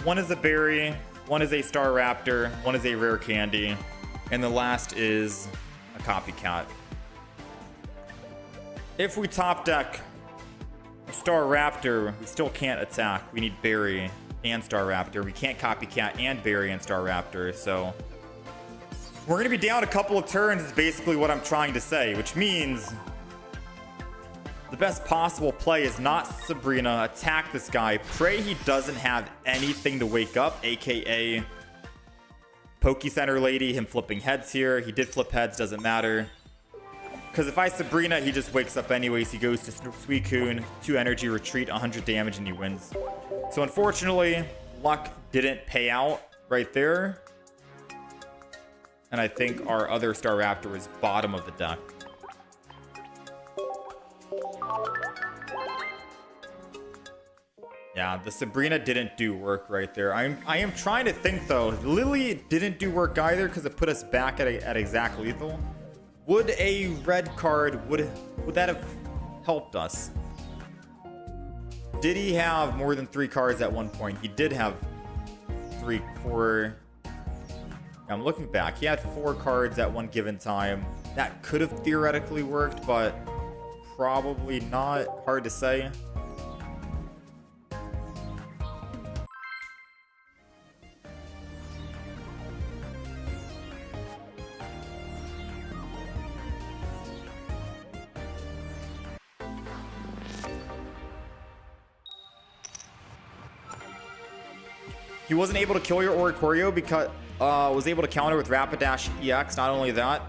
1 is a berry, 1 is a Staraptor, 1 is a rare candy, and the last is a copycat. If we top deck a Staraptor, we still can't attack. We need Berry and Staraptor. We can't copycat and Berry and Staraptor, so we're going to be down a couple of turns is basically what I'm trying to say, which means the best possible play is not Sabrina. Attack this guy. Pray he doesn't have anything to wake up, aka Poke Center Lady, him flipping heads here. He did flip heads, doesn't matter. Because if I Sabrina, he just wakes up anyways. He goes to Suicune, 2 energy, retreat, 100 damage, and he wins. So unfortunately, luck didn't pay out right there. And I think our other Staraptor was bottom of the deck. Yeah, the Sabrina didn't do work right there. I am trying to think though. Lily didn't do work either because it put us back at exact lethal. Would a red card, would that have helped us? Did he have more than 3 cards at one point? He did have 4. I'm looking back. He had 4 cards at one given time. That could have theoretically worked, but probably not. Hard to say. He wasn't able to kill your Oricorio because was able to counter with Rapidash EX. Not only that,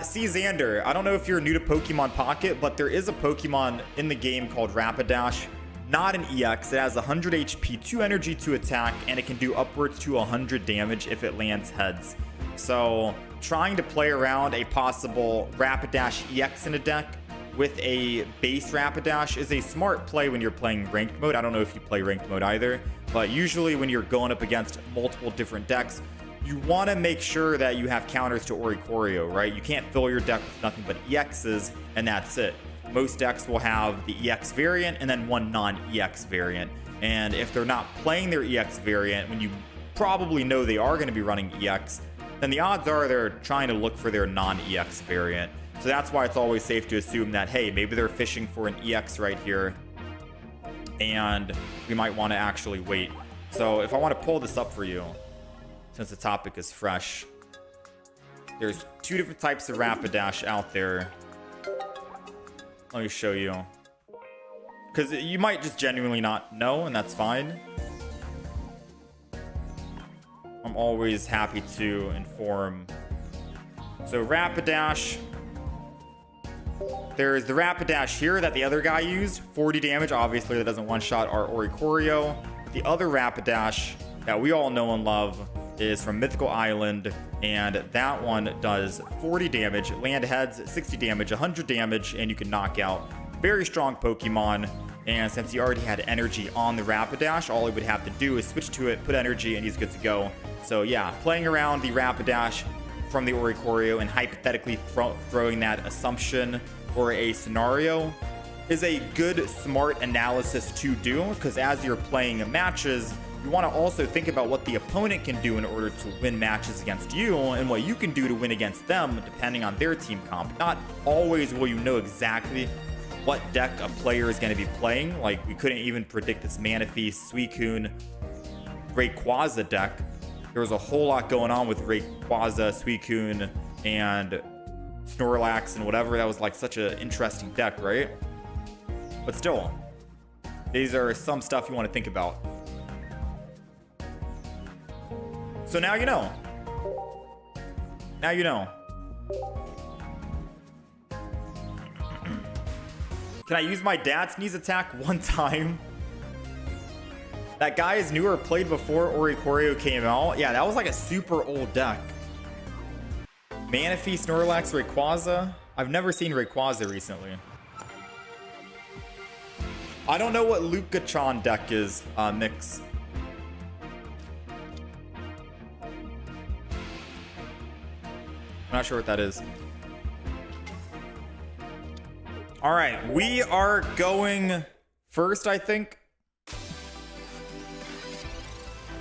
see Xander, I don't know if you're new to Pokemon Pocket, but there is a Pokemon in the game called Rapidash, not an EX. It has 100 HP, 2 energy to attack, and it can do upwards to 100 damage if it lands heads. So trying to play around a possible Rapidash EX in a deck with a base Rapidash is a smart play when you're playing ranked mode. I don't know if you play ranked mode either, but usually when you're going up against multiple different decks, you want to make sure that you have counters to Oricorio, right? You can't fill your deck with nothing but EXs, and that's it. Most decks will have the EX variant and then 1 non-EX variant. And if they're not playing their EX variant, when you probably know they are going to be running EX, then the odds are they're trying to look for their non-EX variant. So that's why it's always safe to assume that, hey, maybe they're fishing for an EX right here, and we might want to actually wait. So if I want to pull this up for you, since the topic is fresh, there's 2 different types of Rapidash out there. Let me show you. Because you might just genuinely not know, and that's fine. I'm always happy to inform. So Rapidash. There's the Rapidash here that the other guy used. 40 damage. Obviously, that doesn't one-shot our Oricorio. The other Rapidash that we all know and love is from Mythical Island, and that one does 40 damage, land heads, 60 damage, 100 damage, and you can knock out. Very strong Pokemon, and since he already had energy on the Rapidash, all he would have to do is switch to it, put energy, and he's good to go. So yeah, playing around the Rapidash from the Oricorio and hypothetically throwing that assumption or a scenario is a good, smart analysis to do, because as you're playing matches, you want to also think about what the opponent can do in order to win matches against you and what you can do to win against them depending on their team comp. Not always will you know exactly what deck a player is going to be playing. Like, we couldn't even predict this Manaphy, Suicune, Rayquaza deck. There was a whole lot going on with Rayquaza, Suicune, and Snorlax and whatever. That was like such an interesting deck, right? But still, these are some stuff you want to think about. So now you know. Now you know. Can I use my dad sneeze attack one time? That guy is newer, played before Oricorio came out. Yeah, that was like a super old deck. Manaphy, Snorlax, Rayquaza. I've never seen Rayquaza recently. I don't know what Lucatron deck is, Mix. I'm not sure what that is. All right, we are going first, I think.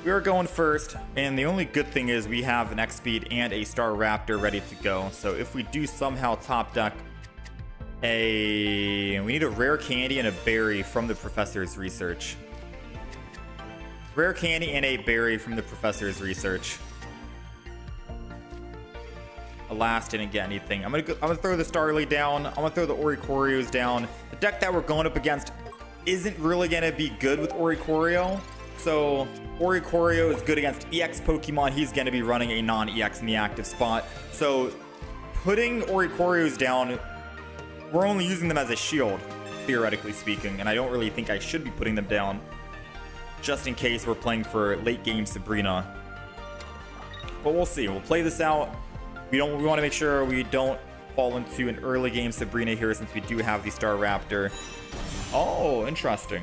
We are going first, and the only good thing is we have an X-Speed and a Staraptor ready to go. So if we do somehow top deck we need a rare candy and a berry from the professor's research. Rare candy and a berry from the professor's research. Alas, didn't get anything. I'm gonna throw the Starly down. I'm gonna throw the Oricorios down. The deck that we're going up against isn't really gonna be good with Oricorio. So Oricorio is good against EX Pokemon. He's gonna be running a non-EX in the active spot. So putting Oricorios down, we're only using them as a shield, theoretically speaking, and I don't really think I should be putting them down, just in case we're playing for late game Sabrina. But we'll see. We'll play this out. We want to make sure we don't fall into an early game Sabrina here, since we do have the Staraptor. Oh, interesting.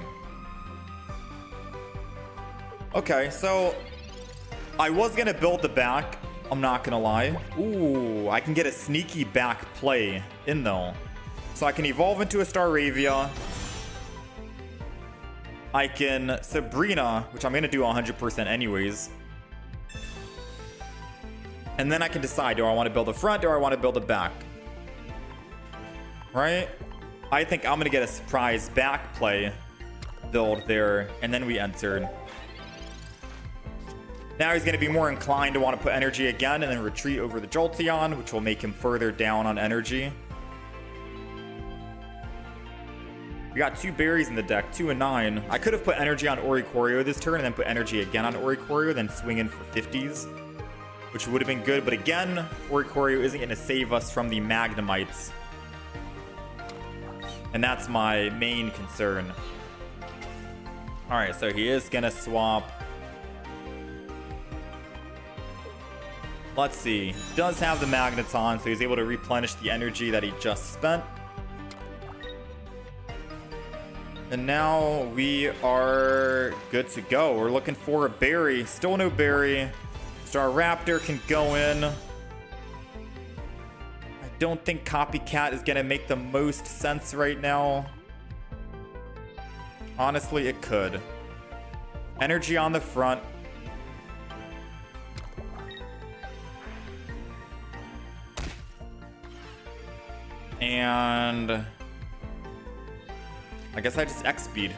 Okay, so I was gonna build the back. I'm not gonna lie. Ooh, I can get a sneaky back play in though. So I can evolve into a Staravia. I can Sabrina, which I'm gonna do 100% anyways. And then I can decide, do I want to build a front or I want to build a back? Right? I think I'm going to get a surprise back play build there, and then we entered. Now he's going to be more inclined to want to put energy again and then retreat over the Jolteon, which will make him further down on energy. We got 2 berries in the deck, 2 and 9. I could have put energy on Oricorio this turn and then put energy again on Oricorio, then swing in for 50s. Which would have been good, but again, Oricorio isn't going to save us from the Magnemites. And that's my main concern. Alright, so he is going to swap. Let's see. He does have the Magneton, so he's able to replenish the energy that he just spent. And now we are good to go. We're looking for a berry. Still no berry. Staraptor can go in. I don't think Copycat is going to make the most sense right now. Honestly, it could. Energy on the front. And I guess I just X speed.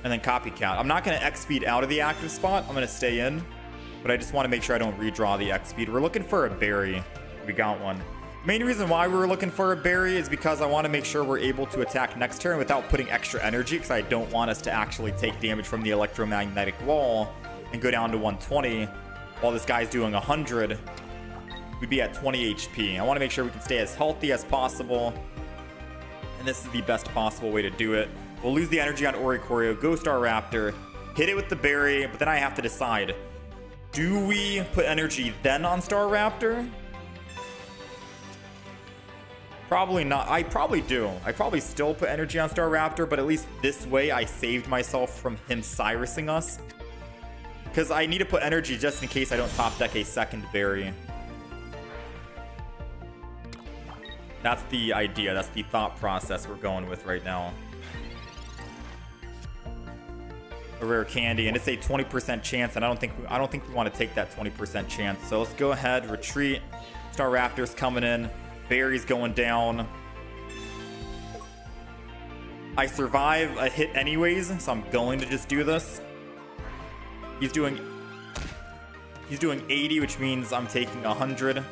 And then copycat. I'm not going to X speed out of the active spot. I'm going to stay in. But I just want to make sure I don't redraw the X speed. We're looking for a berry. We got one. Main reason why we were looking for a berry is because I want to make sure we're able to attack next turn without putting extra energy, because I don't want us to actually take damage from the electromagnetic wall and go down to 120 while this guy's doing 100. We'd be at 20 HP. I want to make sure we can stay as healthy as possible, and this is the best possible way to do it. We'll lose the energy on Oricorio, go Staraptor, hit it with the berry, but then I have to decide, do we put energy then on Staraptor? Probably not. I probably do. I probably still put energy on Staraptor, but at least this way I saved myself from him Cyrusing us. Because I need to put energy just in case I don't top deck a second berry. That's the idea. That's the thought process we're going with right now. A rare candy, and it's a 20% chance, and I don't think we want to take that 20% chance. So let's go ahead, retreat. Staraptor's coming in. Berry's going down. I survive a hit anyways, so I'm going to just do this. He's doing 80, which means I'm taking 100.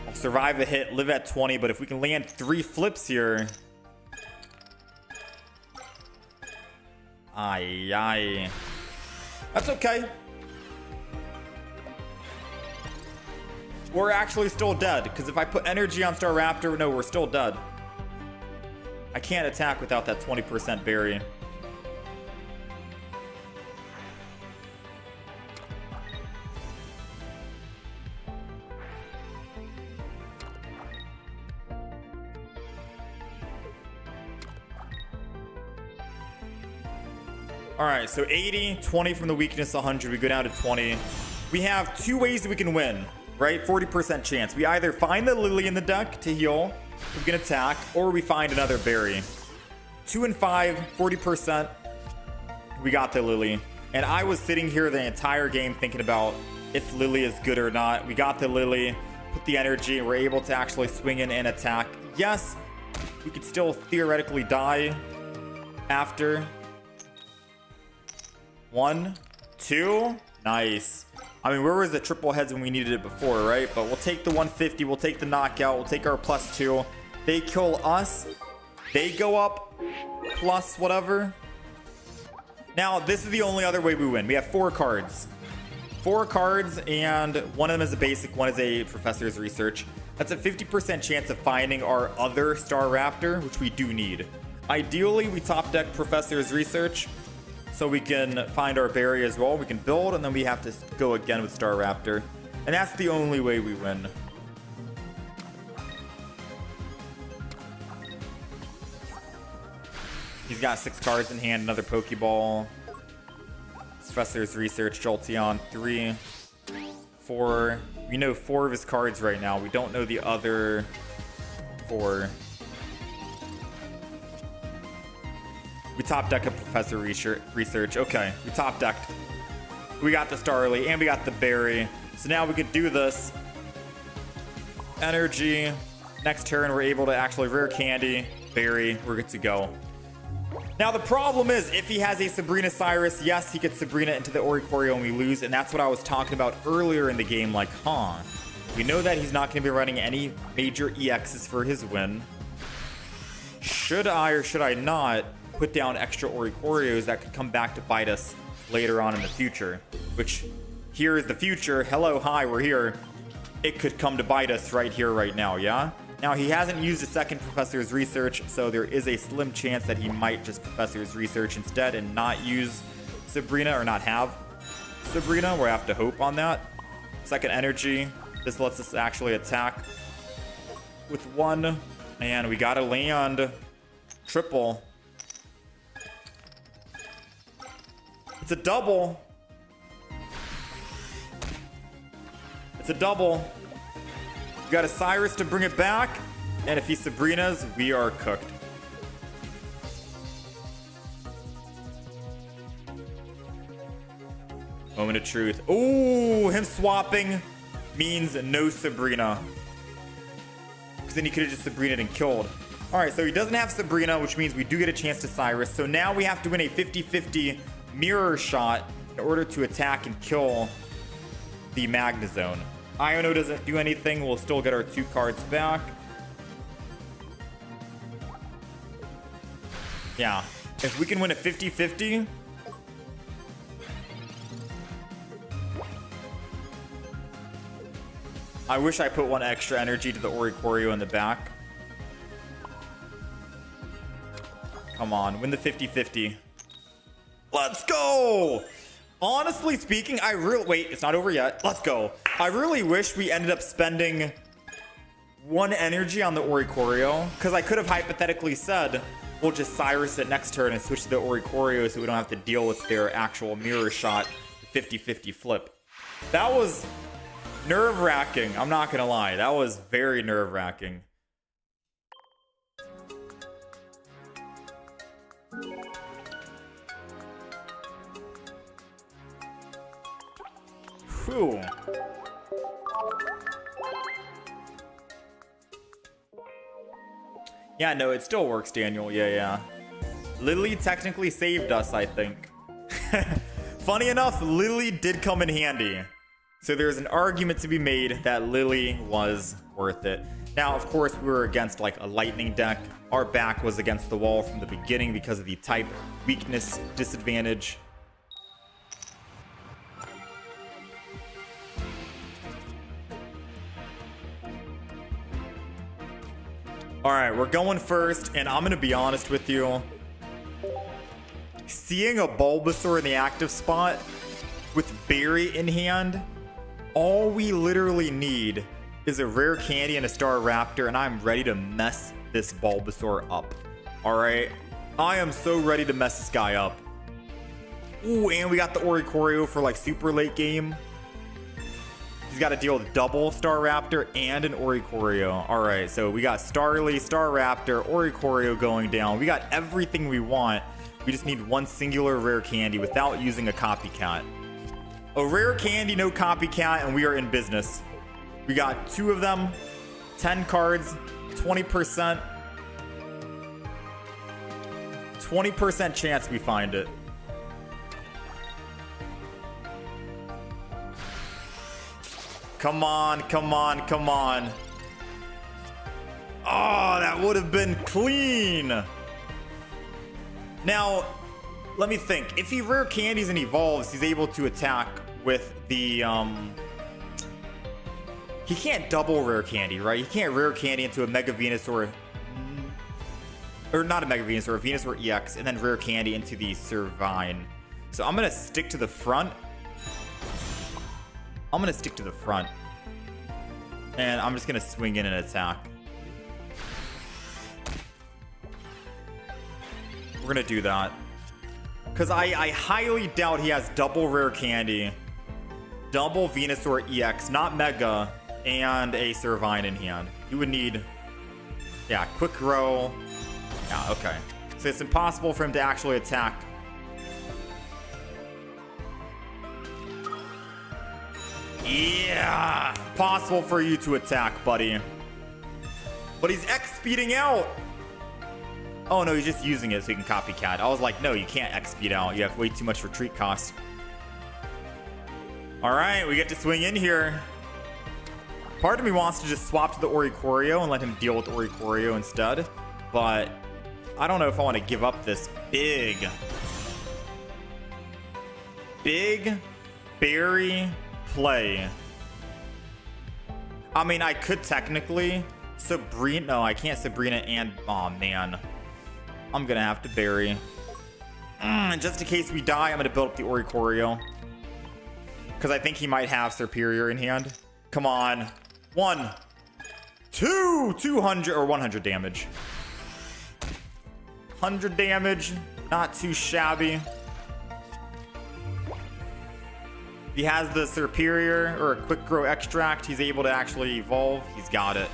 I'll survive a hit, live at 20, but if we can land 3 flips here. Aye. That's okay. We're actually still dead, because if I put energy on Staraptor, no, we're still dead. I can't attack without that 20% berry. Alright, so 80, 20 from the weakness, 100. We go down to 20. We have 2 ways that we can win, right? 40% chance. We either find the Lily in the deck to heal, so we can attack, or we find another berry. 2 and 5, 40%. We got the Lily. And I was sitting here the entire game thinking about if Lily is good or not. We got the Lily, put the energy, and we're able to actually swing in and attack. Yes, we could still theoretically die after. 1, 2, nice. I mean, where was the triple heads when we needed it before, right? But we'll take the 150, we'll take the knockout, we'll take our +2. They kill us, they go up plus whatever. Now, this is the only other way we win. We have 4 cards. 4 cards, and one of them is a basic, one is a Professor's Research. That's a 50% chance of finding our other Staraptor, which we do need. Ideally, we top deck Professor's Research, so we can find our berry as well. We can build, and then we have to go again with Staraptor. And that's the only way we win. He's got 6 cards in hand, another Pokeball. Professor's Research, Jolteon, 3, 4. We know 4 of his cards right now. We don't know the other 4. We top deck a Professor Research. Okay, we top decked. We got the Starly and we got the berry. So now we could do this. Energy. Next turn, we're able to actually rare candy, berry. We're good to go. Now the problem is, if he has a Sabrina Cyrus, yes, he gets Sabrina into the Oricorio and we lose. And that's what I was talking about earlier in the game. Like, we know that he's not going to be running any major EXs for his win. Should I or should I not put down extra Oricorios that could come back to bite us later on in the future? Which, here is the future. Hello, hi, we're here. It could come to bite us right here, right now, yeah? Now, he hasn't used a second Professor's Research, so there is a slim chance that he might just Professor's Research instead and not use Sabrina, or not have Sabrina. We have to hope on that. Second energy. This lets us actually attack with 1. And we gotta land triple. It's a double. It's a double. We got a Cyrus to bring it back. And if he Sabrina's, we are cooked. Moment of truth. Ooh, him swapping means no Sabrina. because then he could have just Sabrina'd and killed. All right, so he doesn't have Sabrina, which means we do get a chance to Cyrus. So now we have to win a 50-50 mirror shot in order to attack and kill the Magnezone. Iono doesn't do anything. We'll still get our 2 cards back. Yeah, if we can win a 50-50... I wish I put 1 extra energy to the Oricorio in the back. Come on, win the 50-50. Let's go! Honestly speaking, wait, it's not over yet. Let's go. I really wish we ended up spending 1 energy on the Oricorio, because I could have hypothetically said, we'll just Cyrus it next turn and switch to the Oricorio so we don't have to deal with their actual mirror shot 50-50 flip. That was nerve-wracking. I'm not gonna lie. That was very nerve-wracking. Whew. Yeah, no, it still works, Daniel. Yeah. Lily technically saved us, I think. Funny enough, Lily did come in handy. So there's an argument to be made that Lily was worth it. Now, of course, we were against like a lightning deck. Our back was against the wall from the beginning because of the type weakness disadvantage. All right, we're going first, and I'm going to be honest with you. Seeing a Bulbasaur in the active spot with Berry in hand, all we literally need is a rare candy and a Staraptor, and I'm ready to mess this Bulbasaur up. All right, I am so ready to mess this guy up. Ooh, and we got the Oricorio for like super late game. He's got to deal with double Staraptor and an Oricorio. All right, so we got Starly, Staraptor, Oricorio going down. We got everything we want. We just need 1 singular rare candy without using a copycat. A rare candy, no copycat, and we are in business. We got 2 of them, 10 cards, 20%. 20% chance we find it. Come on, come on, come on. Oh, that would have been clean. Now, let me think. If he rare candies and evolves, he's able to attack with the, he can't double rare candy, right? He can't rare candy into a Mega Venusaur, or not a Mega Venusaur, a Venusaur EX, and then rare candy into the Servine. So I'm going to stick to the front. I'm going to stick to the front. And I'm just going to swing in and attack. We're going to do that. Because I highly doubt he has double rare candy, double Venusaur EX, not Mega, and a Servine in hand. You would need, yeah, quick grow. Yeah, okay. So it's impossible for him to actually attack. Yeah, possible for you to attack, buddy. But he's X-speeding out. Oh no, he's just using it so he can copycat. I was like, no, you can't X-speed out. You have way too much retreat cost. All right, we get to swing in here. Part of me wants to just swap to the Oricorio and let him deal with the Oricorio instead. But I don't know if I want to give up this big berry play. I mean, I could technically Sabrina. No, I can't Sabrina and, oh man, I'm gonna have to bury. Just in case we die, I'm gonna build up the Oricorio because I think he might have Superior in hand. Come on, 1, 2, 200 or 100 damage. 100 damage, not too shabby. He has the Superior or a Quick Grow Extract. He's able to actually evolve. He's got it.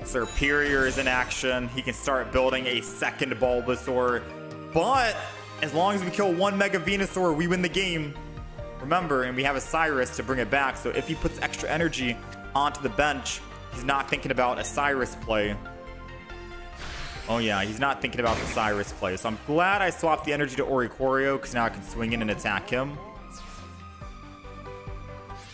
Superior is in action. He can start building a second Bulbasaur. But as long as we kill 1 Mega Venusaur, we win the game. Remember, and we have a Cyrus to bring it back. So if he puts extra energy onto the bench, He's not thinking about a Cyrus play. Oh yeah, he's not thinking about the Cyrus play. So I'm glad I swapped the energy to Oricorio, because now I can swing in and attack him.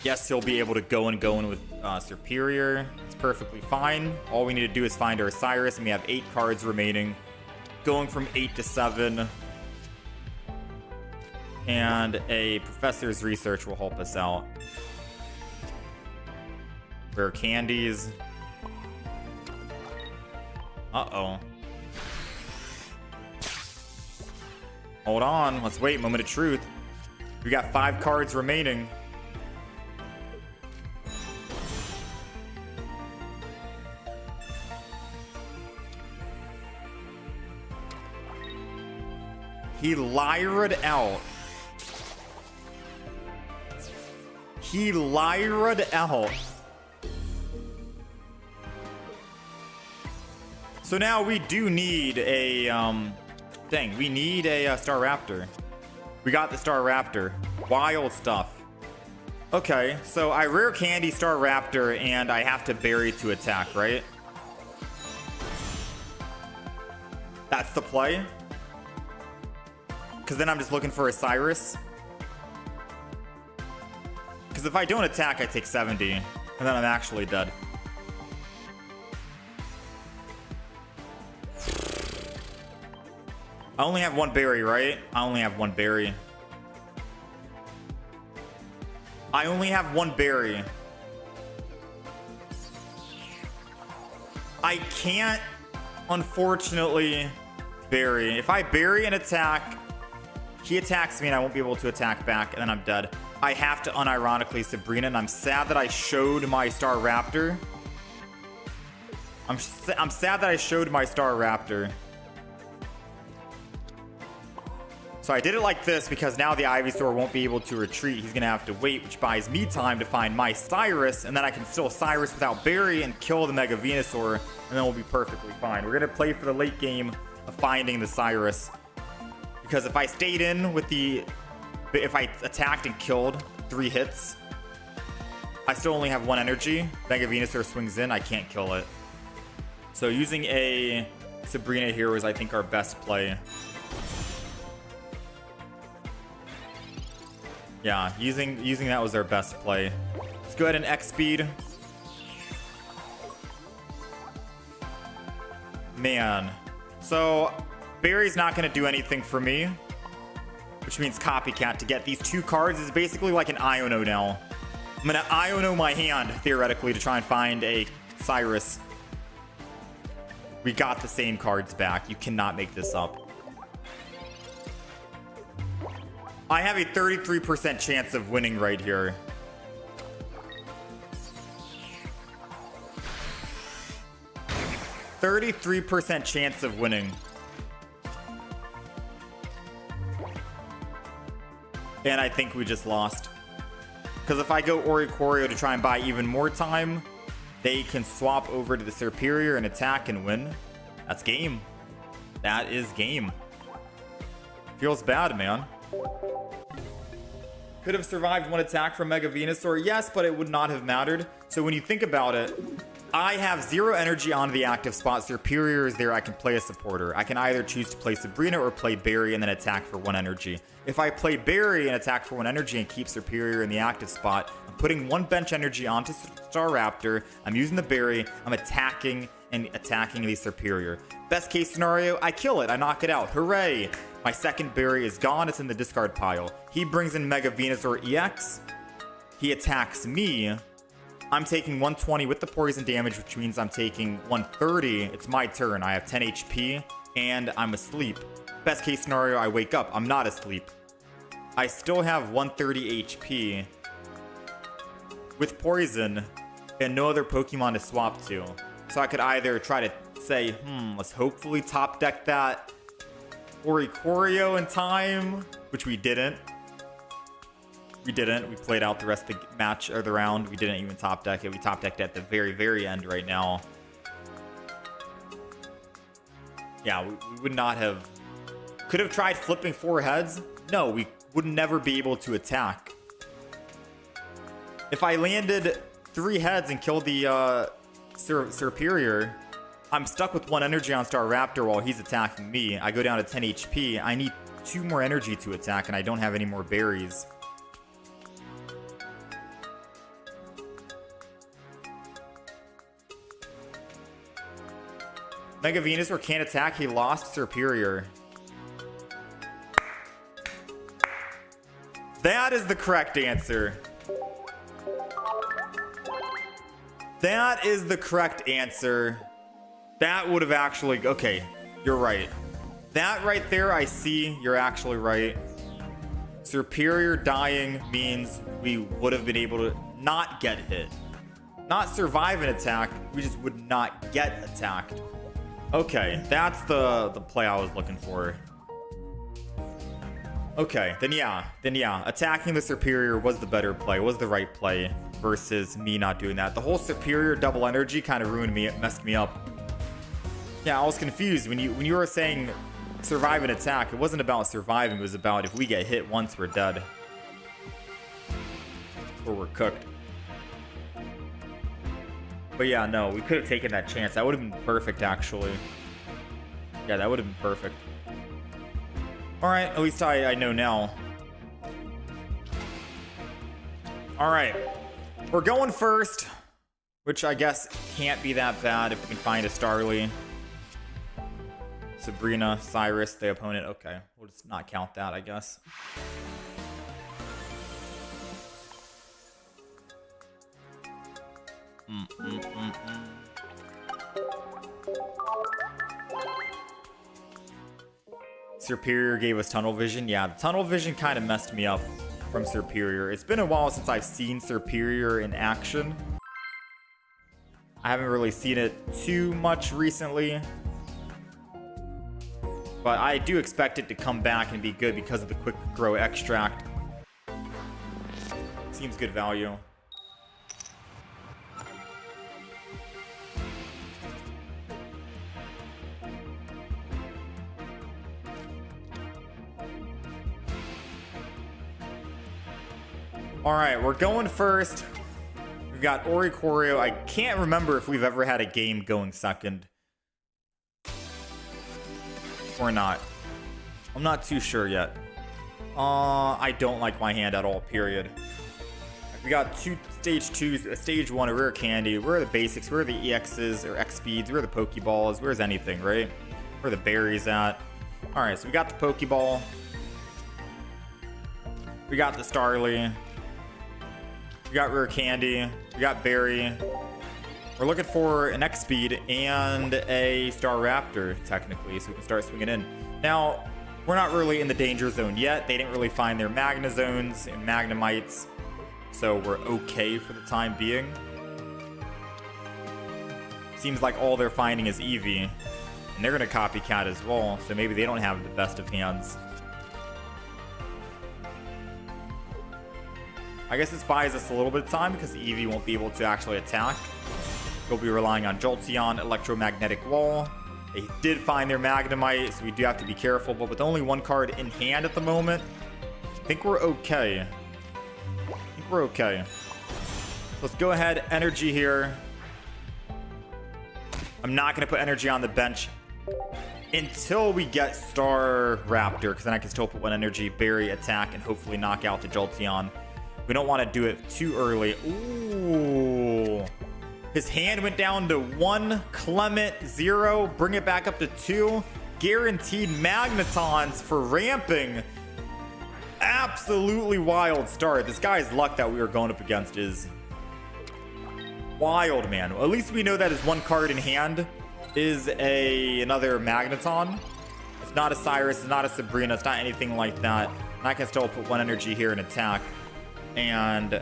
Yes, he'll be able to go in with Superior. It's perfectly fine. All we need to do is find our Cyrus, and we have 8 cards remaining. Going from 8 to 7. And a Professor's Research will help us out. Rare candies. Uh-oh. Hold on. Let's wait. Moment of truth. We got 5 cards remaining. He Lyra'd out. He Lyra'd out. So now we do need a, dang, we need a Staraptor. We got the Staraptor. Wild stuff. Okay, so I rare candy Staraptor and I have to bury to attack, right? That's the play? Because then I'm just looking for a Cyrus. Because if I don't attack, I take 70. And then I'm actually dead. I only have 1 berry, right? I only have 1 berry. I only have 1 berry. I can't, unfortunately, berry. If I berry and attack, he attacks me and I won't be able to attack back, and then I'm dead. I have to unironically Sabrina, and I'm sad that I showed my Staraptor. I'm sad that I showed my Staraptor. So I did it like this because now the Ivysaur won't be able to retreat. He's going to have to wait, which buys me time to find my Cyrus, and then I can still Cyrus without Berry and kill the Mega Venusaur, and then we'll be perfectly fine. We're going to play for the late game of finding the Cyrus. Because if I stayed in with the... If I attacked and killed 3 hits, I still only have 1 energy. Mega Venusaur swings in, I can't kill it. So using a Sabrina here was, I think, our best play. Yeah, using that was our best play. Let's go ahead and X speed. Man. So, Barry's not going to do anything for me. Which means Copycat to get these 2 cards is basically like an Iono now. I'm going to Iono my hand, theoretically, to try and find a Cyrus. We got the same cards back. You cannot make this up. I have a 33% chance of winning right here. %33% chance of winning. And I think we just lost. Because if I go Oricorio to try and buy even more time, they can swap over to the Superior and attack and win. That's game. That is game. Feels bad, man. Could have survived 1 attack from Mega Venusaur, yes, but it would not have mattered. So when you think about it, I have 0 energy on the active spot. Superior is there. I can play a supporter. I can either choose to play Sabrina or play Barry and then attack for 1 energy. If I play Barry and attack for 1 energy and keep Superior in the active spot, I'm putting 1 bench energy onto Staraptor. I'm using the Barry. I'm attacking the Superior. Best case scenario, I kill it. I knock it out. Hooray! My second Barry is gone. It's in the discard pile. He brings in Mega Venusaur EX. He attacks me. I'm taking 120 with the poison damage, which means I'm taking 130. It's my turn. I have 10 HP, and I'm asleep. Best case scenario, I wake up. I'm not asleep. I still have 130 HP with poison and no other Pokemon to swap to. So I could either try to say, let's hopefully top deck that Oricorio in time, which we didn't. We played out the rest of the match or the round. We didn't even top deck it. We top decked at the very, very end right now. Yeah, we would not have... Could have tried flipping 4 heads. No, we would never be able to attack. If I landed 3 heads and killed the Superior, I'm stuck with 1 energy on Staraptor while he's attacking me. I go down to 10 HP. I need 2 more energy to attack, and I don't have any more berries. Mega Venusaur can't attack. He lost Superior. That is the correct answer. That is the correct answer. That would have actually... Okay, you're right. That right there, I see. You're actually right. Superior dying means we would have been able to not get hit. Not survive an attack. We just would not get attacked. Okay, that's the play I was looking for. Okay, then yeah. Attacking the Superior was the better play, was the right play versus me not doing that. The whole Superior double energy kind of ruined me, it messed me up. Yeah, I was confused when you were saying survive an attack. It wasn't about surviving, it was about if we get hit once, we're dead. Or we're cooked. But yeah, no, we could have taken that chance. That would have been perfect, actually. Yeah, that would have been perfect. Alright, at least I know now. Alright. We're going first, which I guess can't be that bad if we can find a Starly. Sabrina, Cyrus, the opponent. Okay, we'll just not count that, I guess. Superior gave us tunnel vision. Yeah, the tunnel vision kind of messed me up from Superior. It's been a while since I've seen Superior in action. I haven't really seen it too much recently. But I do expect it to come back and be good because of the quick grow extract. Seems good value. Alright, we're going first. We've got Oricorio. I can't remember if we've ever had a game going second. Or not. I'm not too sure yet. I don't like my hand at all, period. We got stage 2, stage 1, a rare candy. Where are the basics? Where are the EXs or X speeds? Where are the Pokeballs? Where's anything, right? Where are the berries at? Alright, so we got the Pokeball. We got the Starly. We got rare candy. We got berry. We're looking for an X speed and a Staraptor, technically, so we can start swinging in. Now, we're not really in the danger zone yet. They didn't really find their Magna Zones and Magnemites, so we're okay for the time being. Seems like all they're finding is Eevee, and they're going to copycat as well, so maybe they don't have the best of hands. I guess this buys us a little bit of time because Eevee won't be able to actually attack. He'll be relying on Jolteon, Electromagnetic Wall. They did find their Magnemite, so we do have to be careful. But with only 1 card in hand at the moment, I think we're okay. Let's go ahead, energy here. I'm not going to put energy on the bench until we get Staraptor, because then I can still put 1 energy, berry, attack, and hopefully knock out the Jolteon. We don't want to do it too early. Ooh. His hand went down to 1, Clement 0, bring it back up to 2. Guaranteed Magnetons for ramping. Absolutely wild start. This guy's luck that we were going up against is wild, man. Well, at least we know that his 1 card in hand is another Magneton. It's not a Cyrus, it's not a Sabrina, it's not anything like that. And I can still put 1 energy here and attack. And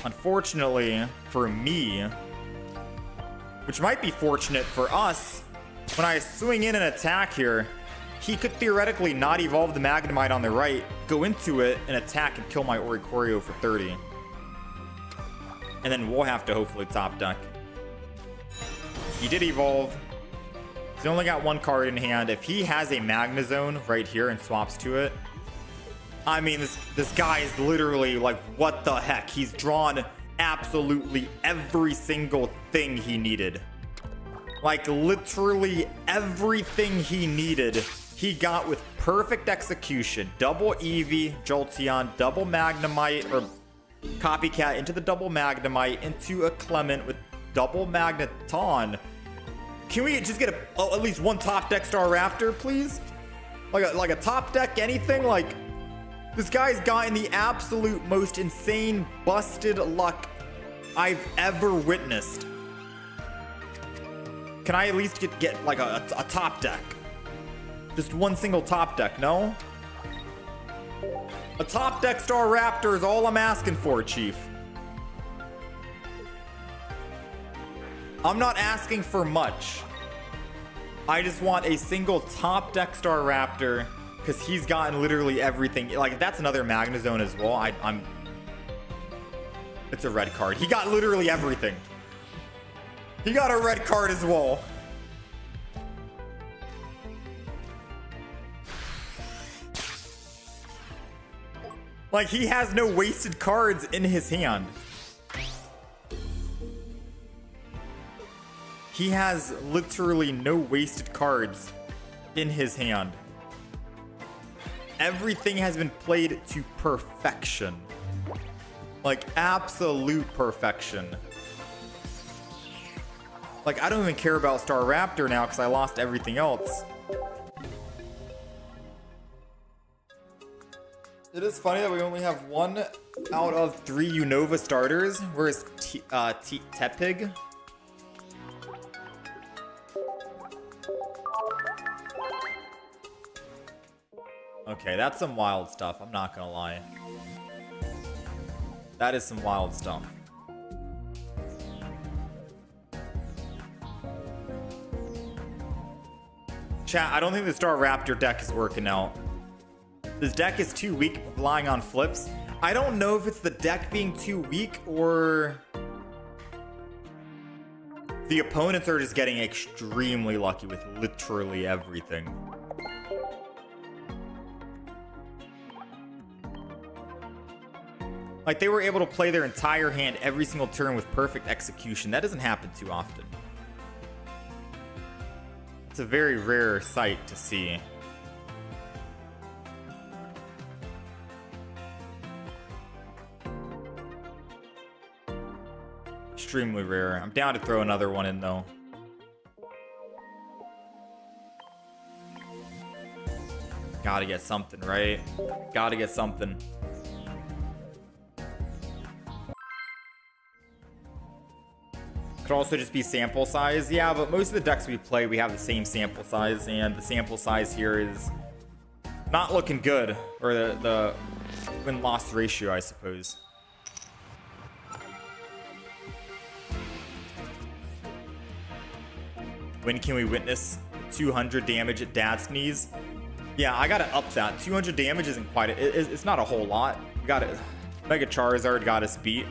unfortunately for me, which might be fortunate for us, when I swing in an attack here, he could theoretically not evolve the Magnemite on the right, go into it and attack and kill my Oricorio for 30. And then we'll have to hopefully top deck. He did evolve. He's only got 1 card in hand. If he has a Magnezone right here and swaps to it, I mean, this guy is literally like, what the heck? He's drawn absolutely every single thing he needed. Like literally everything he needed, he got with perfect execution. Double Eevee, Jolteon, double Magnemite, or Copycat into the double Magnemite, into a Clement with double Magneton. Can we just get at least one top deck Staraptor, please? Like a top deck anything? Like, this guy's gotten the absolute most insane busted luck I've ever witnessed. Can I at least get like a top deck? Just one single top deck, no? A top deck Staraptor is all I'm asking for, Chief. I'm not asking for much. I just want a single top deck Staraptor because he's gotten literally everything. Like, that's another Magnezone as well. It's a red card. He got literally everything. He got a red card as well. Like, he has no wasted cards in his hand. He has literally no wasted cards in his hand. Everything has been played to perfection. Like, absolute perfection. Like, I don't even care about Staraptor now because I lost everything else. It is funny that we only have 1 out of 3 Unova starters. Where's Tepig? Okay, that's some wild stuff. I'm not gonna lie. That is some wild stuff. Chat, I don't think the Staraptor deck is working out. This deck is too weak, relying on flips. I don't know if it's the deck being too weak or the opponents are just getting extremely lucky with literally everything. Like, they were able to play their entire hand every single turn with perfect execution. That doesn't happen too often. It's a very rare sight to see. Extremely rare. I'm down to throw another one in though. Gotta get something, right? Gotta get something. Could also just be sample size. Yeah, but most of the decks we play, we have the same sample size, and the sample size here is not looking good. Or the win-loss ratio, I suppose. When can we witness 200 damage at Dad Sneeze? Yeah, I gotta up that. 200 damage isn't quite it's not a whole lot. We got it. Mega Charizard got us beat.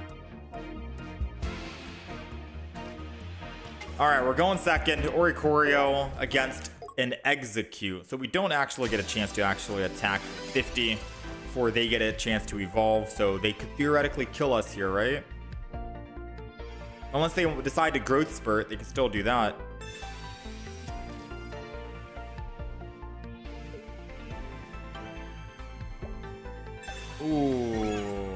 Alright, we're going second. Oricorio against an Execute. So we don't actually get a chance to actually attack 50 before they get a chance to evolve. So they could theoretically kill us here, right? Unless they decide to Growth Spurt, they can still do that. Ooh.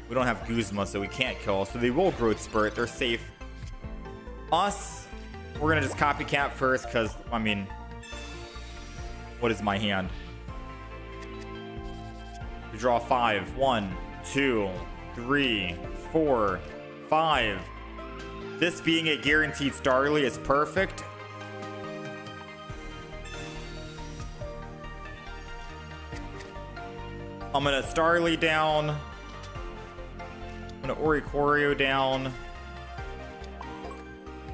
We don't have Guzma, so we can't kill. So they will Growth Spurt. They're safe. Us, we're gonna just Copycat first because, I mean, what is my hand? We draw 5. 1, 2, 3, 4, 5. This being a guaranteed Starly is perfect. I'm gonna Starly down. I'm gonna Oricorio down.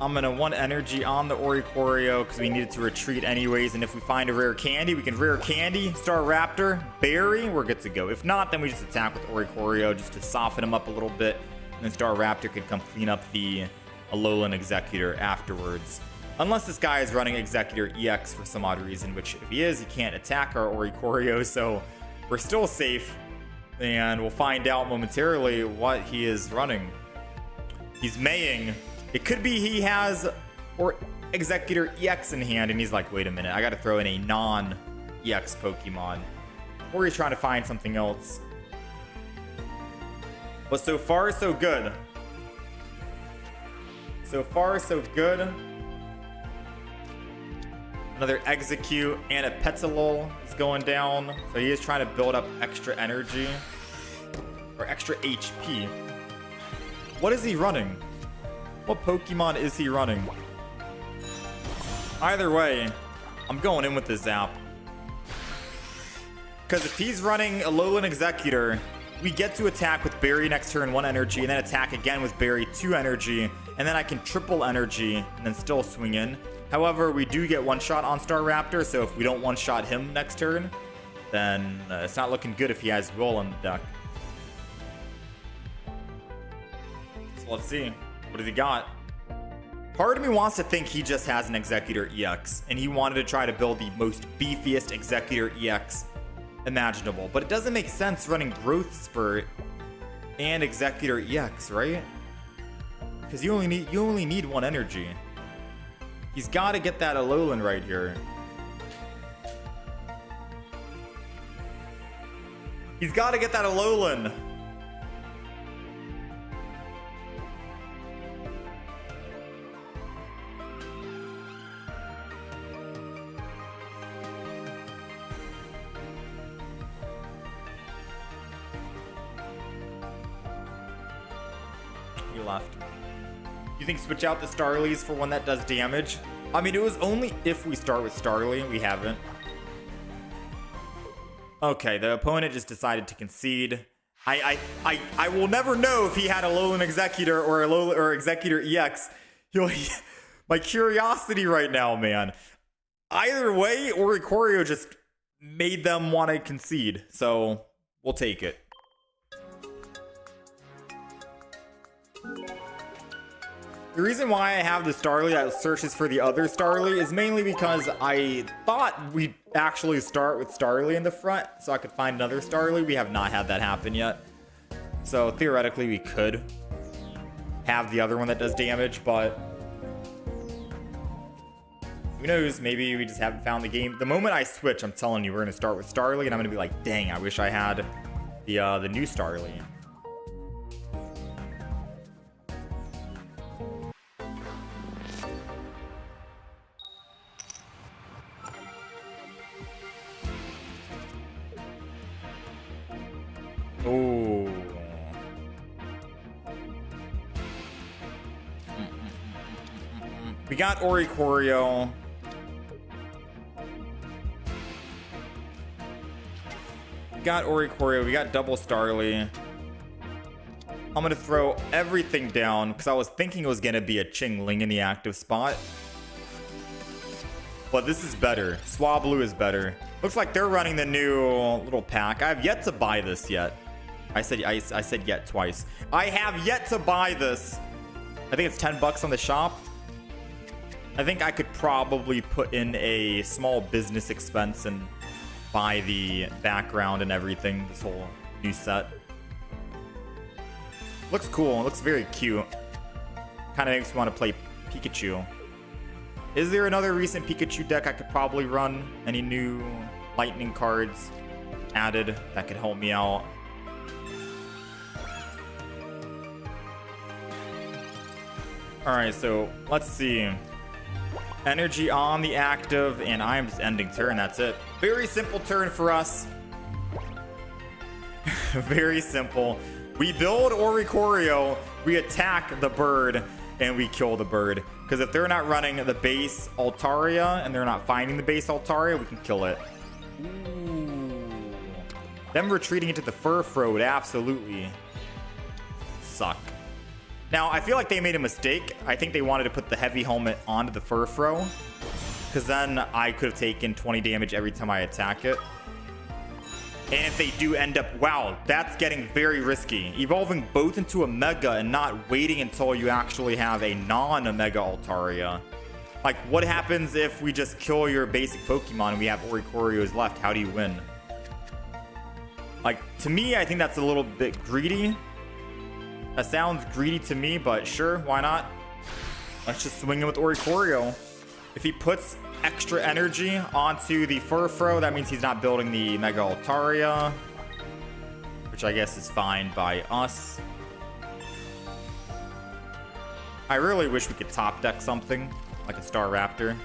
I'm gonna 1 energy on the Oricorio because we needed to retreat anyways. And if we find a rare candy, we can rare candy, Staraptor, Berry, we're good to go. If not, then we just attack with Oricorio just to soften him up a little bit. And then Staraptor can come clean up the Alolan Executor afterwards. Unless this guy is running Executor EX for some odd reason, which if he is, he can't attack our Oricorio. So we're still safe. And we'll find out momentarily what he is running. He's Maying. It could be he has or Executor EX in hand, and he's like, wait a minute, I gotta throw in a non-EX Pokemon. Or he's trying to find something else. But so far, so good. So far, so good. Another Execute and a Petilil is going down. So he is trying to build up extra energy. Or extra HP. What is he running? What Pokemon is he running? Either way, I'm going in with the Zap. Because if he's running a Alolan Executor, we get to attack with Berry next turn 1 energy, and then attack again with Berry 2 energy, and then I can triple energy and then still swing in. However, we do get one-shot on Staraptor, so if we don't one-shot him next turn, then it's not looking good if he has Will on the deck. So let's see. What has he got? Part of me wants to think he just has an Executor EX, and he wanted to try to build the most beefiest Executor EX imaginable. But it doesn't make sense running Growth Spurt and Executor EX, right? Because you only need 1 energy. He's got to get that Alolan right here. He's got to get that Alolan. He left. You think switch out the Starlies for one that does damage? I mean, it was only if we start with Starly. We haven't. Okay, the opponent just decided to concede. I will never know if he had a Alolan Executor or or Executor EX. My curiosity right now, man. Either way, Oricorio just made them want to concede. So we'll take it. The reason why I have the Starly that searches for the other Starly is mainly because I thought we'd actually start with Starly in the front so I could find another Starly. We have not had that happen yet. So theoretically we could have the other one that does damage, but who knows? Maybe we just haven't found the game. The moment I switch, I'm telling you, we're going to start with Starly, and I'm going to be like, dang, I wish I had the new Starly. Oh. We got Oricorio. We got double Starly. I'm gonna throw everything down because I was thinking it was gonna be a Chingling in the active spot. But this is better. Swablu is better. Looks like they're running the new little pack. I have yet to buy this yet. I said yet twice. I have yet to buy this. I think it's 10 bucks on the shop. I think I could probably put in a small business expense and buy the background and everything. This whole new set. Looks cool. It looks very cute. Kind of makes me want to play Pikachu. Is there another recent Pikachu deck I could probably run? Any new lightning cards added that could help me out? Alright, so let's see. Energy on the active, and I'm just ending turn. That's it. Very simple turn for us. Very simple. We build Oricorio, we attack the bird, and we kill the bird. Because if they're not running the base Altaria, and they're not finding the base Altaria, we can kill it. Ooh. Them retreating into the Furfrou would absolutely suck. Now, I feel like they made a mistake. I think they wanted to put the heavy helmet onto the Furfrou, because then I could have taken 20 damage every time I attack it. And if they do end up... Wow, that's getting very risky. Evolving both into a Mega and not waiting until you actually have a non-Mega Altaria. Like, what happens if we just kill your basic Pokemon and we have Oricorios left? How do you win? Like, to me, I think that's a little bit greedy. That sounds greedy to me, but sure, why not? Let's just swing him with Oricorio. If he puts extra energy onto the Furfrou, that means he's not building the Mega Altaria, which I guess is fine by us. I really wish we could top deck something like a Staraptor.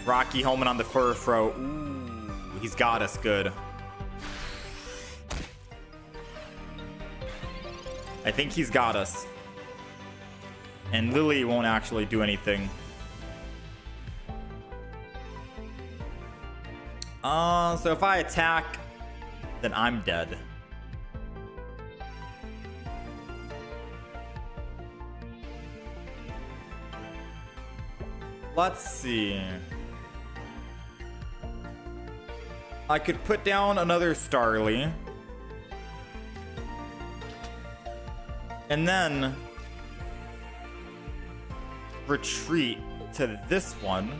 Rocky homing on the Furfrou. Ooh, he's got us good. I think he's got us. And Lily won't actually do anything. So if I attack, then I'm dead. Let's see. I could put down another Starly. And then retreat to this one.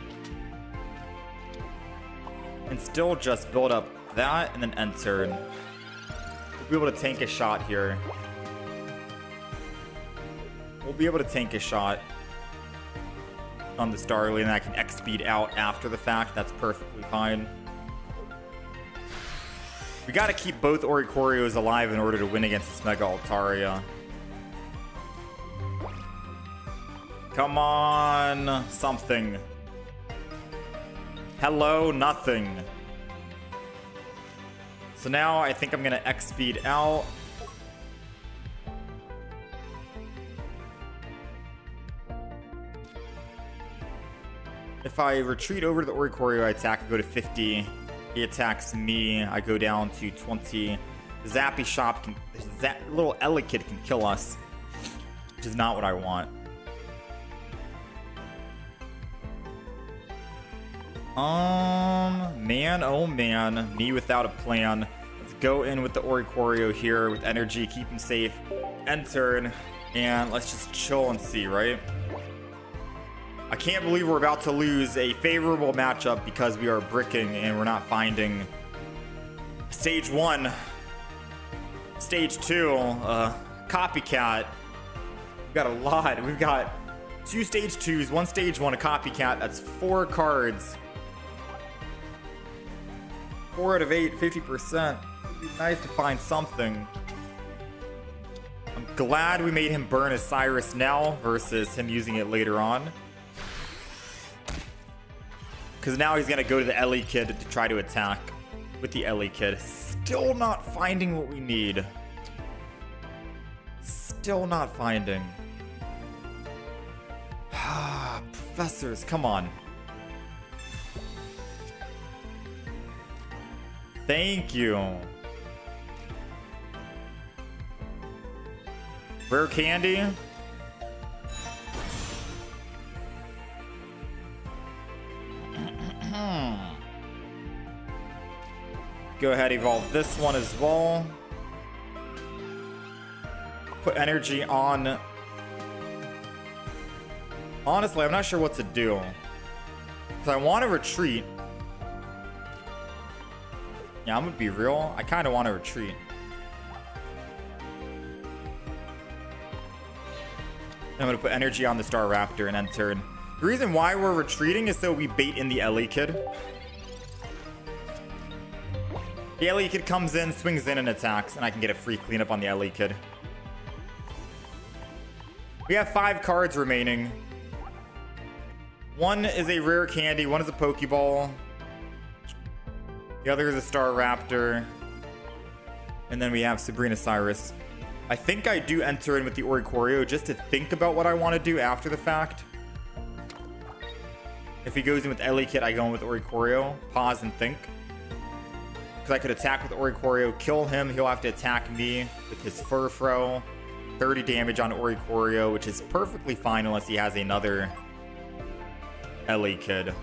And still just build up that and then end turn. We'll be able to tank a shot here. We'll be able to tank a shot on the Starly, and I can X-speed out after the fact. That's perfectly fine. We gotta keep both Oricorios alive in order to win against this Mega Altaria. Come on, something. Hello, nothing. So now I think I'm gonna X-speed out. If I retreat over to the Oricorio, I attack, I go to 50. He attacks me, I go down to 20. Zappy Shop can, little Elekid can kill us, which is not what I want. Man, oh man, me without a plan. Let's go in with the Oricorio here with energy, keep him safe, end turn, and let's just chill and see, right? I can't believe we're about to lose a favorable matchup because we are bricking and we're not finding stage 1. Stage 2, copycat. We've got a lot. We've got 2 stage 2s, 1 stage 1, a copycat. That's 4 cards. 4 out of 8, 50%. It'd be nice to find something. I'm glad we made him burn his Cyrus now versus him using it later on. Because now he's going to go to the Elekid to try to attack with the Elekid. Still not finding what we need. Still not finding. Professors, come on. Thank you. Rare candy. Go ahead, evolve this one as well. Put energy on. Honestly, I'm not sure what to do. Because I want to retreat. Yeah, I'm gonna be real. I kind of want to retreat. I'm gonna put energy on the Staraptor and end turn. The reason why we're retreating is so we bait in the Elekid. The Elekid comes in, swings in, and attacks, and I can get a free cleanup on the Elekid. We have 5 cards remaining. One is a rare candy, one is a Pokeball. The other is a Staraptor. And then we have Sabrina Cyrus. I think I do enter in with the Oricorio just to think about what I want to do after the fact. If he goes in with Elekid, I go in with Oricorio. Pause and think. Because I could attack with Oricorio, kill him. He'll have to attack me with his Furfrou. 30 damage on Oricorio, which is perfectly fine unless he has another Elekid.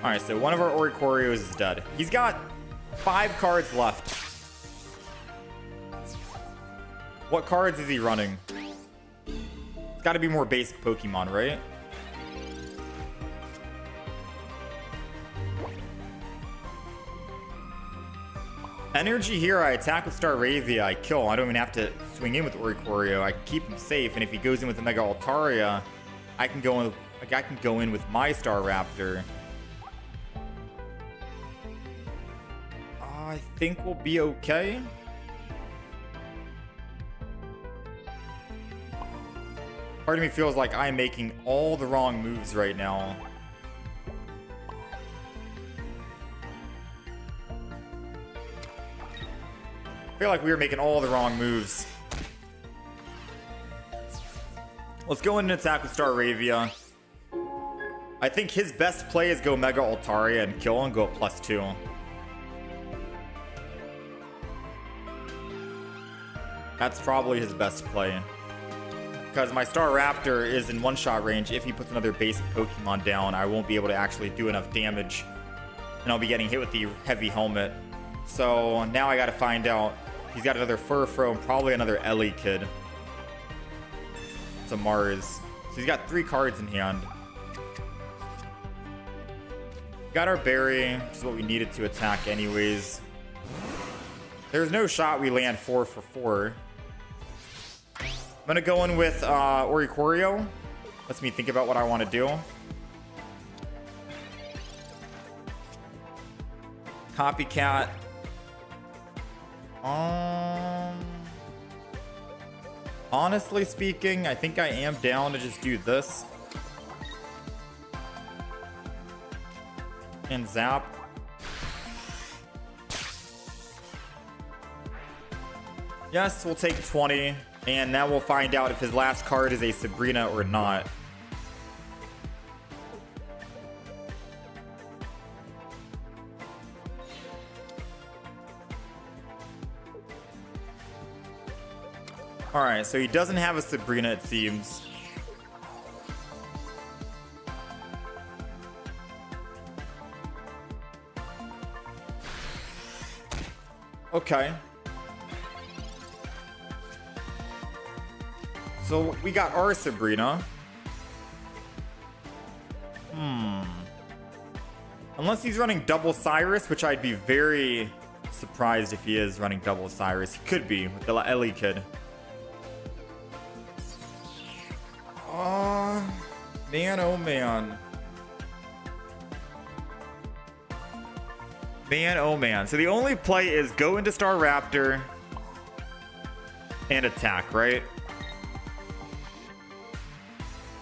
Alright, so one of our Oricorios is dead. He's got 5 cards left. What cards is he running? It's got to be more basic Pokemon, right? Energy here, I attack with Staravia, I kill. I don't even have to swing in with Oricorio. I can keep him safe, and if he goes in with the Mega Altaria, I can go in with my Staraptor. I think we'll be okay. Part of me feels like I'm making all the wrong moves right now. I feel like we were making all the wrong moves. Let's go in and attack with Staravia. I think his best play is go Mega Altaria and kill and go up +2. That's probably his best play. Because my Staraptor is in one-shot range. If he puts another basic Pokemon down, I won't be able to actually do enough damage. And I'll be getting hit with the heavy helmet. So now I gotta find out. He's got another Furfrou and probably another Ellie kid. It's a Mars. So he's got 3 cards in hand. Got our Berry, which is what we needed to attack anyways. There's no shot we land 4 for 4. I'm gonna go in with Oricorio. Lets me think about what I want to do. Copycat. Honestly speaking, I think I am down to just do this. And zap. Yes, we'll take 20. And now we'll find out if his last card is a Sabrina or not. Alright, so he doesn't have a Sabrina, it seems. Okay. So we got our Sabrina. Unless he's running double Cyrus, which I'd be very surprised if he is running double Cyrus. He could be with the Ellie kid. Man, oh man. Man, oh man. So the only play is go into Staraptor and attack, right?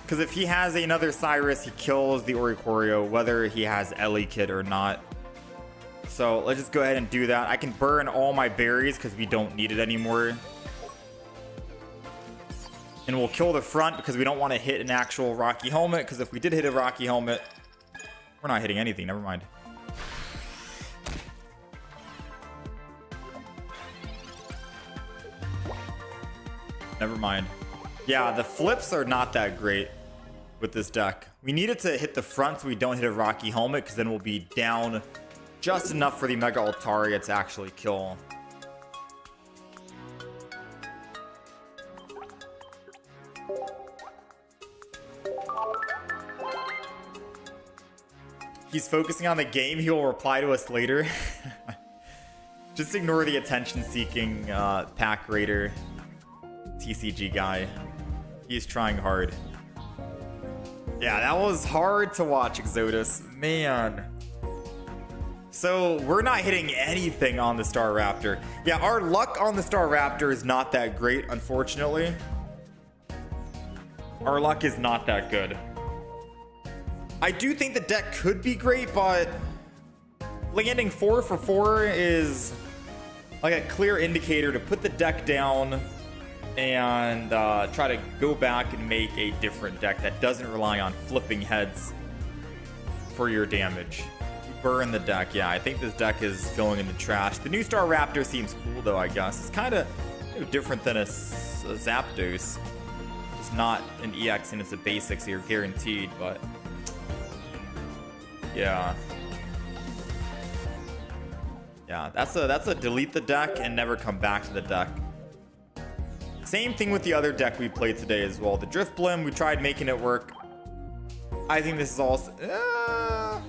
Because if he has another Cyrus, he kills the Oricorio, whether he has Ellie Kid or not. So let's just go ahead and do that. I can burn all my berries because we don't need it anymore. And we'll kill the front because we don't want to hit an actual Rocky Helmet. Because if we did hit a Rocky Helmet, we're not hitting anything. Never mind. Never mind. Yeah, the flips are not that great with this deck. We need it to hit the front so we don't hit a Rocky Helmet, because then we'll be down just enough for the Mega Altaria to actually kill. He's focusing on the game. He will reply to us later. Just ignore the attention-seeking pack raider TCG guy. He's trying hard. Yeah, that was hard to watch, Exodus. Man. So, we're not hitting anything on the Staraptor. Yeah, our luck on the Staraptor is not that great, unfortunately. Our luck is not that good. I do think the deck could be great, but landing 4 for 4 is like a clear indicator to put the deck down and try to go back and make a different deck that doesn't rely on flipping heads for your damage. Burn the deck. Yeah, I think this deck is going in the trash. The new Staraptor seems cool, though, I guess. It's kind of different than a Zapdos. It's not an EX and it's a basic, so you're guaranteed, but yeah. Yeah, that's a delete the deck and never come back to the deck. Same thing with the other deck we played today as well. The Drifblim, we tried making it work. I think this is also... I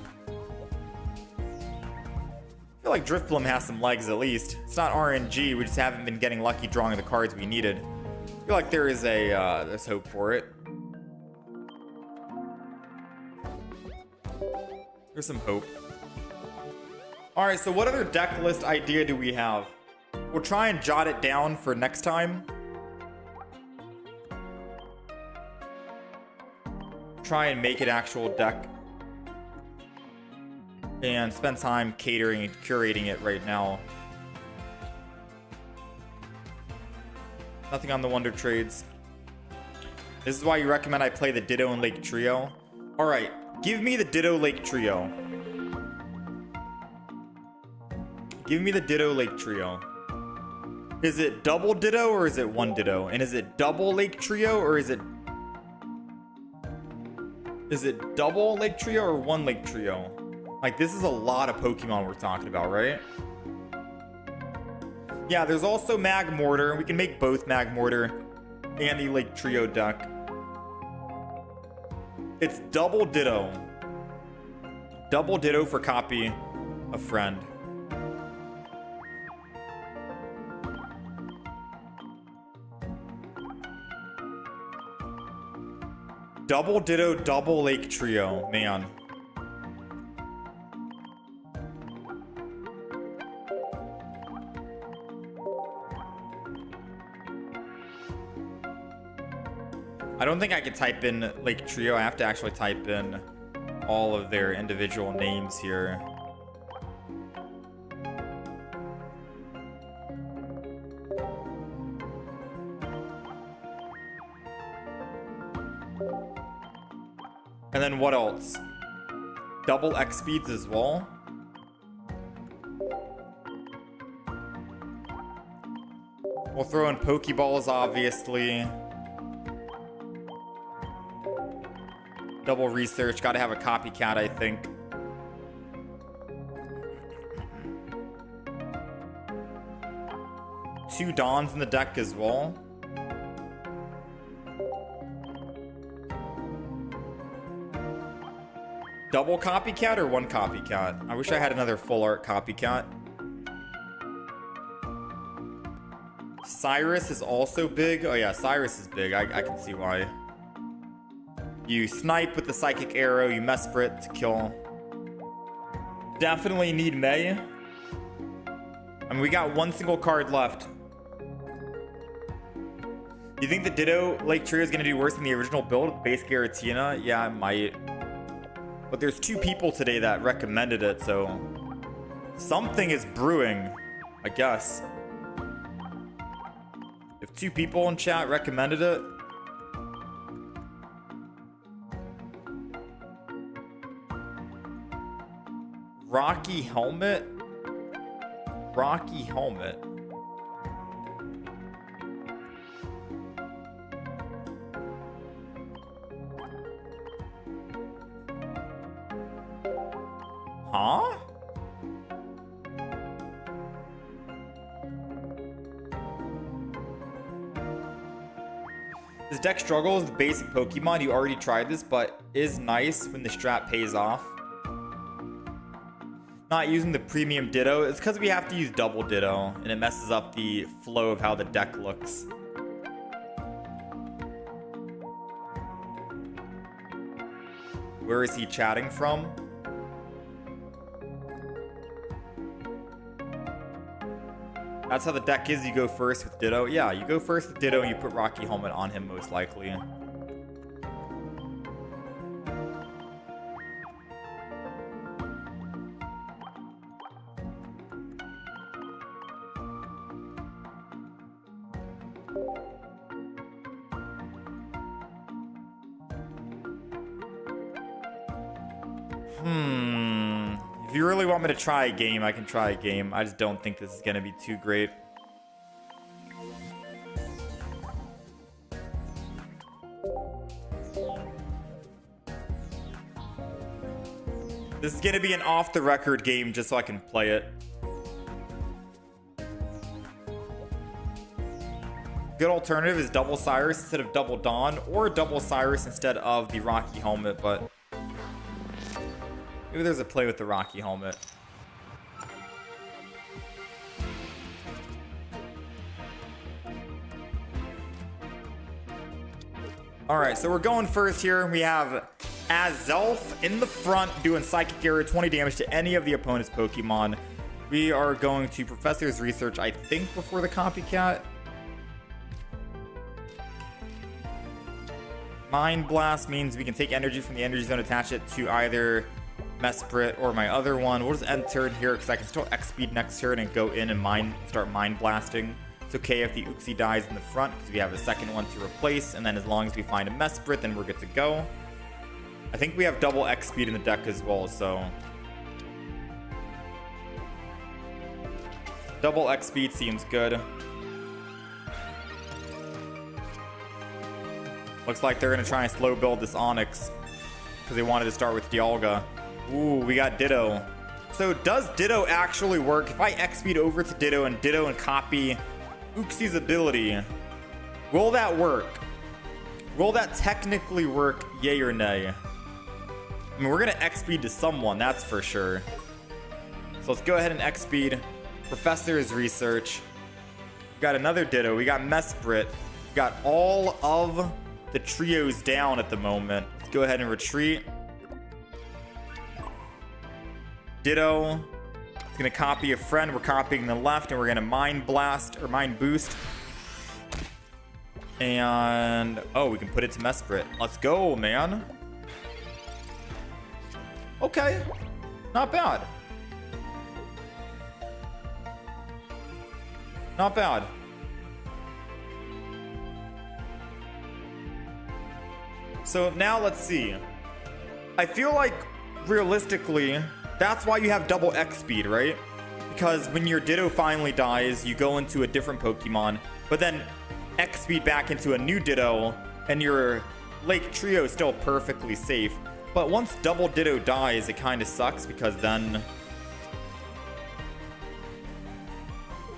feel feel like Drifblim has some legs at least. It's not RNG, we just haven't been getting lucky drawing the cards we needed. I feel like there is there's hope for it. There's some hope. Alright, so what other deck list idea do we have? We'll try and jot it down for next time. Try and make it actual deck. And spend time catering and curating it right now. Nothing on the Wonder Trades. This is why you recommend I play the Ditto and Lake Trio. Alright, give me the Ditto Lake Trio. Give me the Ditto Lake Trio. Is it double Ditto or is it one Ditto? And is it double Lake Trio or is it double Lake Trio or one Lake Trio? Like, this is a lot of Pokemon we're talking about, right? Yeah, there's also Mag Mortar. We can make both Mag Mortar and the Lake Trio deck. It's double Ditto. Double Ditto for copy a friend. Double Ditto, double Lake Trio. Man. I don't think I can type in Lake Trio. I have to actually type in all of their individual names here. And then what else? Double X speeds as well. We'll throw in Pokeballs, obviously. Double research. Gotta have a copycat, I think. Two Dons in the deck as well. Double copycat or one copycat? I wish I had another full art copycat. Cyrus is also big. Oh yeah, Cyrus is big. I can see why. You snipe with the psychic arrow, you Mesprit to kill. Definitely need May. I mean, we got one single card left. Do you think the Ditto Lake Trio is going to do worse than the original build with base Giratina? Yeah, it might. But there's two people today that recommended it, so something is brewing, I guess. If two people in chat recommended it. Rocky Helmet? Rocky Helmet. Huh? This deck struggles with basic Pokemon. You already tried this, but is nice when the strat pays off. Not using the premium Ditto. It's because we have to use double Ditto, and it messes up the flow of how the deck looks. Where is he chatting from? That's how the deck is. You go first with Ditto. Yeah, you go first with Ditto and you put Rocky Helmet on him most likely. If you really want me to try a game, I can try a game. I just don't think this is going to be too great. This is going to be an off-the-record game just so I can play it. Good alternative is double Cyrus instead of double Dawn, or double Cyrus instead of the Rocky Helmet, but... maybe there's a play with the Rocky Helmet. All right, so we're going first here. We have Azelf in the front doing Psychic Arrow, 20 damage to any of the opponent's Pokemon. We are going to Professor's Research, I think, before the Copycat. Mind Blast means we can take energy from the energy zone, attach it to either Mesprit or my other one. We'll just end turn here because I can still X-Speed next turn and go in and start Mind Blasting. It's okay if the Uxie dies in the front because we have a second one to replace, and then as long as we find a Mesprit, then we're good to go. I think we have double X-Speed in the deck as well, so... double X-Speed seems good. Looks like they're going to try and slow build this Onix because they wanted to start with Dialga. Ooh, we got Ditto. So does Ditto actually work? If I X-Speed over to Ditto and copy Uxie's ability, will that work? Will that technically work, yay or nay? I mean, we're going to X-Speed to someone, that's for sure. So let's go ahead and X-Speed. Professor's Research. We got another Ditto. We got Mesprit. We got all of the trios down at the moment. Let's go ahead and retreat. Ditto. It's going to copy a friend. We're copying the left, and we're going to Mind Blast or Mind Boost. And oh, we can put it to Mesprit. Let's go, man. Okay. Not bad. Not bad. So now let's see. I feel like realistically, that's why you have double X speed, right? Because when your Ditto finally dies, you go into a different Pokemon, but then X speed back into a new Ditto, and your Lake Trio is still perfectly safe. But once double Ditto dies, it kind of sucks because then...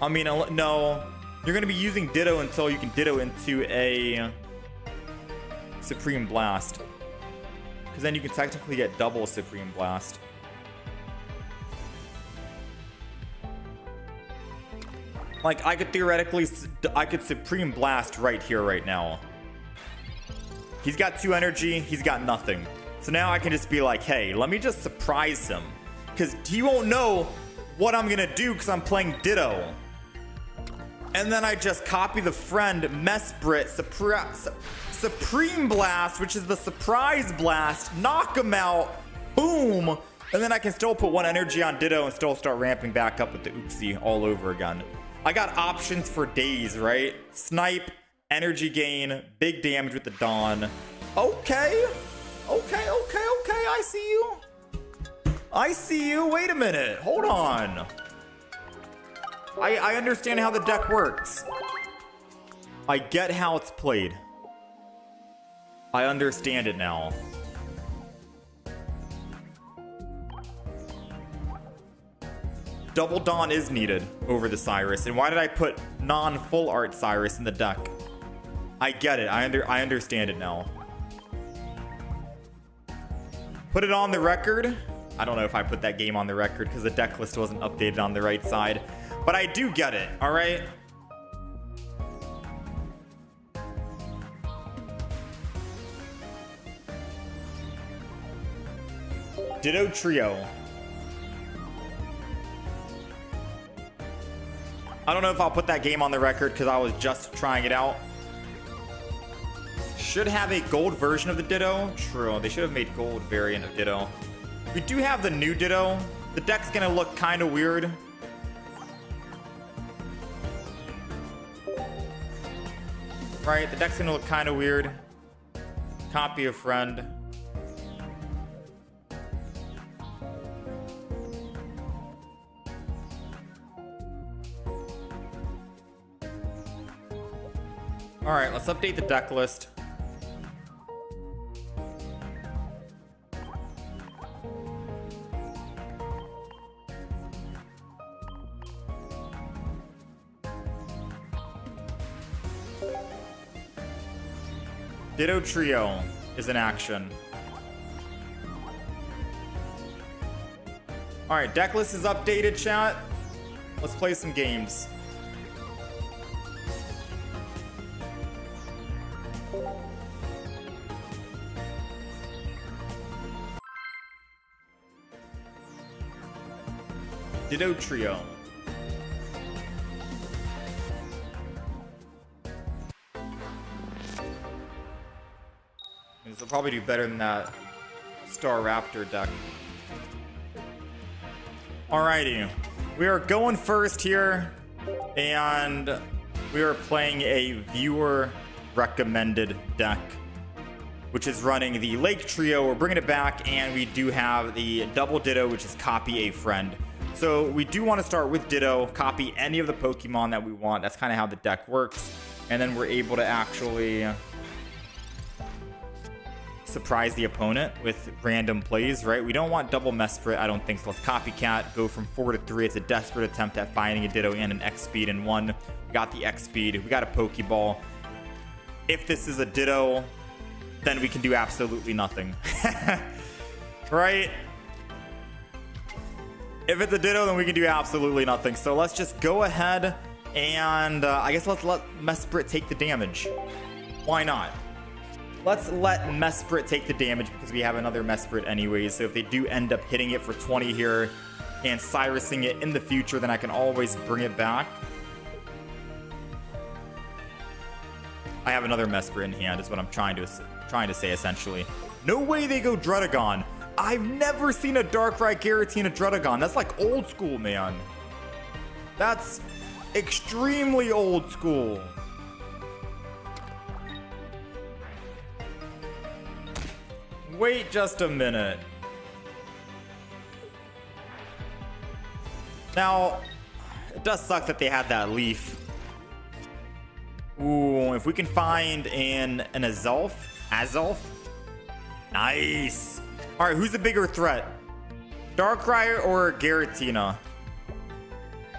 I mean, no. You're going to be using Ditto until you can Ditto into a Supreme Blast. Because then you can technically get double Supreme Blast. Like, I could theoretically... I could Supreme Blast right here, right now. He's got 2 energy. He's got nothing. So now I can just be like, hey, let me just surprise him. Because he won't know what I'm going to do because I'm playing Ditto. And then I just copy the friend, Mesprit, Supreme Blast, which is the Surprise Blast, knock him out, boom, and then I can still put 1 energy on Ditto and still start ramping back up with the Uxie all over again. I got options for days, right? Snipe, energy gain, big damage with the Dawn. Okay, I see you. I see you. Wait a minute. Hold on. I understand how the deck works. I get how it's played. I understand it now. Double Dawn is needed over the Cyrus. And why did I put non-full art Cyrus in the deck? I get it. I understand it now. Put it on the record. I don't know if I put that game on the record because the deck list wasn't updated on the right side. But I do get it, all right? Ditto Trio. I don't know if I'll put that game on the record because I was just trying it out. Should have a gold version of the Ditto. True, they should have made gold variant of Ditto. We do have the new Ditto. The deck's gonna look kind of weird. Right, the deck's gonna look kind of weird. Copy a friend. Alright, let's update the deck list. Ditto Trio is in action. Alright, deck list is updated, chat. Let's play some games. Ditto Trio. This will probably do better than that Staraptor deck. Alrighty, we are going first here, and we are playing a viewer recommended deck, which is running the Lake Trio. We're bringing it back, and we do have the double Ditto, which is copy a friend. So we do want to start with Ditto, copy any of the Pokemon that we want. That's kind of how the deck works, and then we're able to actually surprise the opponent with random plays, right? We don't want double Mesprit, I don't think, so let's Copycat, go from 4 to 3. It's a desperate attempt at finding a Ditto and an X speed in one. We got the X speed, we got a Pokeball. If this is a Ditto, then we can do absolutely nothing. Right? If it's a Ditto, then we can do absolutely nothing. So let's just go ahead and I guess let's let Mesprit take the damage. Why not? Let's let Mesprit take the damage because we have another Mesprit anyways. So if they do end up hitting it for 20 here and Cyrusing it in the future, then I can always bring it back. I have another Mesprit in hand is what I'm trying to say essentially. No way they go Druddigon. I've never seen a Darkrai Giratina Druddigon. That's like old school, man. That's extremely old school. Wait just a minute. Now, it does suck that they had that leaf. Ooh, if we can find an Azulf. Nice. All right, who's the bigger threat? Darkrai or Giratina?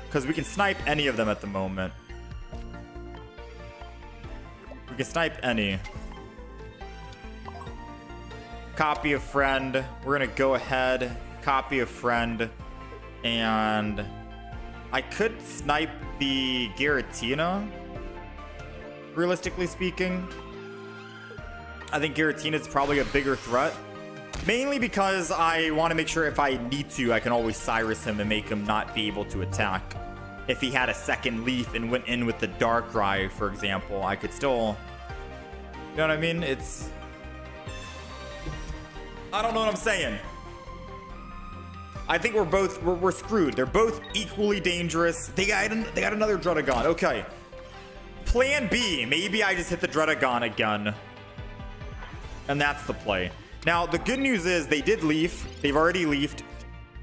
Because we can snipe any of them at the moment. We can snipe any. Copy a friend. We're gonna go ahead, copy a friend, and I could snipe the Giratina. Realistically speaking, I think Giratina is probably a bigger threat, mainly because I want to make sure if I need to, I can always Cyrus him and make him not be able to attack. If he had a second leaf and went in with the Darkrai, for example, I could still, you know what I mean? I don't know what I'm saying. I think we're screwed. They're both equally dangerous. They got another Druddigon. Okay. Plan B. Maybe I just hit the Druddigon again. And that's the play. Now, the good news is they did leaf. They've already leafed.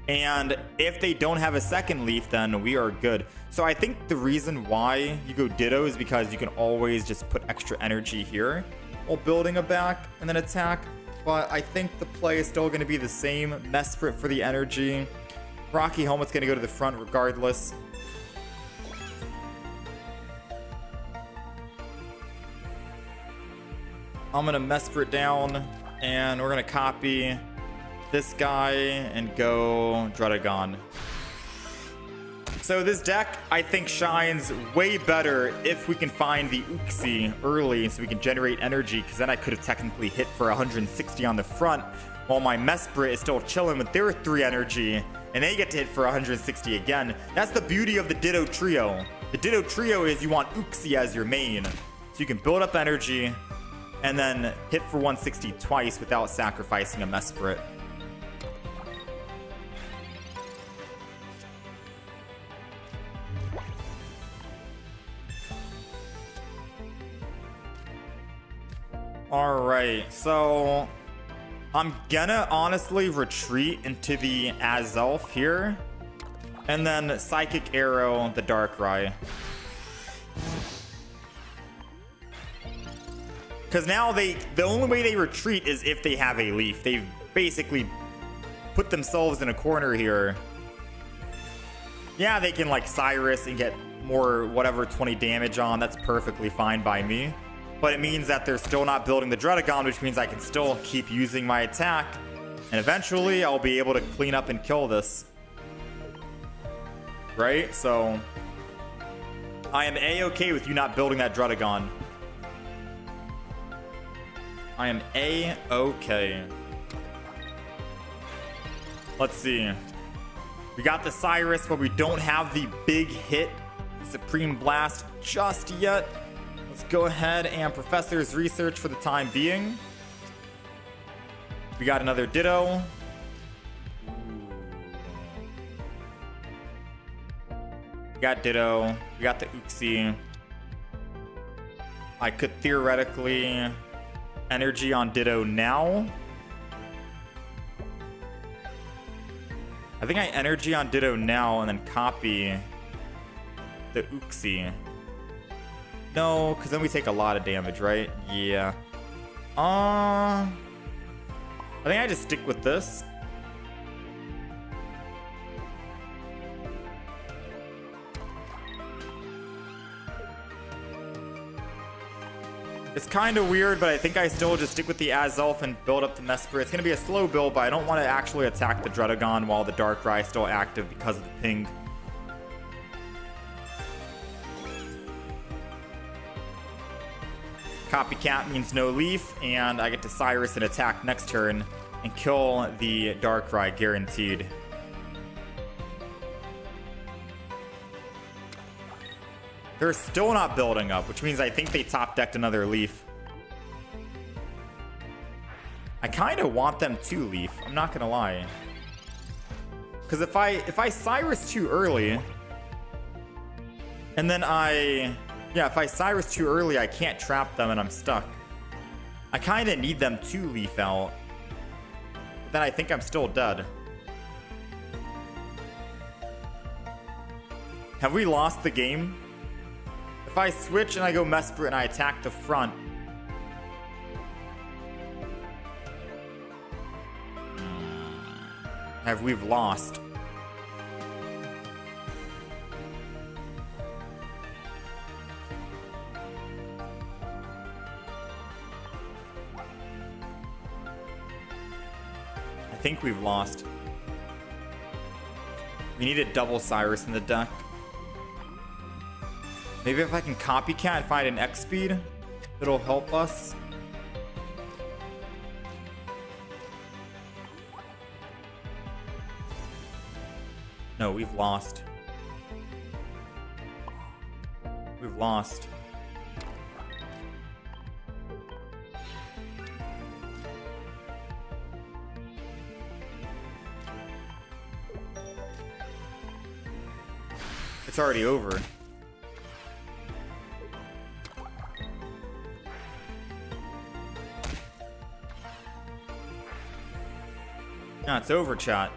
And if they don't have a second leaf, then we are good. So I think the reason why you go Ditto is because you can always just put extra energy here while building a back and then attack. But I think the play is still going to be the same. Mesprit for the energy. Rocky Helmet's going to go to the front regardless. I'm going to Mesprit down, and we're going to copy this guy and go Druddigon. So this deck, I think, shines way better if we can find the Uxie early so we can generate energy, because then I could have technically hit for 160 on the front while my Mesprit is still chilling with their 3 energy, and they get to hit for 160 again. That's the beauty of the Ditto Trio. The Ditto Trio is you want Uxie as your main, so you can build up energy and then hit for 160 twice without sacrificing a Mesprit. All right, so I'm gonna honestly retreat into the Azulf here, and then Psychic Arrow the Darkrai. Because now the only way they retreat is if they have a leaf. They've basically put themselves in a corner here. Yeah, they can like Cyrus and get more whatever 20 damage on. That's perfectly fine by me. But it means that they're still not building the Druddigon, which means I can still keep using my attack. And eventually I'll be able to clean up and kill this. Right? So I am A-okay with you not building that Druddigon. I am A-okay. Let's see. We got the Cyrus, but we don't have the big hit Supreme Blast just yet. Let's go ahead and Professor's Research for the time being. We got another Ditto. We got Ditto. We got the Uxie. I could theoretically energy on Ditto now. I think I energy on Ditto now and then copy the Uxie. No, because then we take a lot of damage, right? Yeah. I think I just stick with this. It's kind of weird, but I think I still just stick with the Azulf and build up the Mesper. It's going to be a slow build, but I don't want to actually attack the Dredagon while the Darkrai is still active because of the ping. Copycat means no leaf, and I get to Cyrus and attack next turn and kill the Darkrai guaranteed. They're still not building up, which means I think they top decked another leaf. I kind of want them to leaf, I'm not gonna lie. Because if I Cyrus too early, and then if I Cyrus too early, I can't trap them and I'm stuck. I kind of need them to leaf out. But then I think I'm still dead. Have we lost the game? If I switch and I go Mesper and I attack the front. We've lost. I think we've lost. We need a double Cyrus in the deck. Maybe if I can Copycat and find an X speed, it'll help us. No, we've lost. We've lost. It's already over. No, it's over, chat.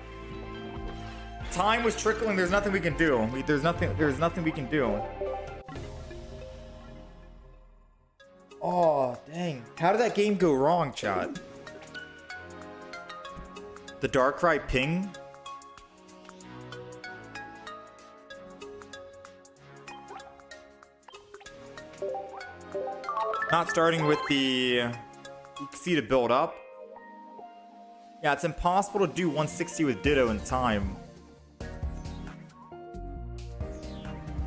Time was trickling. There's nothing we can do. There's nothing we can do. Oh, dang. How did that game go wrong, chat? The Darkrai ping? Not starting with the Uxie to build up. Yeah, it's impossible to do 160 with Ditto in time.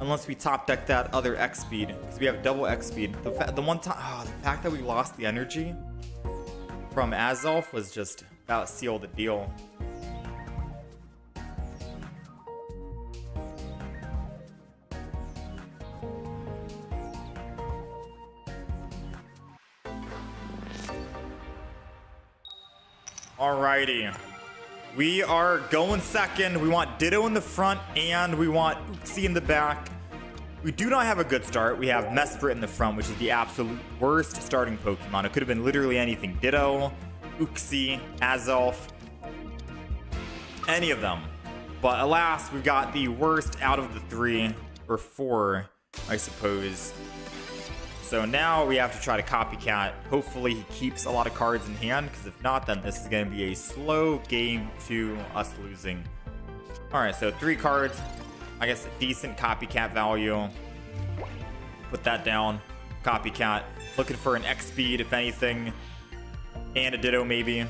Unless we top deck that other X speed, because we have double X speed. The fact that we lost the energy from Azulf was just about sealed the deal. Alrighty. We are going second. We want Ditto in the front and we want Uxie in the back. We do not have a good start. We have Mesprit in the front, which is the absolute worst starting Pokemon. It could have been literally anything. Ditto, Uxie, Azulf, any of them. But alas, we've got the worst out of the three, or four, I suppose. So now we have to try to Copycat. Hopefully he keeps a lot of cards in hand, because if not, then this is going to be a slow game to us losing. Alright, so 3 cards. I guess a decent Copycat value. Put that down. Copycat. Looking for an X speed, if anything. And a Ditto, maybe.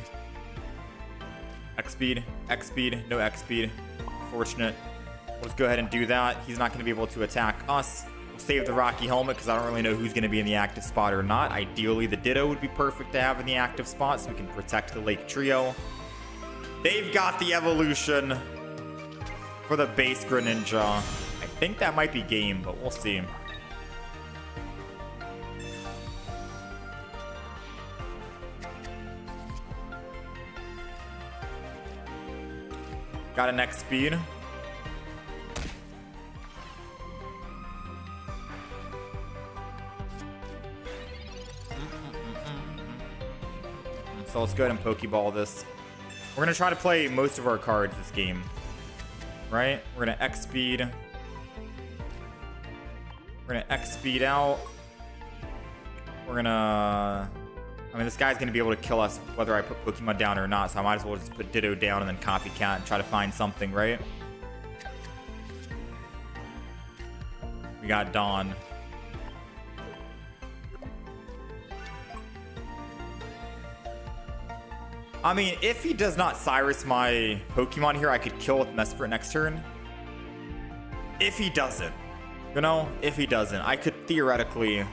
X speed. X speed. No X speed. Fortunate. Let's go ahead and do that. He's not going to be able to attack us. We'll save the Rocky Helmet because I don't really know who's going to be in the active spot or not. Ideally, the Ditto would be perfect to have in the active spot so we can protect the Lake Trio. They've got the evolution. for the base Greninja. I think that might be game, but we'll see. Got an X speed. So let's go ahead and Pokeball this. We're going to try to play most of our cards this game. Right? We're going to X speed. We're going to X speed out. We're going to... I mean, this guy's going to be able to kill us whether I put Pokemon down or not. So I might as well just put Ditto down and then Copycat and try to find something, right? We got Dawn. I mean, if he does not Cyrus my Pokemon here, I could kill with Mesprit next turn. If he doesn't. You know, if he doesn't, I could theoretically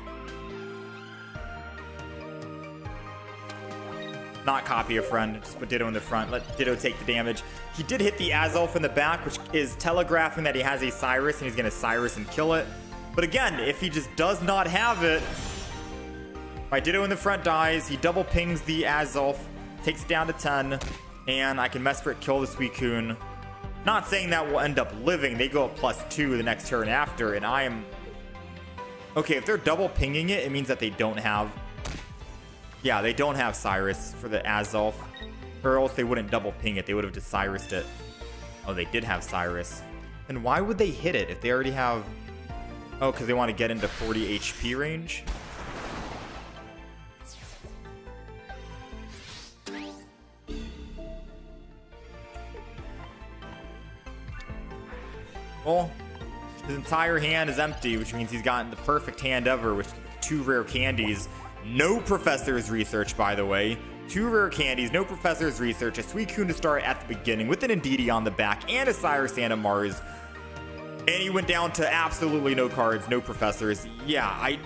not copy a friend, just put Ditto in the front, let Ditto take the damage. He did hit the Azelf in the back, which is telegraphing that he has a Cyrus, and he's going to Cyrus and kill it. But again, if he just does not have it, my Ditto in the front dies, he double pings the Azelf, takes it down to 10, and I can Mesprit kill the Suicune. Not saying that will end up living. They go up +2 the next turn after, and I am... Okay, if they're double pinging it, it means that they don't have... Yeah, they don't have Cyrus for the Azelf, or else they wouldn't double ping it. They would have just Cyrused it. Oh, they did have Cyrus. And why would they hit it if they already have... Oh, because they want to get into 40 HP range? Well, his entire hand is empty, which means he's gotten the perfect hand ever with 2 rare candies. No Professor's Research, by the way. 2 rare candies, no Professor's Research, a Suicune to start at the beginning with an Indeedee on the back, and a Cyrus and a Mars. And he went down to absolutely no cards, no Professors. Yeah,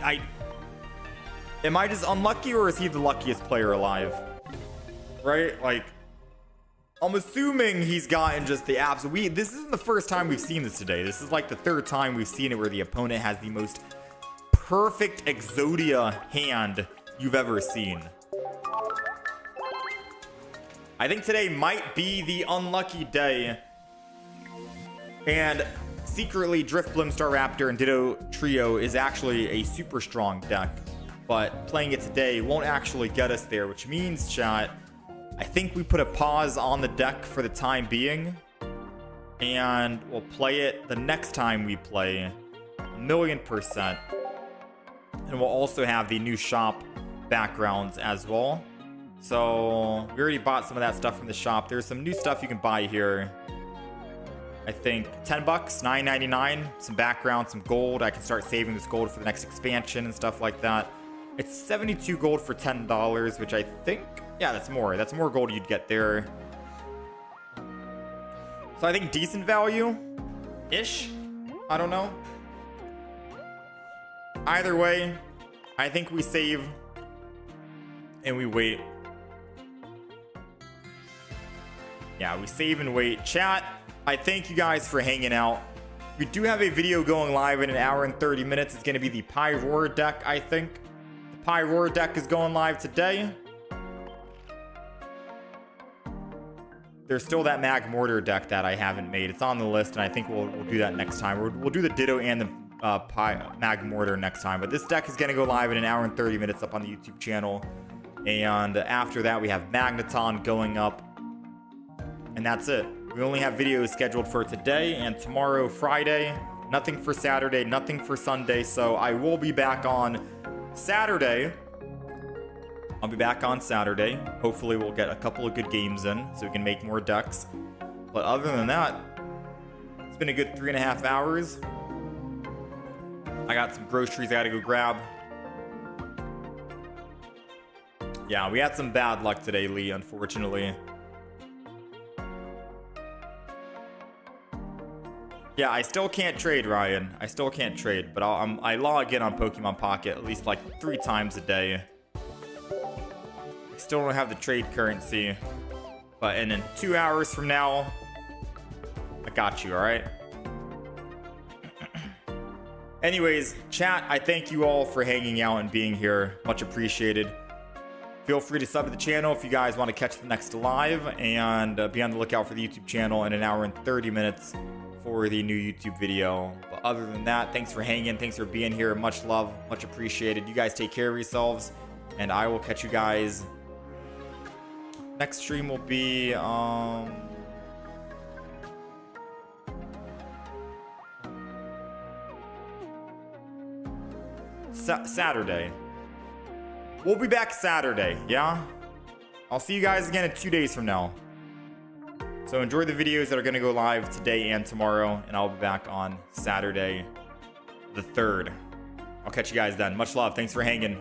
Am I just unlucky, or is he the luckiest player alive? Right? Like... I'm assuming he's gotten just the absolute... This isn't the first time we've seen this today. This is like the 3rd time we've seen it where the opponent has the most perfect Exodia hand you've ever seen. I think today might be the unlucky day. And secretly, Drifblim, Staraptor, and Ditto Trio is actually a super strong deck. But playing it today won't actually get us there, which means, chat... I think we put a pause on the deck for the time being, and we'll play it the next time we play, 1,000,000%. And we'll also have the new shop backgrounds as well. So we already bought some of that stuff from the shop. There's some new stuff you can buy here. I think 10 bucks, $9.99, some background, some gold. I can start saving this gold for the next expansion and stuff like that. It's 72 gold for $10, which I think... Yeah, that's more. That's more gold you'd get there. So I think decent value-ish. I don't know. Either way, I think we save and we wait. Yeah, we save and wait. Chat, I thank you guys for hanging out. We do have a video going live in 1 hour and 30 minutes. It's going to be the Pyroar deck, I think. The Pyroar deck is going live today. There's still that Mag Mortar deck that I haven't made. It's on the list, and I think we'll do that next time. We'll do the Ditto and the Mag Mortar next time. But this deck is going to go live in 1 hour and 30 minutes up on the YouTube channel. And after that, we have Magneton going up. And that's it. We only have videos scheduled for today and tomorrow, Friday. Nothing for Saturday, nothing for Sunday. So I will be back on Saturday. I'll be back on Saturday. Hopefully we'll get a couple of good games in so we can make more decks. But other than that, it's been a good 3.5 hours. I got some groceries I gotta go grab. Yeah, we had some bad luck today, Lee, unfortunately. Yeah, I still can't trade, Ryan. I still can't trade, but I log in on Pokemon Pocket at least like 3 times a day. Still don't have the trade currency, but in 2 hours from now, got you, all right? Anyways, chat, I thank you all for hanging out and being here. Much appreciated. Feel free to sub to the channel if you guys want to catch the next live, and be on the lookout for the YouTube channel in an hour and 30 minutes for the new YouTube video. But other than that, thanks for hanging. Thanks for being here. Much love. Much appreciated. You guys take care of yourselves, and I will catch you guys. Next stream will be Saturday. We'll be back Saturday, yeah? I'll see you guys again in 2 days from now. So enjoy the videos that are going to go live today and tomorrow, and I'll be back on Saturday the 3rd. I'll catch you guys then. Much love. Thanks for hanging.